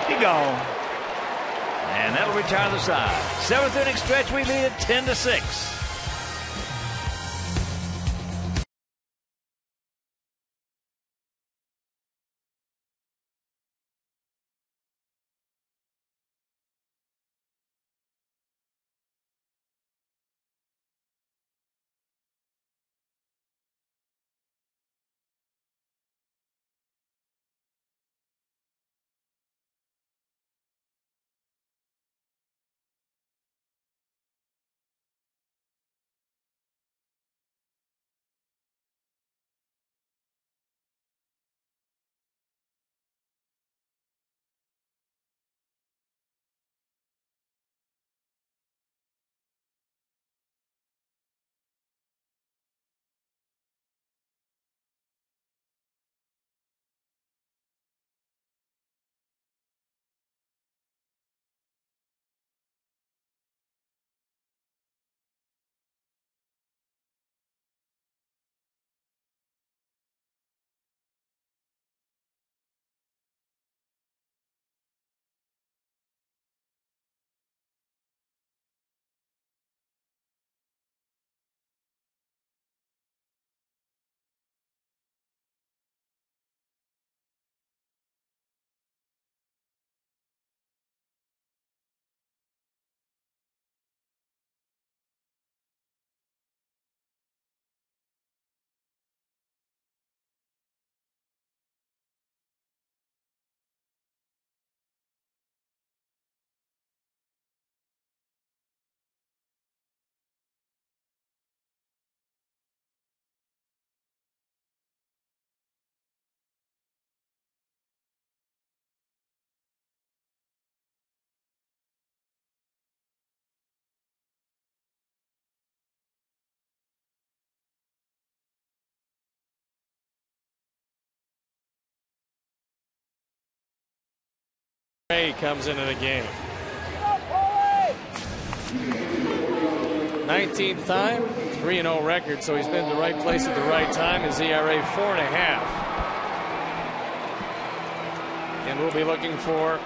He gone. And that'll retire the side. 7th inning stretch, we lead it 10-6. comes into the game. 19th time, 3-0 record, so he's been in the right place at the right time. His ERA 4.5. And we'll be looking for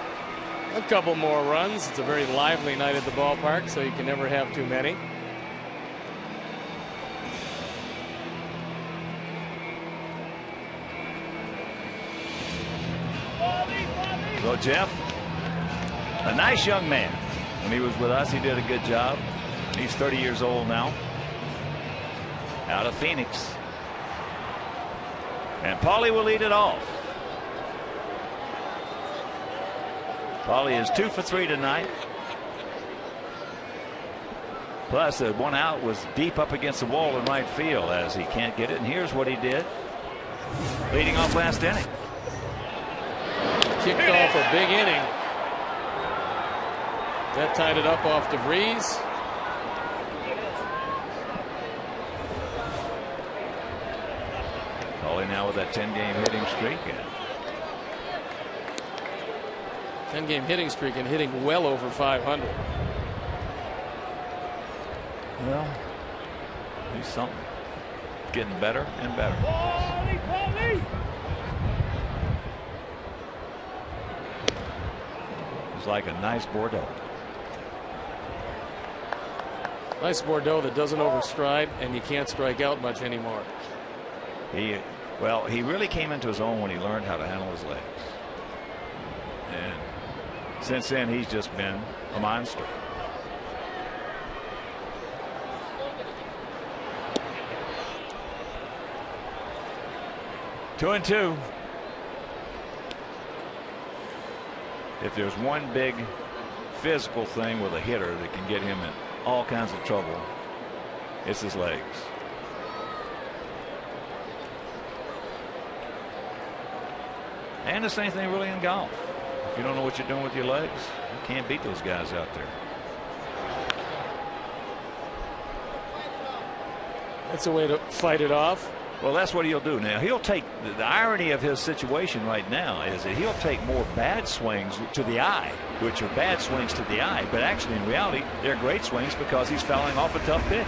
a couple more runs. It's a very lively night at the ballpark, so you can never have too many. So Jeff, a nice young man. When he was with us, he did a good job. He's 30 years old now, out of Phoenix. And Paulie will lead it off. Paulie is 2 for 3 tonight. Plus, the one out was deep up against the wall in right field as he can't get it. And here's what he did, leading off last inning. Kicked off a big inning. That tied it up off DeVries. Paulie now with that 10-game hitting streak. 10-game hitting streak and hitting well over 500. Well, he's something. Getting better and better. It's like a nice Bordeaux. Nice Bordeaux that doesn't overstride, and you can't strike out much anymore. He really came into his own when he learned how to handle his legs. And since then, he's just been a monster. Two and two. If there's one big physical thing with a hitter that can get him in all kinds of trouble, it's his legs. And the same thing really in golf. If you don't know what you're doing with your legs, you can't beat those guys out there. That's a way to fight it off. Well, that's what he'll do now. He'll take the irony of his situation right now is that he'll take more bad swings to the eye, which are bad swings to the eye, but actually in reality they're great swings because he's fouling off a tough pitch.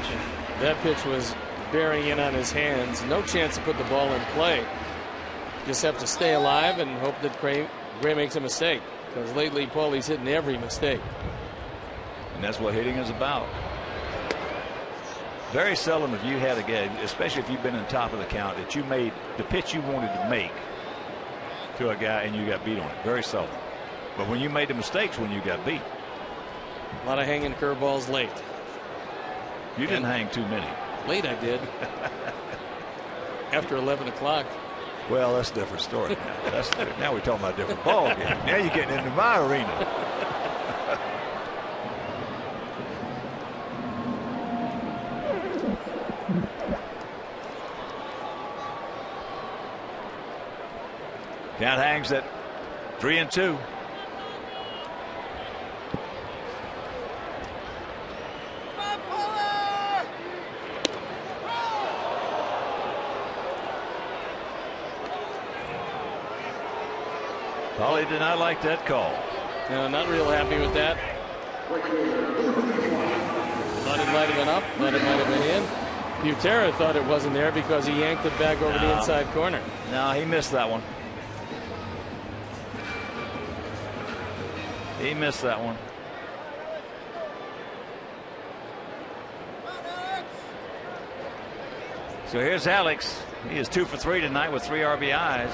That pitch was bearing in on his hands. No chance to put the ball in play. Just have to stay alive and hope that Gray makes a mistake, because lately Paulie's hitting every mistake. And that's what hitting is about. Very seldom have you had a game, especially if you've been in top of the count, that you made the pitch you wanted to make to a guy and you got beat on it. Very seldom. But when you made the mistakes when you got beat. A lot of hanging curveballs late. You didn't hang too many. Late I did. After 11 o'clock. Well, that's a different story now. Now we're talking about a different ball game. Now you're getting into my arena. Count hangs at 3 and 2. Paulie did not like that call. No, not real happy with that. Thought it might have been up, thought it might have been in. Butera thought it wasn't there because he yanked it back over the inside corner. No, he missed that one. He missed that one. So here's Alex. He is 2 for 3 tonight with 3 RBIs.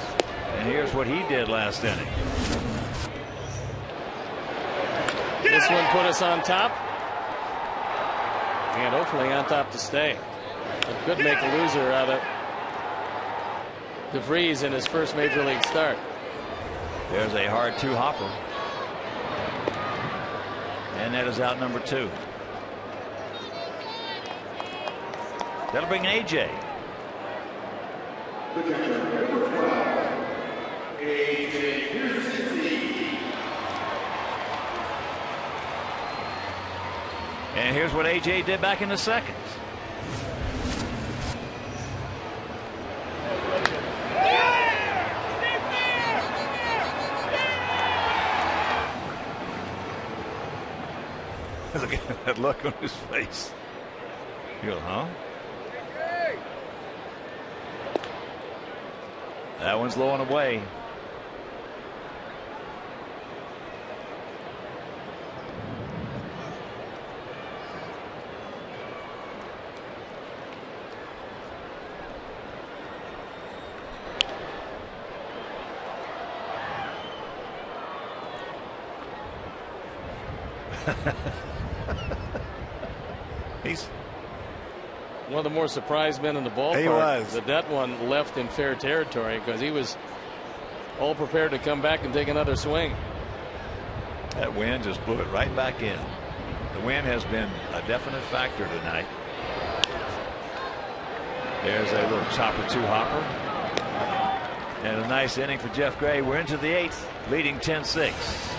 And here's what he did last inning. This one put us on top. And hopefully on top to stay. It could make a loser out of DeVries in his first major league start. There's a hard 2 hopper. And that is out number 2. That'll bring AJ. And here's what AJ did back in the second. Look at that look on his face. You go, huh? That one's low and away. He's one of the more surprised men in the ballpark. He was. That one left in fair territory because he was all prepared to come back and take another swing. That wind just blew it right back in. The wind has been a definite factor tonight. There's a little chopper two hopper. And a nice inning for Jeff Gray. We're into the 8th, leading 10-6.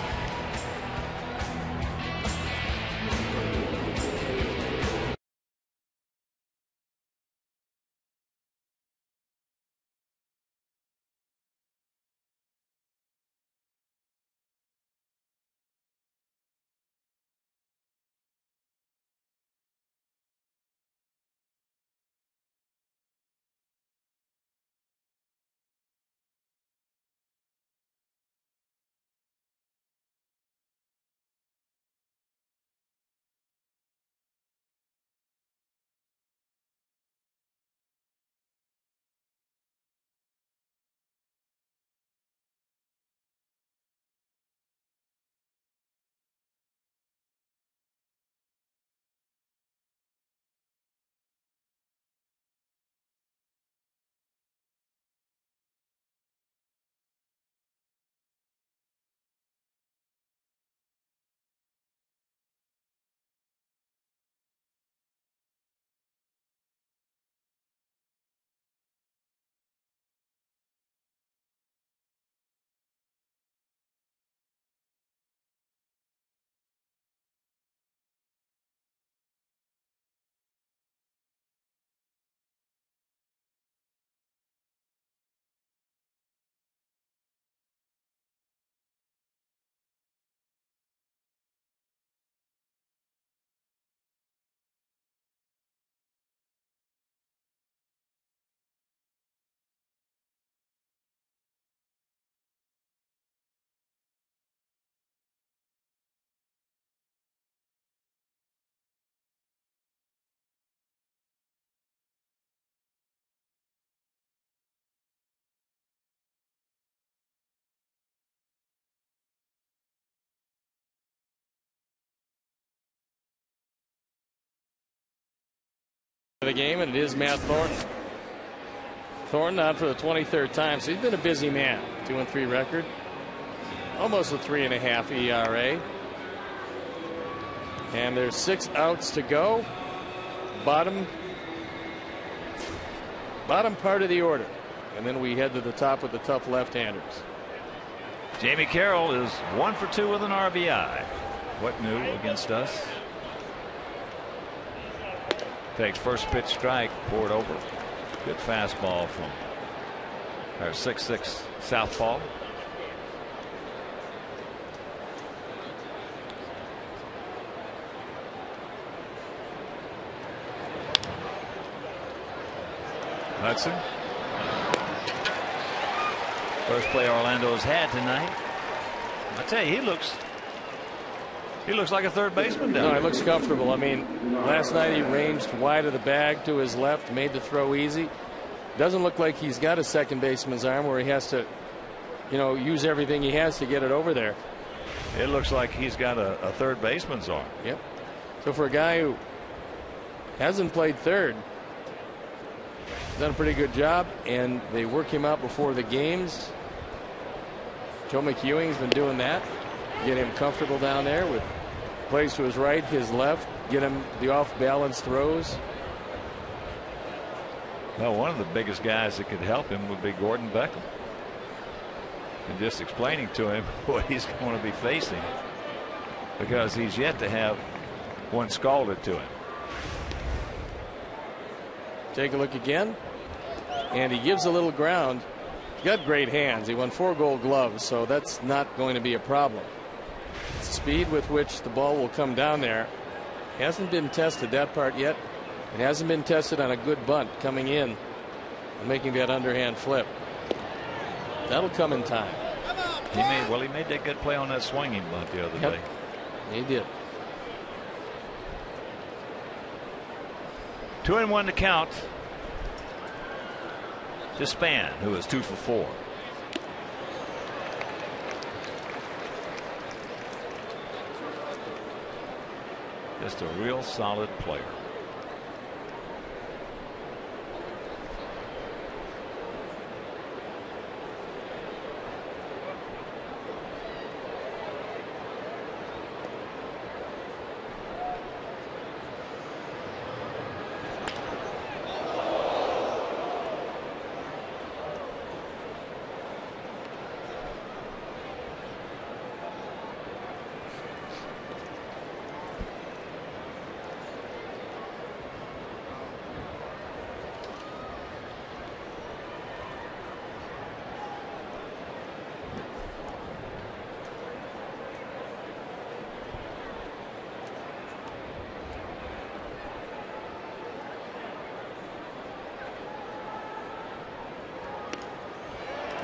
The game, and it is Matt Thornton. Thornton on for the 23rd time, so he's been a busy man. 2-3 record, almost a 3.5 ERA, and there's 6 outs to go. Bottom part of the order, and then we head to the top with the tough left-handers. Jamie Carroll is 1 for 2 with an RBI. What new against us? Takes first pitch strike, poured over. Good fastball from our 6'6" southpaw. Hudson. First play Orlando's had tonight. I tell you, he looks like a third baseman down there. No, he looks comfortable. I mean, last night he ranged wide of the bag to his left, made the throw easy. Doesn't look like he's got a second baseman's arm where he has to, use everything he has to get it over there. It looks like he's got a third baseman's arm. Yep. So for a guy who hasn't played third, he's done a pretty good job, and they work him out before the games. Joe McEwing's been doing that. Get him comfortable down there with plays to his right, his left, get him the off-balance throws. Well, one of the biggest guys that could help him would be Gordon Beckham. And just explaining to him what he's going to be facing, because he's yet to have one scalded to him. Take a look again, and he gives a little ground. He's got great hands. He won 4 Gold Gloves, so that's not going to be a problem. It's the speed with which the ball will come down there. Hasn't been tested, that part yet. It hasn't been tested on a good bunt coming in and making that underhand flip. That'll come in time. He made that good play on that swinging bunt the other day. He did. 2-1 to count to Span, who is 2 for 4. Just a real solid player.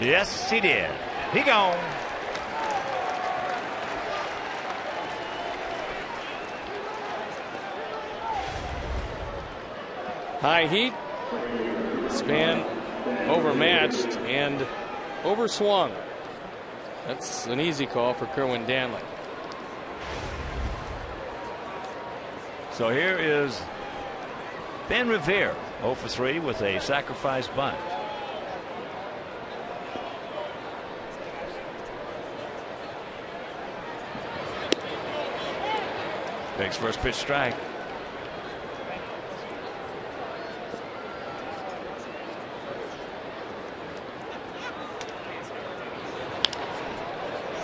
Yes, he did. He gone. High heat. Span overmatched and overswung. That's an easy call for Kerwin Danley. So here is Ben Revere, 0 for 3 with a sacrifice bunt. Takes first pitch strike.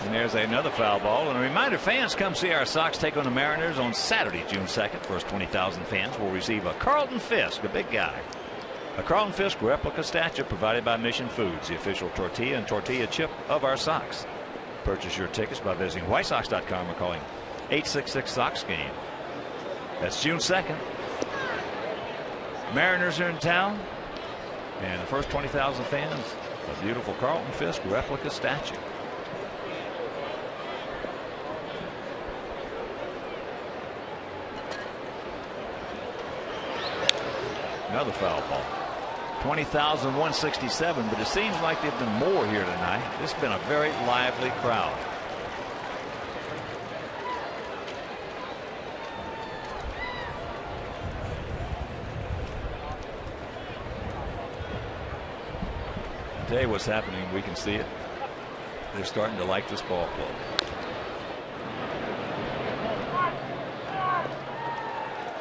And there's another foul ball. And a reminder, fans, come see our Sox take on the Mariners on Saturday, June 2nd. First 20,000 fans will receive a Carlton Fisk, a big guy. A Carlton Fisk replica statue provided by Mission Foods, the official tortilla and tortilla chip of our Sox. Purchase your tickets by visiting whitesox.com or calling 866-SOX-GAME. That's June 2nd. Mariners are in town. And the first 20,000 fans, a beautiful Carlton Fisk replica statue. Another foul ball. 20,167, but it seems like there've been more here tonight. This has been a very lively crowd. Today, what's happening, we can see it. They're starting to like this ball club.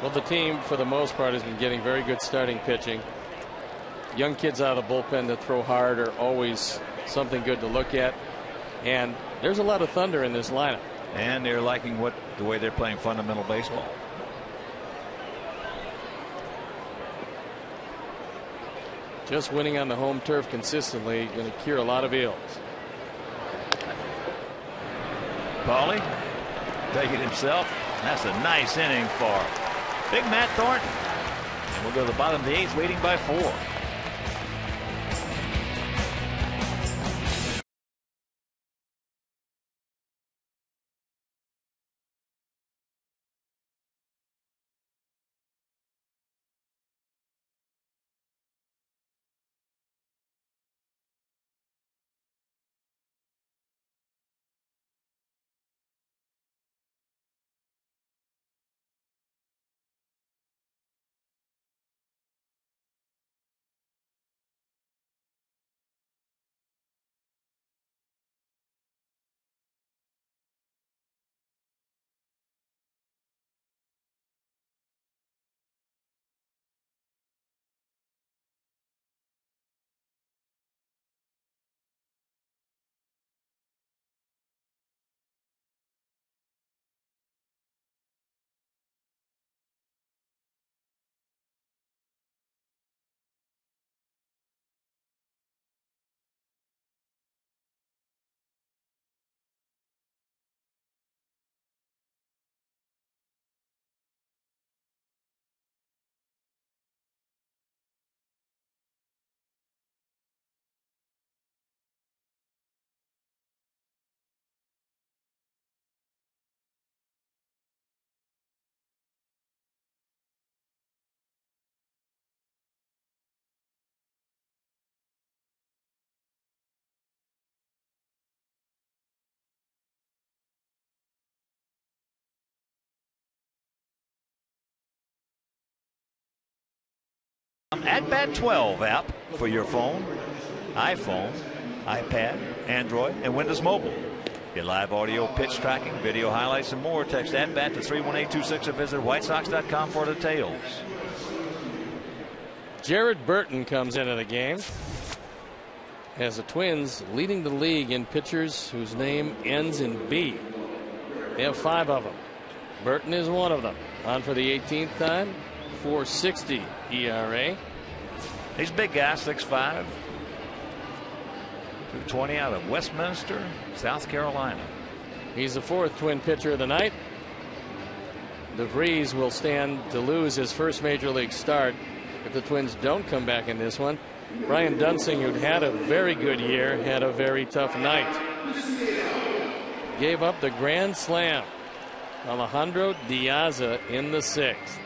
Well, the team, for the most part, has been getting very good starting pitching. Young kids out of the bullpen that throw hard are always something good to look at. And there's a lot of thunder in this lineup. And they're liking the way they're playing fundamental baseball. Just winning on the home turf consistently going to cure a lot of ills. Paulie take it himself. That's a nice inning for Big Matt Thornton. And we'll go to the bottom of the 8th, leading by 4. At Bat 12 app for your phone, iPhone, iPad, Android, and Windows Mobile. Get live audio, pitch tracking, video highlights, and more. Text at Bat to 31826 or visit whitesox.com for details. Jared Burton comes into the game as the Twins leading the league in pitchers whose name ends in B. They have 5 of them. Burton is one of them. On for the 18th time. 4.60 ERA. He's a big guy, 6'5", 220 out of Westminster, South Carolina. He's the 4th Twin pitcher of the night. DeVries will stand to lose his first major league start if the Twins don't come back in this one. Brian Dunsing, who'd had a very good year, had a very tough night. Gave up the grand slam. Alejandro Diaza in the 6th.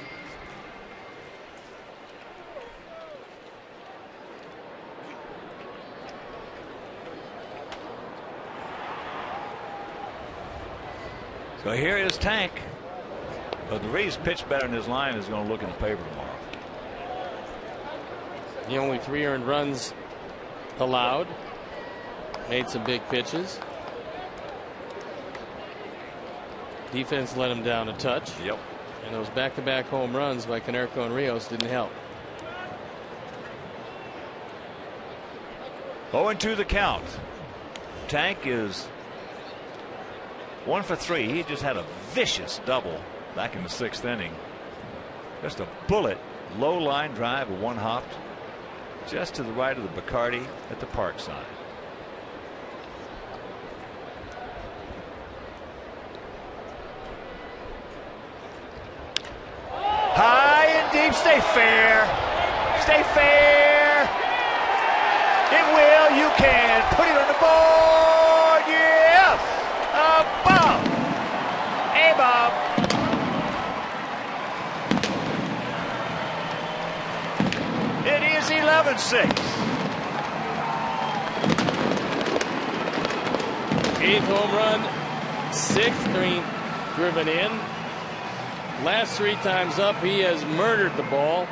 So here is Tank. But the Reeves pitched better in his line is going to look in the paper tomorrow. The only 3 earned runs allowed. Made some big pitches. Defense let him down a touch. Yep. And those back-to-back home runs by Konerko and Rios didn't help. 0-2 the count. Tank is 1 for 3. He just had a vicious double back in the 6th inning. Just a bullet, low line drive, a 1-hopped just to the right of the Bacardi at the park side. High and deep, stay fair. Stay fair. It will, you can. Put it on the board. Yes. Bob. Hey, Bob. It is 11-6. 8th home run, 6th green driven in. Last 3 times up, he has murdered the ball.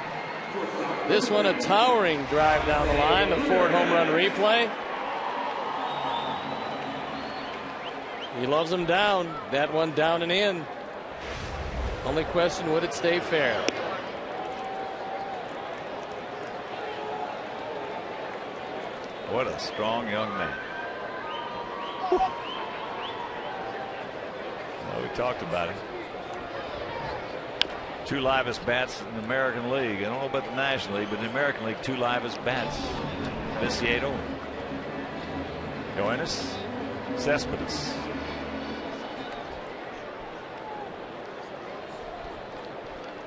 This one a towering drive down the line, the Ford home run replay. He loves them down. That one down and in. Only question, would it stay fair? What a strong young man. Well, we talked about it. 2 livest bats in the American League. I don't know about the National League, but in the American League, 2 livest bats. Viciedo, Yoenis, Cespedes.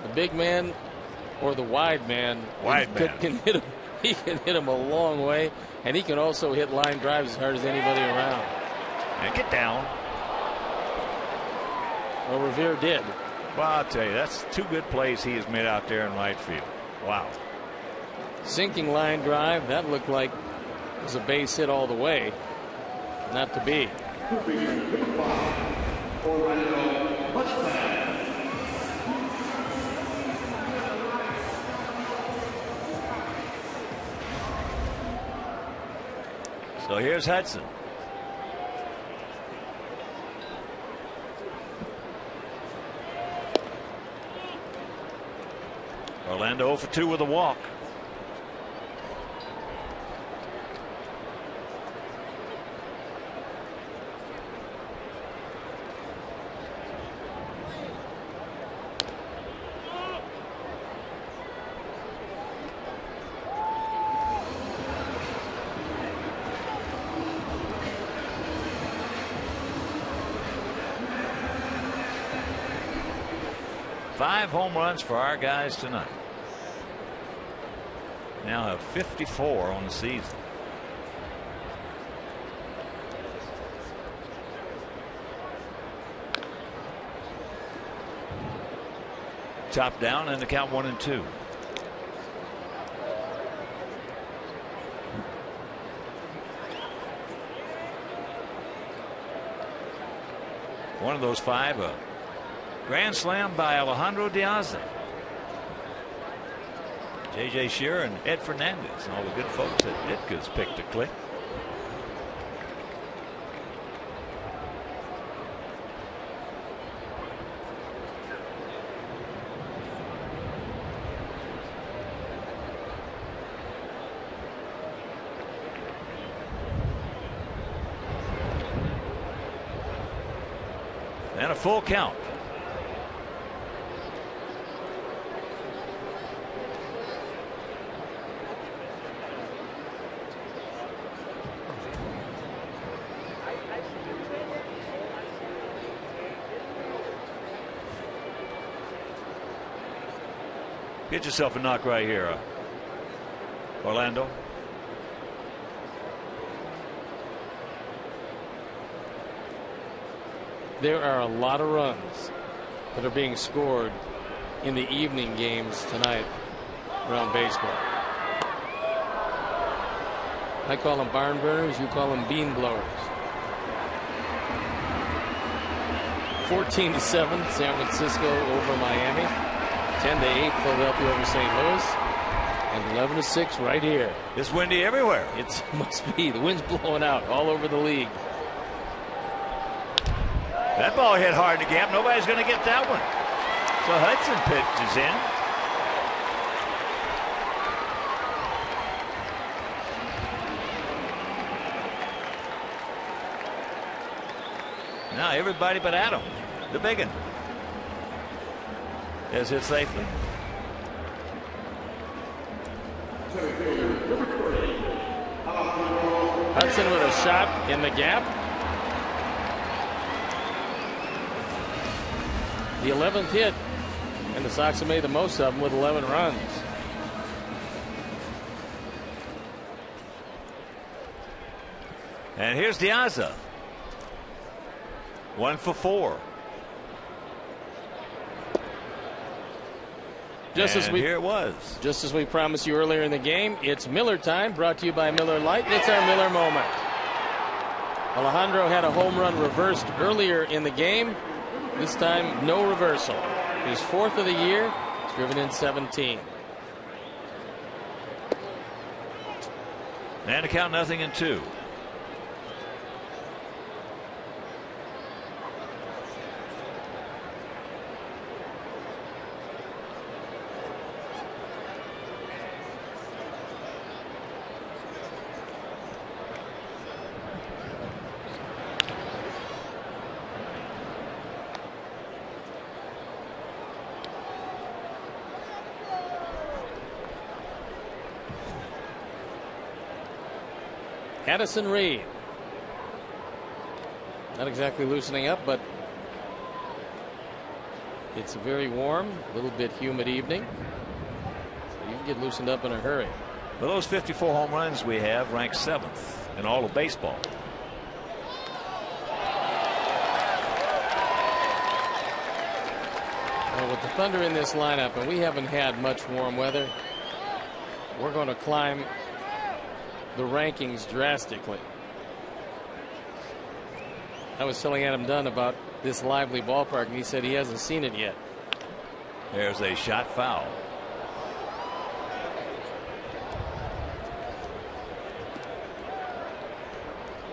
The big man or the wide man, can hit him. He can hit him a long way, and he can also hit line drives as hard as anybody around. And get down. Well, Revere did. Well, I'll tell you, that's 2 good plays he has made out there in right field. Wow. Sinking line drive, that looked like it was a base hit all the way. Not to be. So here's Hudson. Orlando 0 for 2 with a walk. Five home runs for our guys tonight. Now have 54 on the season. Chopped down and the count 1-2. One of those 5, a grand slam by Alejandro Diaz. J.J. Shearer and Ed Fernandez and all the good folks at Ditka's picked a click. And a full count. Get yourself a knock right here, Orlando. There are a lot of runs that are being scored in the evening games tonight around baseball. I call them barn burners, you call them bean blowers. 14-7 San Francisco over Miami. 10-8 Philadelphia over St. Louis. And 11-6 right here. It's windy everywhere. It must be. The wind's blowing out all over the league. That ball hit hard in the gap. Nobody's going to get that one. So Hudson pitches in. Now everybody but Adam, the big one, has hit safely. Hudson with a shot in the gap. The 11th hit, and the Sox have made the most of them with 11 runs. And here's Diaza. 1 for 4. Just as here it was. Just as we promised you earlier in the game, it's Miller time, brought to you by Miller Lite. It's our Miller moment. Alejandro had a home run reversed earlier in the game. This time, no reversal. His 4th of the year. He's driven in 17. And a count 0-2. Addison Reed. Not exactly loosening up, but it's a very warm, a little bit humid evening. So you can get loosened up in a hurry. Well, those 54 home runs we have ranked 7th in all of baseball. Well, with the Thunder in this lineup, and we haven't had much warm weather, we're going to climb the rankings drastically. I was telling Adam Dunn about this lively ballpark, and he said he hasn't seen it yet. There's a shot foul.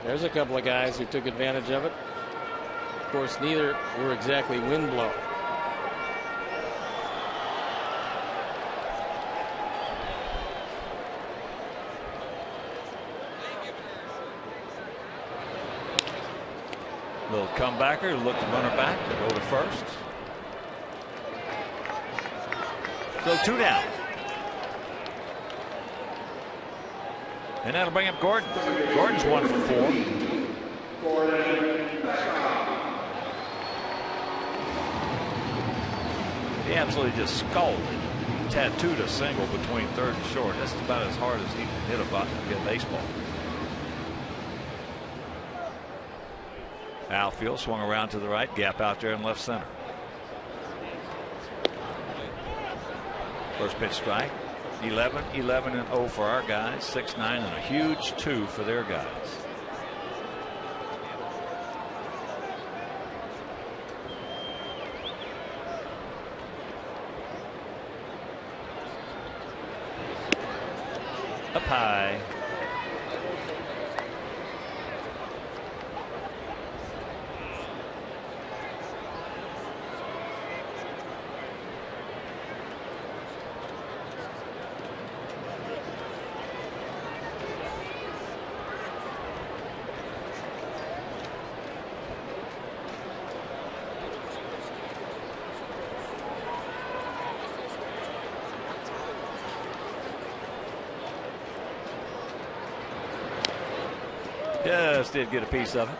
There's a couple of guys who took advantage of it. Of course, neither were exactly windblown. Little comebacker, look the runner back to go to first. So 2 down. And that'll bring up Gordon. Gordon's 1 for 4. He absolutely just scalded. Tattooed a single between third and short. That's about as hard as he can hit a baseball. Outfield swung around to the right, gap out there in left center. First pitch strike. 11, 11, and 0 for our guys. 6-9 and a huge 2 for their guys. Up high. Just did get a piece of it.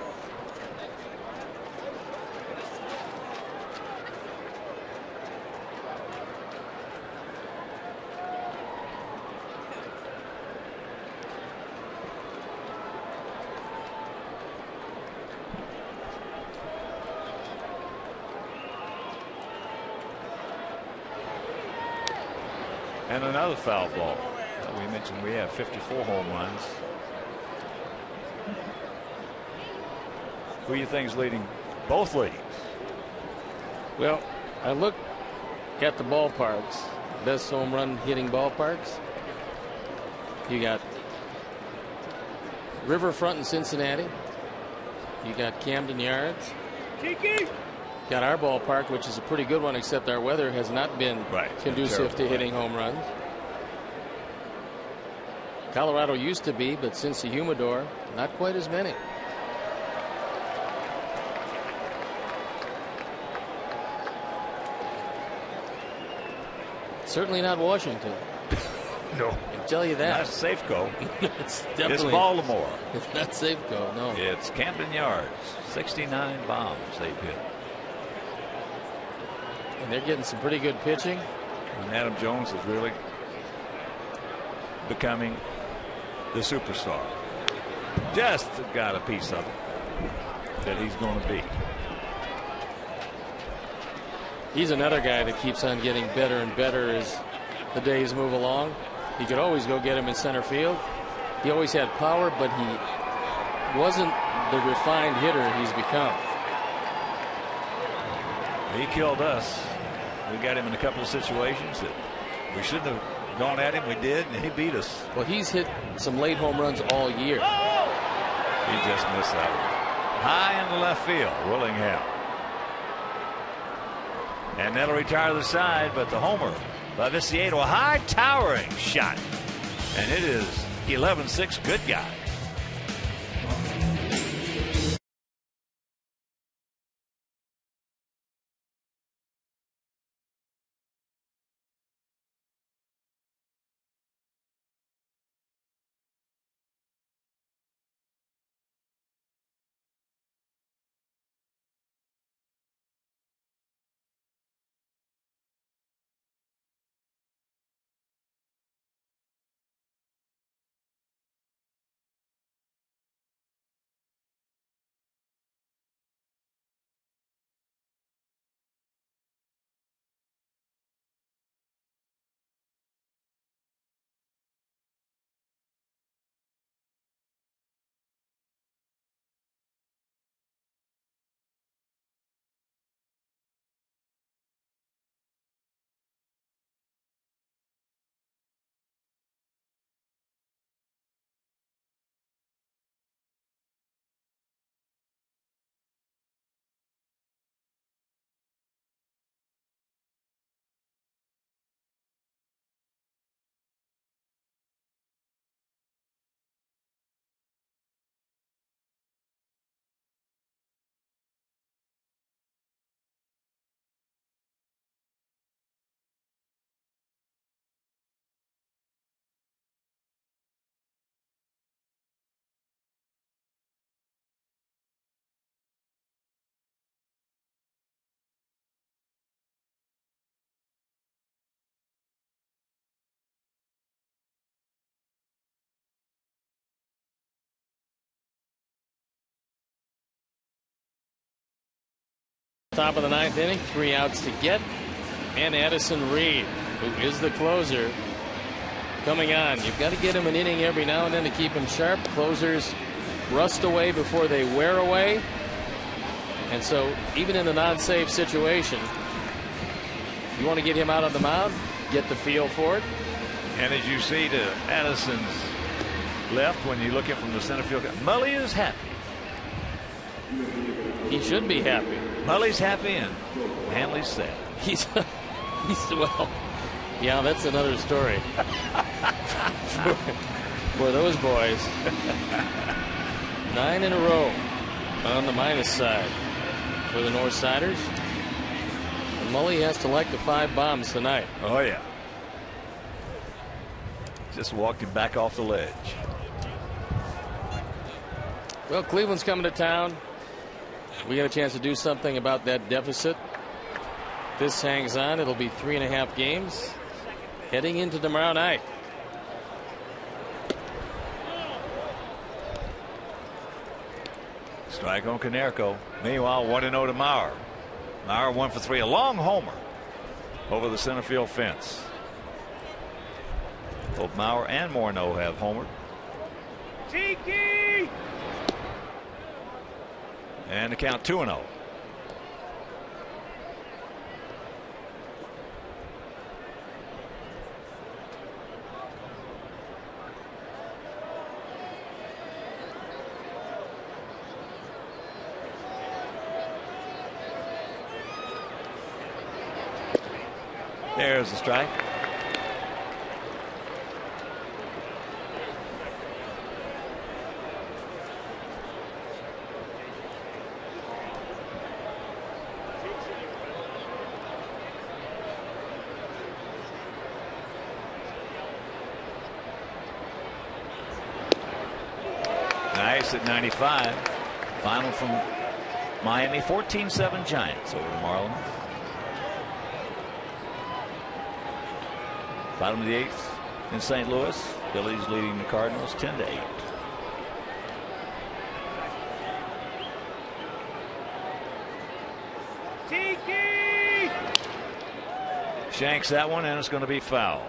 And another foul ball. We mentioned we have 54 home runs. Who do you think is leading both leagues? Well, I look at the ballparks, best home run hitting ballparks. You got Riverfront in Cincinnati. You got Camden Yards. Kiki! Got our ballpark, which is a pretty good one, except our weather has not been conducive to hitting home runs. Colorado used to be, but since the humidor, not quite as many. Certainly not Washington. No. I can tell you that. Not Safeco. It's definitely. It's Baltimore. It's not Safeco, no. It's Camden Yards. 69 bombs they've hit. And they're getting some pretty good pitching. And Adam Jones is really becoming the superstar. Just got a piece of it that he's going to be. He's another guy that keeps on getting better and better as the days move along. He could always go get him in center field. He always had power, but he wasn't the refined hitter he's become. He killed us. We got him in a couple of situations that we shouldn't have gone at him. We did, and he beat us. Well, he's hit some late home runs all year. He just missed that one. High in the left field, Willingham. And that'll retire the side, but the homer by Viciedo, a high towering shot. And it is 11-6, good guy. Top of the ninth inning, 3 outs to get, and Addison Reed, who is the closer, coming on. You've got to get him an inning every now and then to keep him sharp. Closers rust away before they wear away, and so even in a non-safe situation, you want to get him out on the mound, get the feel for it. And as you see to Addison's left, when you look in from the center field, Mully is happy. He should be happy. Mully's happy and Hanley's sad. He's well, yeah, that's another story for those boys. 9 in a row on the minus side for the North Siders. And Mully has to like the 5 bombs tonight. Oh yeah. Just walked him back off the ledge. Well, Cleveland's coming to town. We got a chance to do something about that deficit. This hangs on. It'll be 3.5 games heading into tomorrow night. Strike on Konerko. Meanwhile, 1-0 to Maurer. Maurer 1 for 3. A long homer over the center field fence. Both Maurer and Morneau have homered. Tiki! And the count 2-0. There's the strike. Nice at 95. Final from Miami, 14-7 Giants over the Marlins. Bottom of the 8th in St. Louis. Phillies leading the Cardinals 10-8. Tiki! Shanks that one, and it's going to be foul.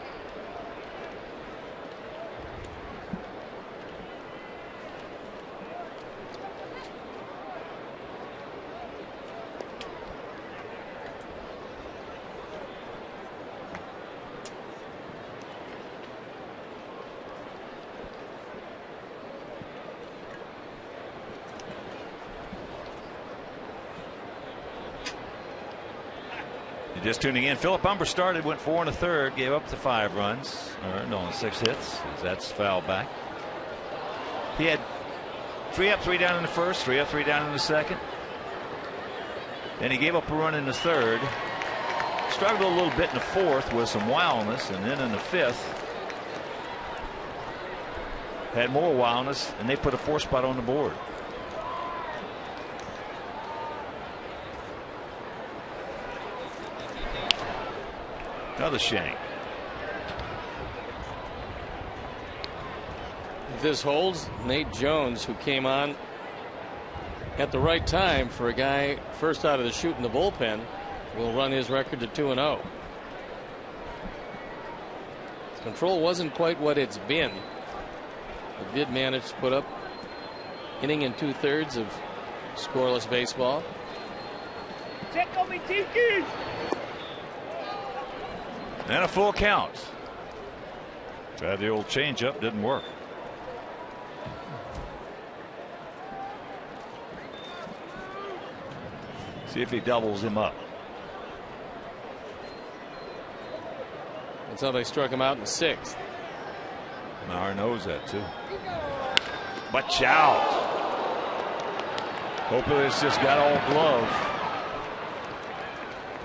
Just tuning in, Philip Humber started, went 4 1/3, gave up the 5 runs, earned on 6 hits. That's fouled back. He had 3 up, 3 down in the first, 3 up, 3 down in the second. Then he gave up a run in the third. Struggled a little bit in the fourth with some wildness, and then in the fifth had more wildness, and they put a 4 spot on the board. Another shank. If this holds, Nate Jones, who came on at the right time for a guy first out of the chute in the bullpen, will run his record to 2-0. His control wasn't quite what it's been, but did manage to put up inning and 2/3 of scoreless baseball. Check on me, Tiki! And a full count. Tried the old changeup, didn't work. See if he doubles him up. That's how they struck him out in the 6th. Maurer knows that too. Watch out. Hopefully it's just got all glove.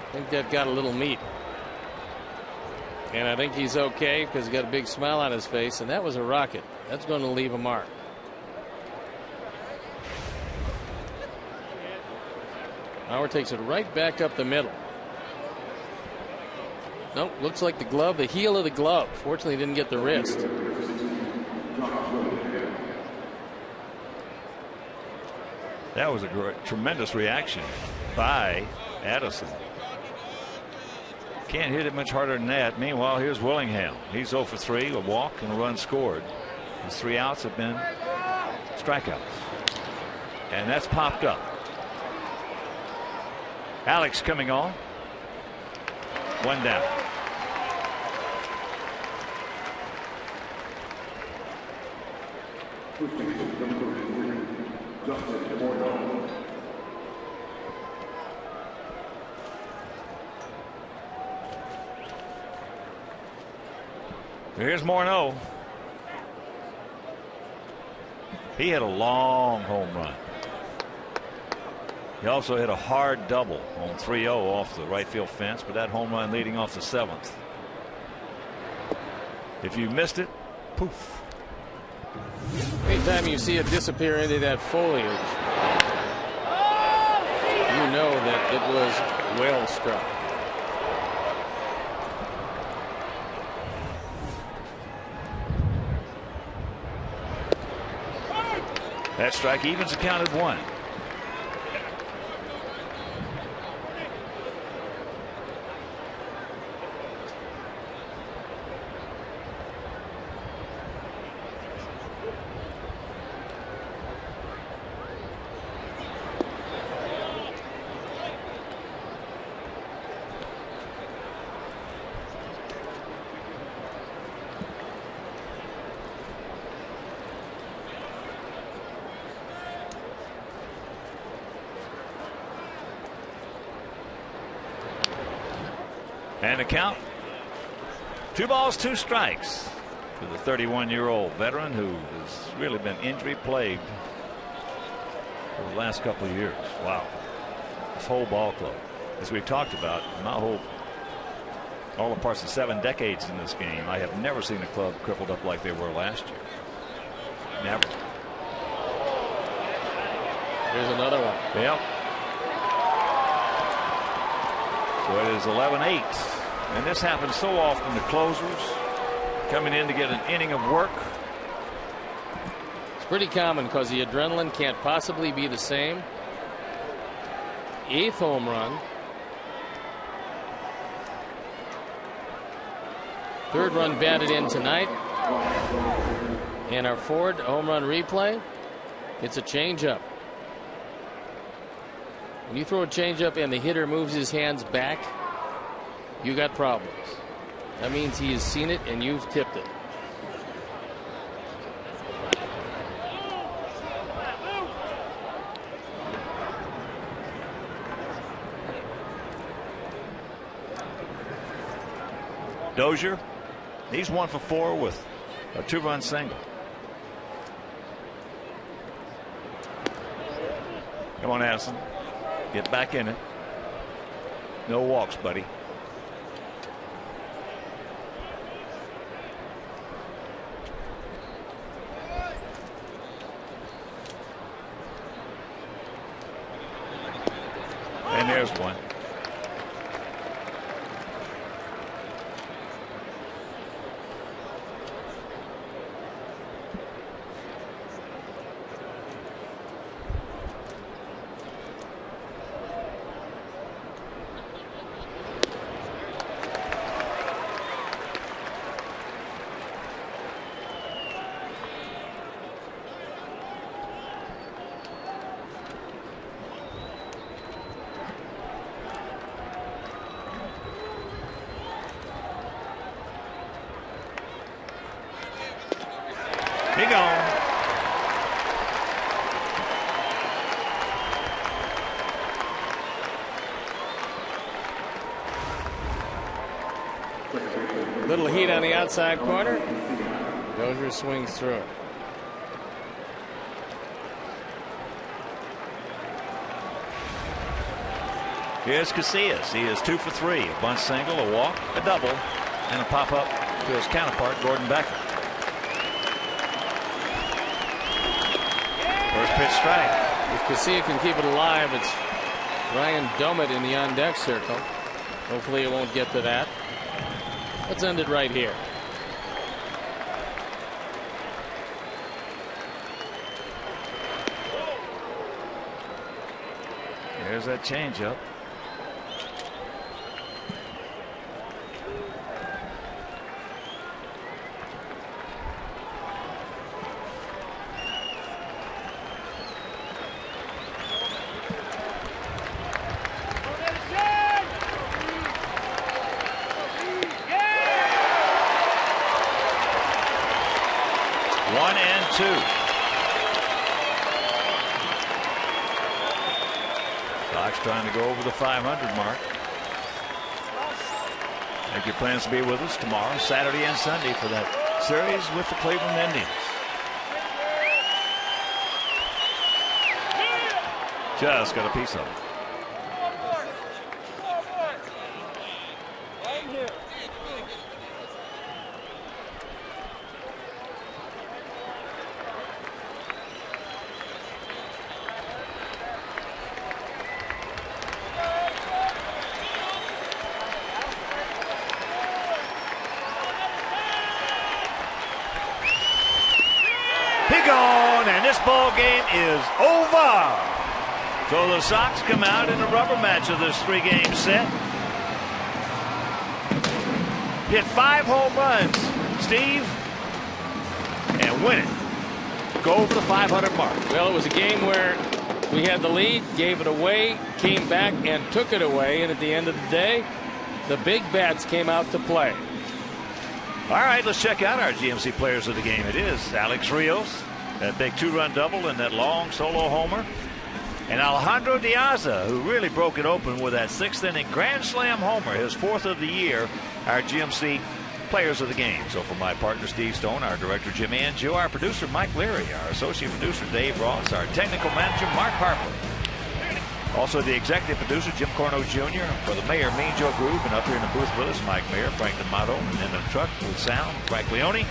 I think that got a little meat. And I think he's okay because he's got a big smile on his face, and that was a rocket. That's going to leave a mark. Maurer takes it right back up the middle. Nope, looks like the glove, the heel of the glove. Fortunately, didn't get the wrist. That was a tremendous reaction by Addison. Can't hit it much harder than that. Meanwhile, here's Willingham. He's 0 for 3, a walk and a run scored. His 3 outs have been strikeouts. And that's popped up. Alex coming on. 1 down. Here's Morneau. He hit a long home run. He also hit a hard double on 3-0 off the right field fence, but that home run leading off the 7th. If you missed it, poof. Anytime you see it disappear into that foliage, you know that it was well struck. That strike evens the count at 1. And the count, 2 balls, 2 strikes for the 31-year-old veteran who has really been injury plagued for the last couple of years. Wow. This whole ball club, as we've talked about, my whole all the parts of 7 decades in this game, I have never seen a club crippled up like they were last year. Never. Here's another one. Yep. So it is 11-8. And this happens so often to closers coming in to get an inning of work. It's pretty common because the adrenaline can't possibly be the same. 8th home run. 3rd run batted in tonight. And our 4th home run replay, it's a changeup. When you throw a changeup and the hitter moves his hands back, you got problems. That means he has seen it and you've tipped it. Dozier, he's 1 for 4 with a 2-run single. Come on, Addison. Get back in it. No walks, buddy. And there's one. He gone. Little heat on the outside corner. Dozier swings through it. Here's Casillas. He is 2 for 3. A bunt single, a walk, a double, and a pop up to his counterpart, Gordon Beckham. First pitch strike. If Casilla can keep it alive, it's Ryan Dummett in the on deck circle. Hopefully it won't get to that. Let's end it right here. There's that changeup. Sox trying to go over the 500 mark. Make your plans to be with us tomorrow, Saturday and Sunday for that series with the Cleveland Indians. Just got a piece of it. And this ball game is over. So the Sox come out in a rubber match of this 3-game set. Hit 5 home runs, Steve, and win it. Go over the 500 mark. Well, it was a game where we had the lead, gave it away, came back and took it away, and at the end of the day, the big bats came out to play. All right, let's check out our GMC players of the game. It is Alex Rios, that big 2-run double and that long solo homer. And Alejandro Diaza, who really broke it open with that 6th-inning grand slam homer, his 4th of the year, our GMC players of the game. So for my partner Steve Stone, our director Jim Angio, our producer Mike Leary, our associate producer Dave Ross, our technical manager Mark Harper. Also the executive producer Jim Corno Jr. For the mayor, Mean Joe Groove, and up here in the booth with us, Mike Mayer, Frank D'Amato, and in the truck with sound, Frank Leone.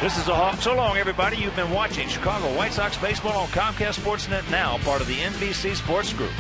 This is a Hawk. So long, everybody. You've been watching Chicago White Sox baseball on Comcast Sportsnet Now, part of the NBC Sports Group.